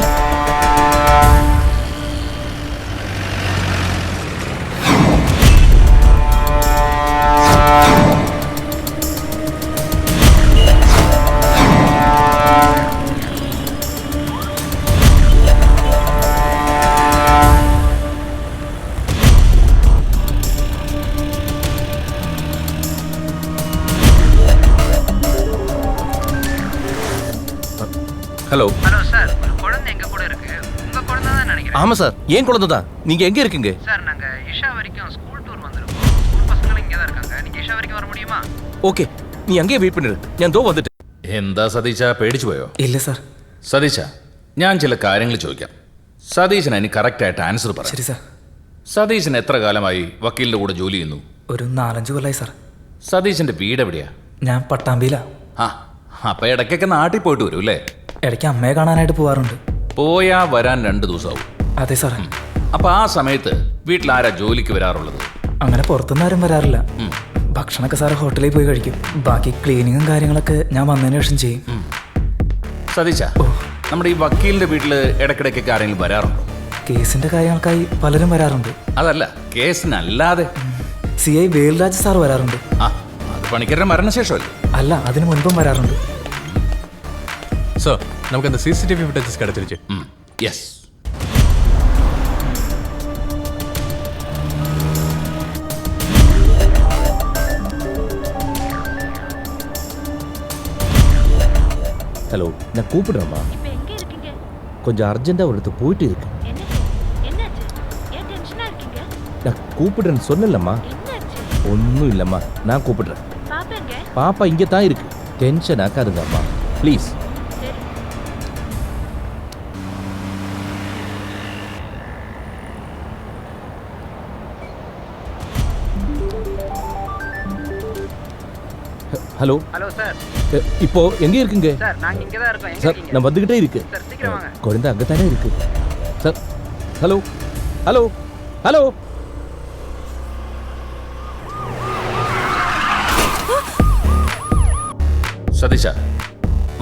Hello hello sir, ஒரு குழந்தை எங்க கூட இருக்கு. உங்க குழந்தை தான் நினைக்கிறேன். ஆமா சார், ஏன் குழந்தை தான். நீங்க எங்க இருக்கீங்க? சார், நாங்க இஷா வரைக்கும் ஸ்கூல் டூர் வந்திருக்கோம். ஸ்கூல் பசங்க இங்கே தான் இருக்காங்க. நீங்க இஷா வரைக்கும் வர முடியுமா? ഓക്കെ, നീ അങ്ങേ വെയിറ്റ് പണിരു. ഞാൻ ദോ വന്നിട്ട്. എന്താ സതീശ, പേടിച്ചു പോയോ? ഇല്ല സാർ. സതീശ, ഞാൻ ചില കാര്യങ്ങൾ ചോദിക്കാം. സതീശൻ അതിന് കറക്റ്റായിട്ട് ആൻസർ പറ. ശരി സാർ. സതീശൻ എത്ര കാലമായി വക്കീലിന്റെ കൂടെ ജോലി ചെയ്യുന്നു? ഒരു 4-5 കൊല്ലമായി സാർ. സതീശന്റെ വീട് എവിടെയാ? ഞാൻ പട്ടാമ്പിയിലാ. ആ, അപ്പൊ ഇടയ്ക്കൊക്കെ നാട്ടിൽ പോയിട്ട് വരും അല്ലേ? ഇടയ്ക്ക് അമ്മയെ കാണാനായിട്ട് പോവാറുണ്ട്. പോയാ വരാൻ 2 ദിവസമാവും. അതെ സാർ. അപ്പൊ ആ സമയത്ത് വീട്ടിൽ ആരാ ജോലിക്ക് വരാറുള്ളത്? അങ്ങനെ പുറത്തുനിന്ന് ആരും വരാറില്ല. ഭക്ഷണമൊക്കെ സാറ് ഹോട്ടലിൽ പോയി കഴിക്കും. ബാക്കി ക്ലീനിങ്ങും കാര്യങ്ങളൊക്കെ ഞാൻ വന്നതിന് ശേഷം ചെയ്യും. സതീശ, നമ്മുടെ ഈ വക്കീലിന്റെ വീട്ടിൽ ഇടയ്ക്കിടയ്ക്കൊക്കെ ആരെങ്കിലും വരാറുണ്ടോ? കേസിന്റെ കാര്യങ്ങൾക്കായി പലരും വരാറുണ്ട്. അതല്ല, കേസിനല്ലാതെ. CI വേൽരാജ് സാർ വരാറുണ്ട്. ആ, അത് പണിക്കരുടെ മരണശേഷമല്ലേ? അല്ല, അതിനു മുൻപും വരാറുണ്ട്. സാർ, നമുക്ക് എന്താ CCTV ഫുട്ടേജസ് കിടത്തിരിച്ച്? യെസ്. ஹலோ, நான் கூப்பிடுறேம்மா. இப்போ எங்க இருக்கீங்க? கொஞ்சம் அர்ஜென்ட்டாக ஒரு இடத்துக்கு போயிட்டு இருக்கு. என்னாச்சு? ஏன் டென்ஷனா இருக்கீங்க? நான் கூப்பிடுறேன்னு சொன்னேன்லம்மா. என்னாச்சு? ஒன்றும் இல்லைம்மா, நான் கூப்பிடுறேன். பாப்பா எங்க? பாப்பா இங்கே தான் இருக்கு. டென்ஷன் ஆக்காதுங்கம்மா ப்ளீஸ். சரி. Hello hello sir. இப்போ எங்கே இருக்குங்க? சார், நாங்க இங்கே தான் இருக்கோம். எங்க சார், இருக்கீங்க? நான் வந்துக்கிட்டே இருக்கு. சார், சீக்கிரம் வாங்க. குழந்தை அங்கே தானே இருக்கு. Sir, hello hello hello. സതീശ,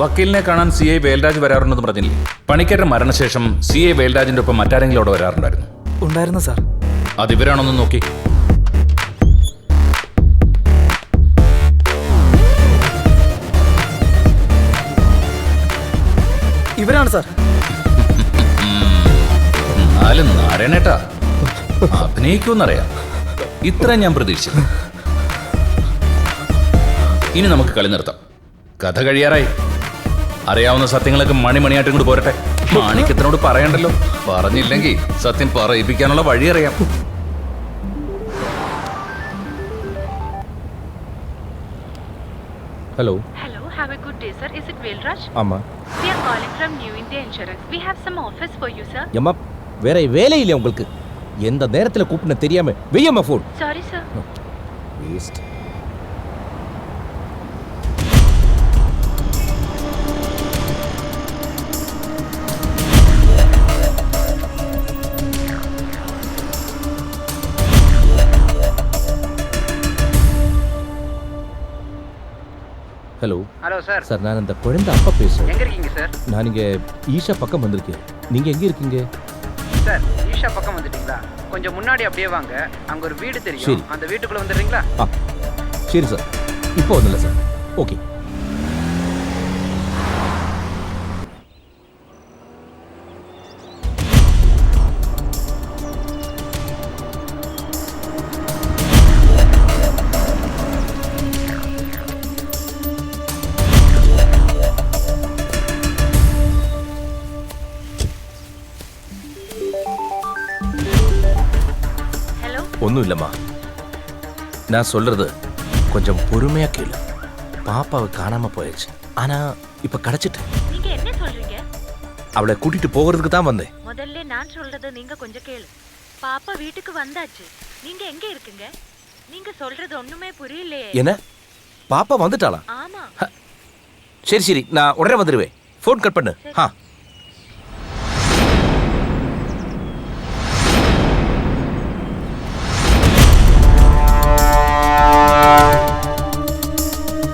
വക്കീലിനെ കാണാൻ CI വേൽരാജ് വരാറുണ്ടെന്ന് പറഞ്ഞില്ലേ? പണിക്കരുടെ മരണശേഷം CI വേൽരാജിന്റെ ഒപ്പം മറ്റാരെങ്കിലും അവിടെ വരാറുണ്ടായിരുന്നു? ഉണ്ടായിരുന്നു സാർ. അത് ഇവരാണോന്ന് നോക്കി. ഇവരാണ് സാർ. എന്നാലും നാരായണേട്ടാ, അഭിനയിക്കുമെന്നറിയാം. ഇത്രയും ഞാൻ പ്രതീക്ഷിച്ചു. ഇനി നമുക്ക് കളി നിർത്താം. കഥ കഴിയാറായി. അറിയാവുന്ന സത്യങ്ങളൊക്കെ മണിയായിട്ടും കൂടി പോരട്ടെ. മാണിക്യത്തിനോട് പറയണ്ടല്ലോ. പറഞ്ഞില്ലെങ്കിൽ സത്യം പറയിപ്പിക്കാനുള്ള വഴി അറിയാം. Hello. Hello, have a good day, sir. Is it Velraj? ஆமாம். We are calling from New India Insurance. We have some offers for you, sir. ஏம்மா, வேற வேலை இல்லை உங்களுக்கு? எந்த நேரத்தில் கூப்பிட தெரியாம வெய்யம்மா phone. Sorry, sir. Waste. Hello. Hello sir. Sir, நான் அந்த குழந்தை அப்பா பேசுகிறேன். எங்க இருக்கீங்க சார்? நான் இங்கே ஈஷா பக்கம் வந்திருக்கேன். நீங்கள் எங்கே இருக்கீங்க? சார், ஈஷா பக்கம் வந்துட்டீங்களா? கொஞ்சம் முன்னாடி அப்படியே வாங்க. அங்க ஒரு வீடு தெரியும். சரி. அந்த வீட்டுக்குள்ள வந்துடுறீங்களா? ஆ, சரி சார். இப்போ வந்துடல சார். ஓகே. ஒன்றும் இல்லைம்மா, நான் சொல்றது கொஞ்சம் பொறுமையா கேளு. பாப்பாவை காணாம போயிடுச்சு. ஆனா இப்ப கிடைச்சிட்டு. நீங்க என்ன சொல்றீங்க? அவளை கூட்டிட்டு போகிறதுக்கு தான் வந்தேன். முதல்ல நான் சொல்றத நீங்க கொஞ்சம் கேளு. பாப்பா வீட்டுக்கு வந்தாச்சு. நீங்க எங்க இருக்கீங்க? நீங்க சொல்றது ஒண்ணுமே புரியலையே. என்ன? பாப்பா வந்துட்டாளா? ஆமா. சரி சரி நான் உடனே வந்துடுவேன். ஃபோன் கட் பண்ணு.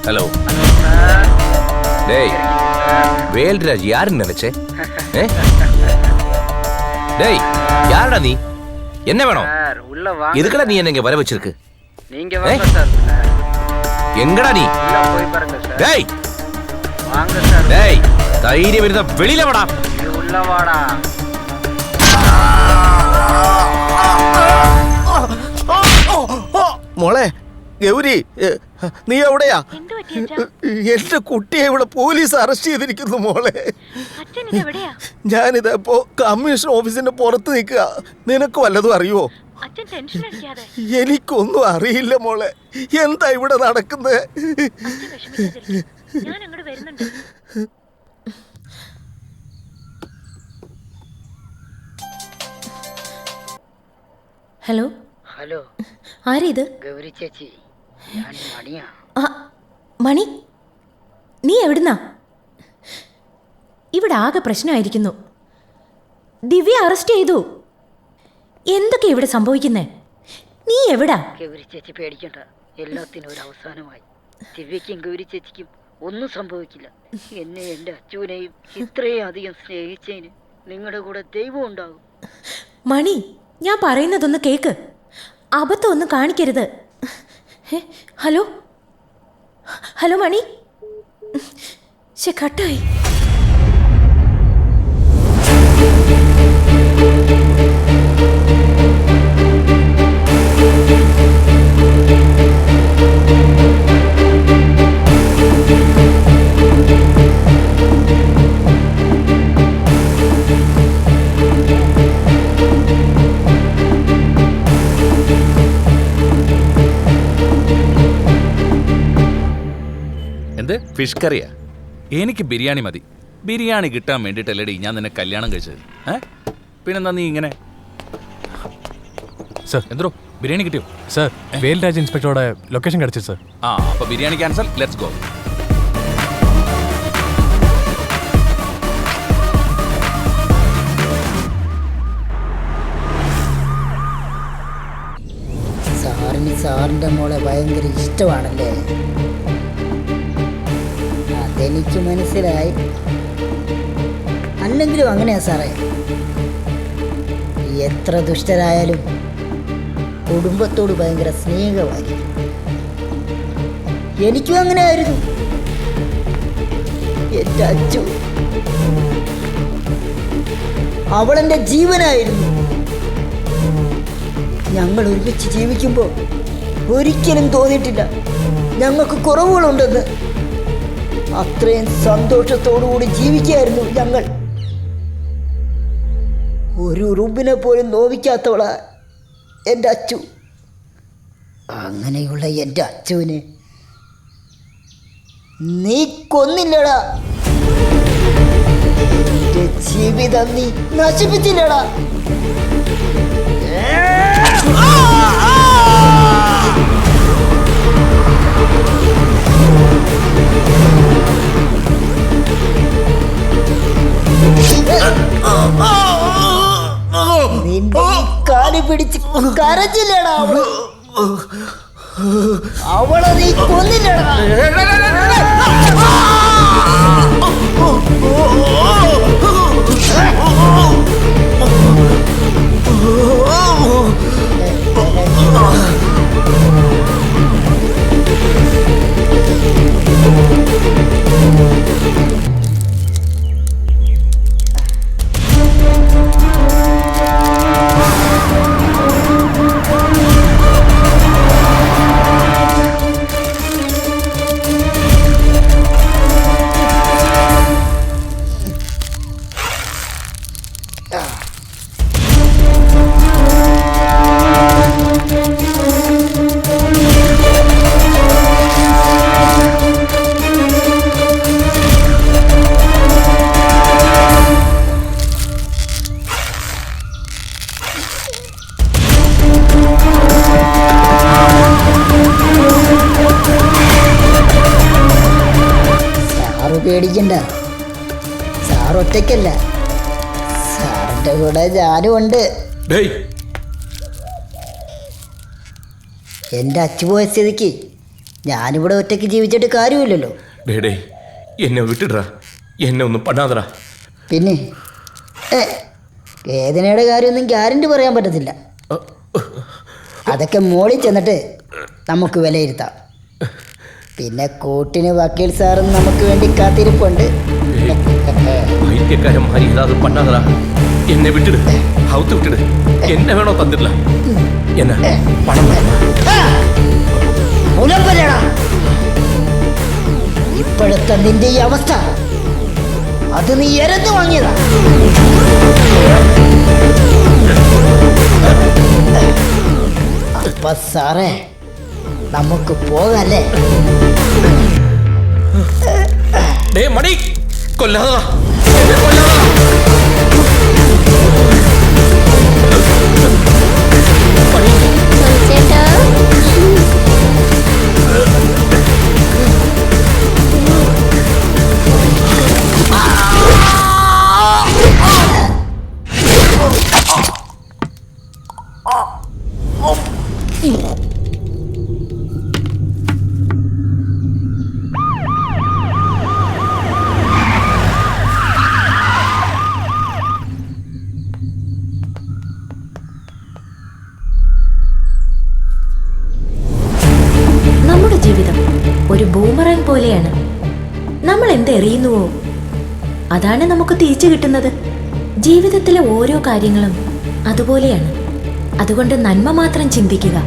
ஹலோ. டேய் வேல்ராஜ் யாருன்னு நினைச்சே? டேய் யாரடா நீ? என்ன வேணும்? உள்ள வாங்க. எதுக்குடா நீ என்ன இங்க வர வச்சிருக்கு? நீங்க வாங்க சார். எங்கடா நீ? உள்ள போய் பாருங்க சார். டேய் வாங்க சார். டேய் தைரியம் இருந்தா வெளியில வாடா. உள்ள வாடா. മോളെ ഗൗരി, നീ എവിടെയാ? എന്റെ കുട്ടിയെ ഇവിടെ പോലീസ് അറസ്റ്റ് ചെയ്തിരിക്കുന്നു മോളെ. ഞാനിത് ഇപ്പോ കമ്മീഷൻ ഓഫീസിന്റെ പുറത്ത് നിൽക്കുക. നിനക്ക് വല്ലതും അറിയുമോ? എനിക്കൊന്നും അറിയില്ല മോളെ. എന്താ ഇവിടെ നടക്കുന്നത്? ഹലോ. ഹലോ. ആരിത്? ഗൗരി ചേച്ചി, ഞാൻ മണിയാ. മണി, നീ എവിടുന്നാ? ഇവിടെ ആകെ പ്രശ്നമായിരിക്കുന്നു. ദിവ്യ അറസ്റ്റ് ചെയ്തു. എന്തൊക്കെ ഇവിടെ സംഭവിക്കുന്നേ? നീ എവിടാ? ഗൗരി ചേച്ചി പേടിക്കണ്ട, എല്ലാത്തിനും ഒരു അവസാനമായി. ദിവ്യയ്ക്കും ഗൗരി ചേച്ചിക്കും ഒന്നും സംഭവിക്കില്ല. എന്നെ എൻ്റെ അച്ഛനെയും ഇത്രയും അധികം സ്നേഹിച്ചതിന് നിങ്ങളുടെ കൂടെ ദൈവം ഉണ്ടാകും. മണി, ഞാൻ പറയുന്നതൊന്ന് കേക്ക്. അബദ്ധം ഒന്നും കാണിക്കരുത്. ഹലോ ഹലോ മണി. കട്ടായി. ഫിഷ് കറിയാ? എനിക്ക് ബിരിയാണി മതി. ബിരിയാണി കിട്ടാൻ വേണ്ടിയിട്ടല്ലേടി ഞാൻ നിന്നെ കല്യാണം കഴിച്ചത്. പിന്നെന്താ നീ ഇങ്ങനെ? സർ എന്തോ ബിരിയാണി കിട്ടിയോ? സർ വേൽരാജ് ഇൻസ്പെക്ടറുടെ ലൊക്കേഷൻ കിടച്ചു സർ. അപ്പൊ ബിരിയാണി ക്യാൻസൽ. Let's go. സാറിന് സാറിൻ്റെ മോളെ ഭയങ്കര ഇഷ്ടമാണല്ലേ? അതെനിക്ക് മനസ്സിലായി. അല്ലെങ്കിലും അങ്ങനെയാ സാറേ. എത്ര ദുഷ്ടരായാലും കുടുംബത്തോട് ഭയങ്കര സ്നേഹമായിരിക്കും. എനിക്കും അങ്ങനെയായിരുന്നു. എൻ്റെ അച്ചു, അവളെൻ്റെ ജീവനായിരുന്നു. ഞങ്ങൾ ഒരുമിച്ച് ജീവിക്കുമ്പോൾ ഒരിക്കലും തോന്നിയിട്ടില്ല ഞങ്ങൾക്ക് കുറവുകളുണ്ടെന്ന്. അത്രയും സന്തോഷത്തോടുകൂടി ജീവിക്കായിരുന്നു ഞങ്ങൾ. ഒരു ഉറുമ്പിനെ പോലും നോവിക്കാത്തവളാ എൻ്റെ അച്ചു. അങ്ങനെയുള്ള എൻ്റെ അച്ചുവിനെ നീ കൊന്നില്ലടാ. എൻ്റെ ജീവിതം നീ നശിപ്പിച്ചില്ലടാ. നിന്റെ കാല് പിടിച്ച് കരച്ചില്ലടാ അവള്. അവളെ നീ കൊന്നില്ലടാ. പേടിക്കണ്ട. സാർ ഒറ്റയ്ക്കല്ല, സാറിന്റെ കൂടെ ഞാനും ഉണ്ട്. എൻ്റെ അച്ഛൻ പോയ സ്ഥിതിക്ക് ഞാനിവിടെ ഒറ്റയ്ക്ക് ജീവിച്ചിട്ട് കാര്യമില്ലല്ലോ. എന്നെ വിട്ടിടാ, എന്നെ ഒന്നും പണ്ടാതടാ. പിന്നെ വേദനയുടെ കാര്യമൊന്നും ഗ്യാരണ്ടി പറയാൻ പറ്റത്തില്ല. അതൊക്കെ മോളിൽ ചെന്നിട്ട് നമുക്ക് വിലയിരുത്താം. പിന്നെ കൂട്ടിന് വക്കീൽ സാറും നമുക്ക് വേണ്ടി കാത്തിരിപ്പുണ്ട്. പണ്ടാതടാ, എന്നെ വിട്ടിട്, ഹൗത്ത് വിട്ടിട്. എന്നെ വേണോ തന്നിട്ടില്ല, എന്നെ പണം ഇപ്പോഴത്തെ നിന്റെ ഈ അവസ്ഥ അത് നീ എരന്ന് വാങ്ങിയതാ. അപ്പൊ സാറേ നമുക്ക് പോകല്ലേ? മണി കൊല്ലാതാ. നമ്മുടെ ജീവിതം ഒരു ബൂമറാങ് പോലെയാണ്. നമ്മൾ എന്തെറിയുന്നുവോ അതാണ് നമുക്ക് തിരിച്ചു കിട്ടുന്നത്. ജീവിതത്തിലെ ഓരോ കാര്യങ്ങളും അതുപോലെയാണ്. അതുകൊണ്ട് നന്മ മാത്രം ചിന്തിക്കുക.